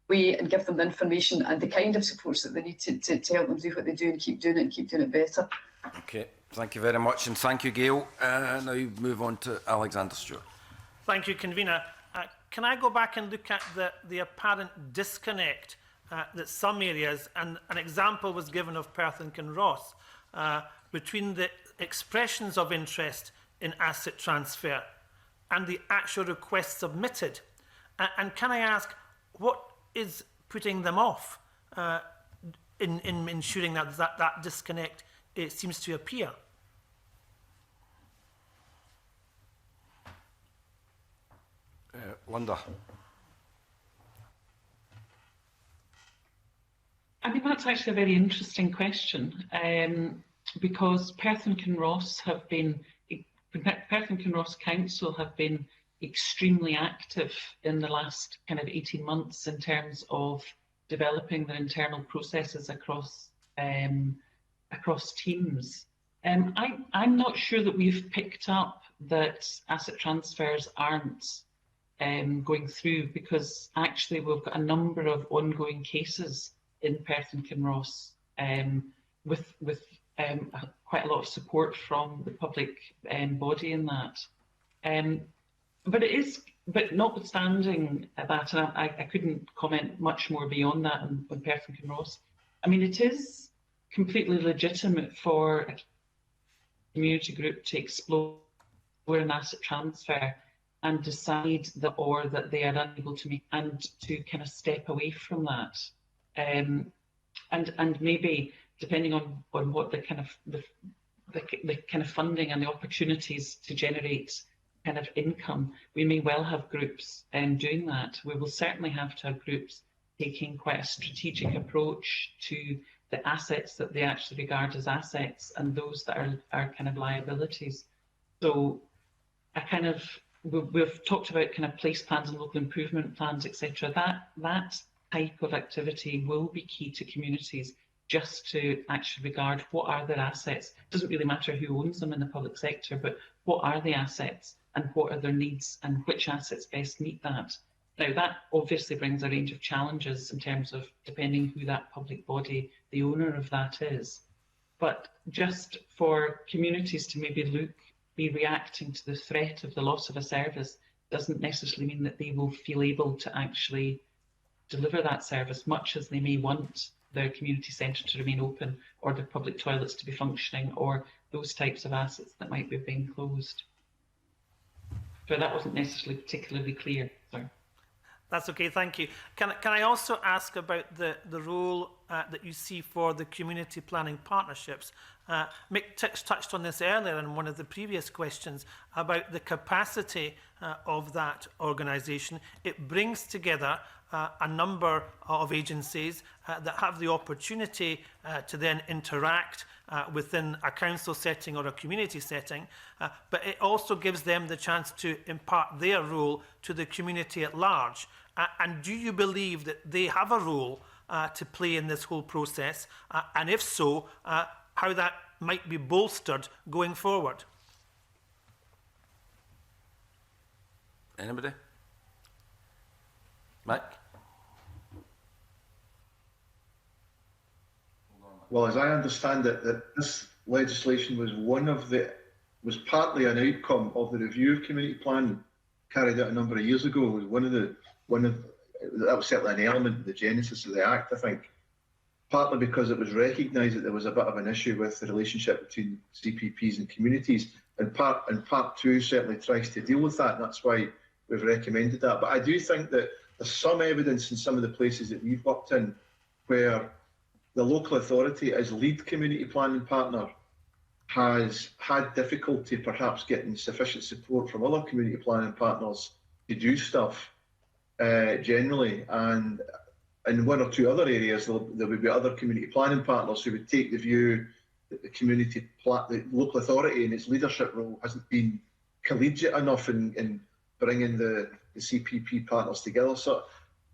way and give them the information and the kind of supports that they need to help them do what they do and keep doing it better. Okay, thank you very much and thank you, Gail. Now move on to Alexander Stewart. Thank you, Convener. Can I go back and look at the apparent disconnect that some areas, and an example was given of Perth and Kinross, between the expressions of interest in asset transfer and the actual requests submitted. And can I ask, what is putting them off in ensuring that disconnect seems to appear? Linda. I mean, that's actually a very interesting question, because Perth and Kinross Council have been extremely active in the last kind of 18 months in terms of developing their internal processes across teams. I'm not sure that we've picked up that asset transfers aren't going through, because actually we've got a number of ongoing cases in Perth and Kinross with quite a lot of support from the public body in that. But notwithstanding that, and I couldn't comment much more beyond that on Perth and Kinross. I mean, it is completely legitimate for a community group to explore an asset transfer and decide that they are unable to make, and to kind of step away from that. And maybe depending on what the kind of funding and the opportunities to generate kind of income, we may well have groups doing that. We will certainly have to have groups taking quite a strategic approach to the assets that they actually regard as assets and those that are kind of liabilities. So we've talked about kind of place plans and local improvement plans, etc. That type of activity will be key to communities, just to actually regard what are their assets. It doesn't really matter who owns them in the public sector, but what are the assets and what are their needs and which assets best meet that. Now, that obviously brings a range of challenges in terms of depending who that public body, the owner of that is. But just for communities to maybe be reacting to the threat of the loss of a service doesn't necessarily mean that they will feel able to actually deliver that service, much as they may want their community centre to remain open, or their public toilets to be functioning, or those types of assets that might be being closed. So that wasn't necessarily particularly clear. Sorry. That's okay, thank you. Can I also ask about the role that you see for the community planning partnerships? Mick touched on this earlier in one of the previous questions about the capacity of that organisation. It brings together a number of agencies that have the opportunity to then interact within a council setting or a community setting, but it also gives them the chance to impart their role to the community at large. And do you believe that they have a role to play in this whole process? And if so, how that might be bolstered going forward? Anybody? Mike? Well, as I understand it, that this legislation was partly an outcome of the review of community planning carried out a number of years ago. It was that was certainly an element of the genesis of the Act, I think, partly because it was recognised that there was a bit of an issue with the relationship between CPPs and communities, and part two certainly tries to deal with that, and that's why we've recommended that. But I do think that there's some evidence in some of the places that we've worked in where the local authority as lead community planning partner has had difficulty perhaps getting sufficient support from other community planning partners to do stuff generally, and in one or two other areas there would be other community planning partners who would take the view that the local authority in its leadership role hasn't been collegiate enough in bringing the CPP partners together. So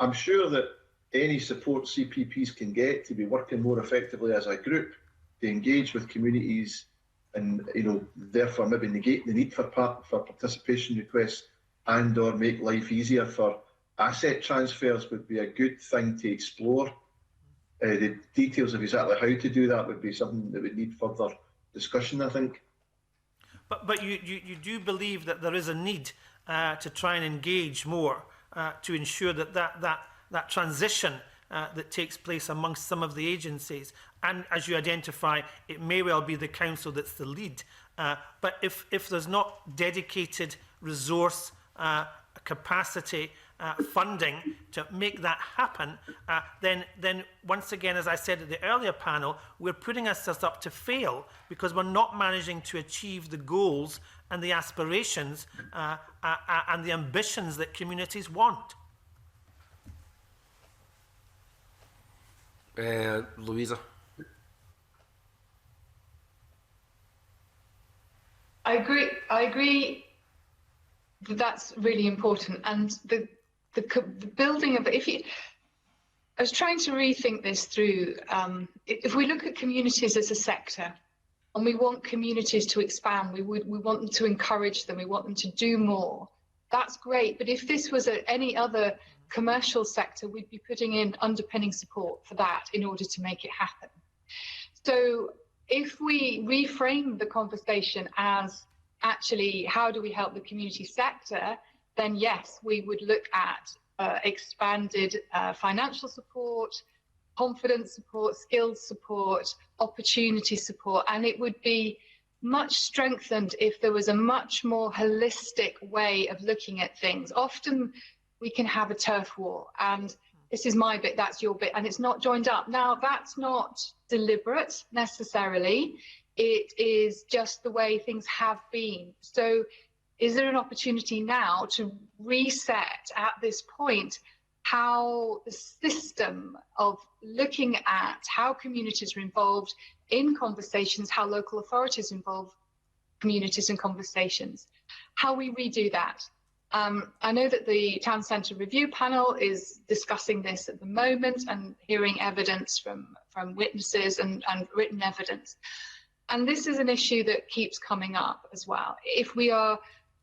I'm sure that any support CPPs can get to be working more effectively as a group to engage with communities, and therefore maybe negate the need for participation requests and/or make life easier for asset transfers would be a good thing to explore. The details of exactly how to do that would be something that would need further discussion, I think. But you do believe that there is a need to try and engage more to ensure that transition that takes place amongst some of the agencies, and as you identify, it may well be the council that's the lead. But if there's not dedicated resource, capacity, funding to make that happen, then once again, as I said at the earlier panel, we're putting ourselves up to fail because we're not managing to achieve the goals and the aspirations and the ambitions that communities want. Louisa. I agree that that's really important. And the building of, I was trying to rethink this through, if we look at communities as a sector, and we want communities to expand, we want them to encourage them, we want them to do more. That's great, but if this was any other commercial sector, we'd be putting in underpinning support for that in order to make it happen. So if we reframe the conversation as actually how do we help the community sector, then yes, we would look at expanded financial support, confidence support, skills support, opportunity support, and it would be much strengthened if there was a much more holistic way of looking at things. Often we can have a turf war and this is my bit, that's your bit, and it's not joined up. Now, that's not deliberate necessarily. It is just the way things have been. So is there an opportunity now to reset at this point how the system of looking at how communities are involved in conversations, how local authorities involve communities in conversations, how we redo that? I know that the Town Centre Review Panel is discussing this at the moment and hearing evidence from witnesses and written evidence. And this is an issue that keeps coming up as well. If we are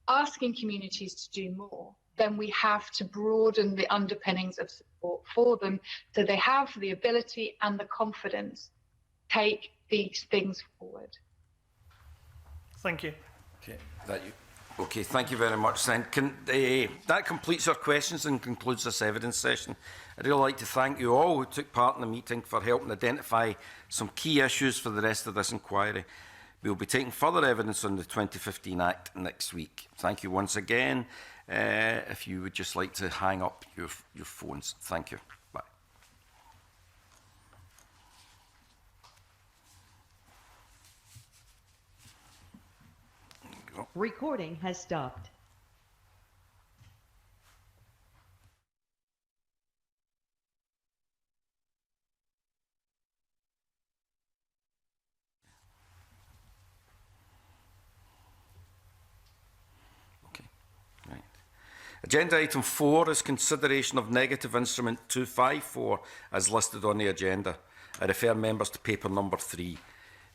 asking communities to do more, then we have to broaden the underpinnings of support for them so they have the ability and the confidence to take these things forward. Thank you. Okay, thank you very much. Then that completes our questions and concludes this evidence session. I'd really like to thank you all who took part in the meeting for helping identify some key issues for the rest of this inquiry. We will be taking further evidence on the 2015 Act next week. Thank you once again. If you would just like to hang up your phones. Thank you. Bye. Recording has stopped. Agenda item 4 is consideration of negative instrument 254 as listed on the agenda. I refer members to paper number 3.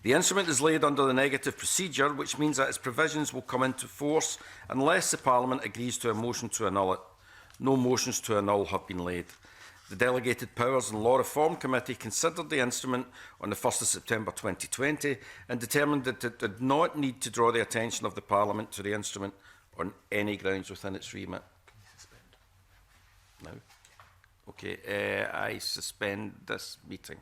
The instrument is laid under the negative procedure, which means that its provisions will come into force unless the Parliament agrees to a motion to annul it. No motions to annul have been laid. The Delegated Powers and Law Reform Committee considered the instrument on the 1st of September 2020 and determined that it did not need to draw the attention of the Parliament to the instrument on any grounds within its remit. No? Okay, I suspend this meeting.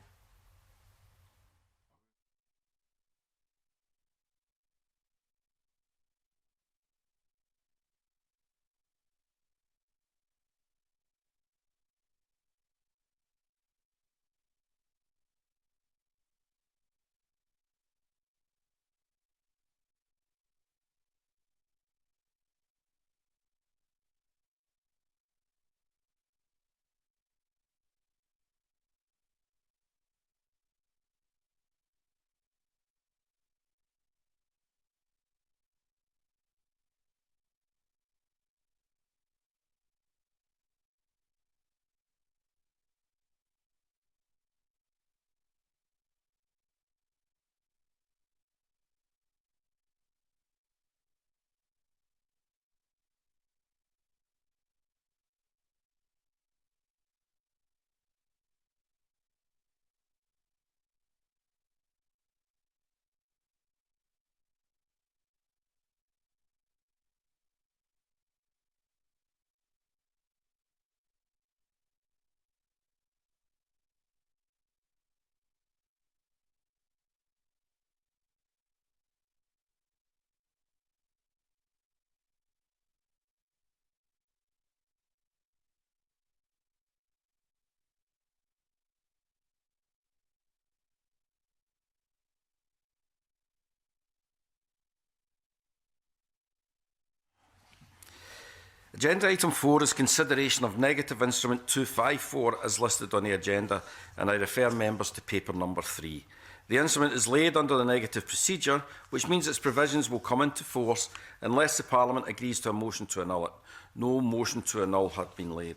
Agenda item 4 is consideration of negative instrument 254 as listed on the agenda, and I refer members to paper number 3. The instrument is laid under the negative procedure, which means its provisions will come into force unless the Parliament agrees to a motion to annul it. No motion to annul had been laid.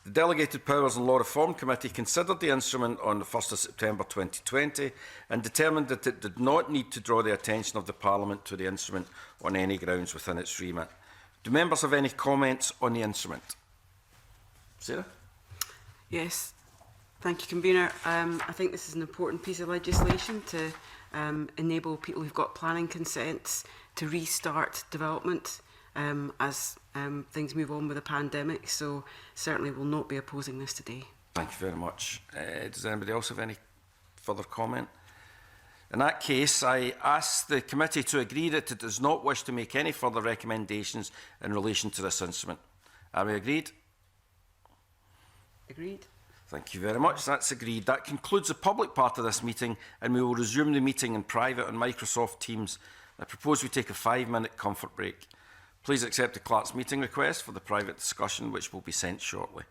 The Delegated Powers and Law Reform Committee considered the instrument on the 1st of September 2020 and determined that it did not need to draw the attention of the Parliament to the instrument on any grounds within its remit. Do members have any comments on the instrument? Sarah? Yes. Thank you, Convener. I think this is an important piece of legislation to enable people who've got planning consents to restart development as things move on with the pandemic. So certainly will not be opposing this today. Thank you very much. Does anybody else have any further comment? In that case, I ask the committee to agree that it does not wish to make any further recommendations in relation to this instrument. Are we agreed? Agreed. Thank you very much. That's agreed. That concludes the public part of this meeting, and we will resume the meeting in private on Microsoft Teams. I propose we take a 5-minute comfort break. Please accept the clerk's meeting request for the private discussion, which will be sent shortly.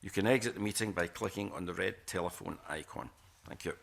You can exit the meeting by clicking on the red telephone icon. Thank you.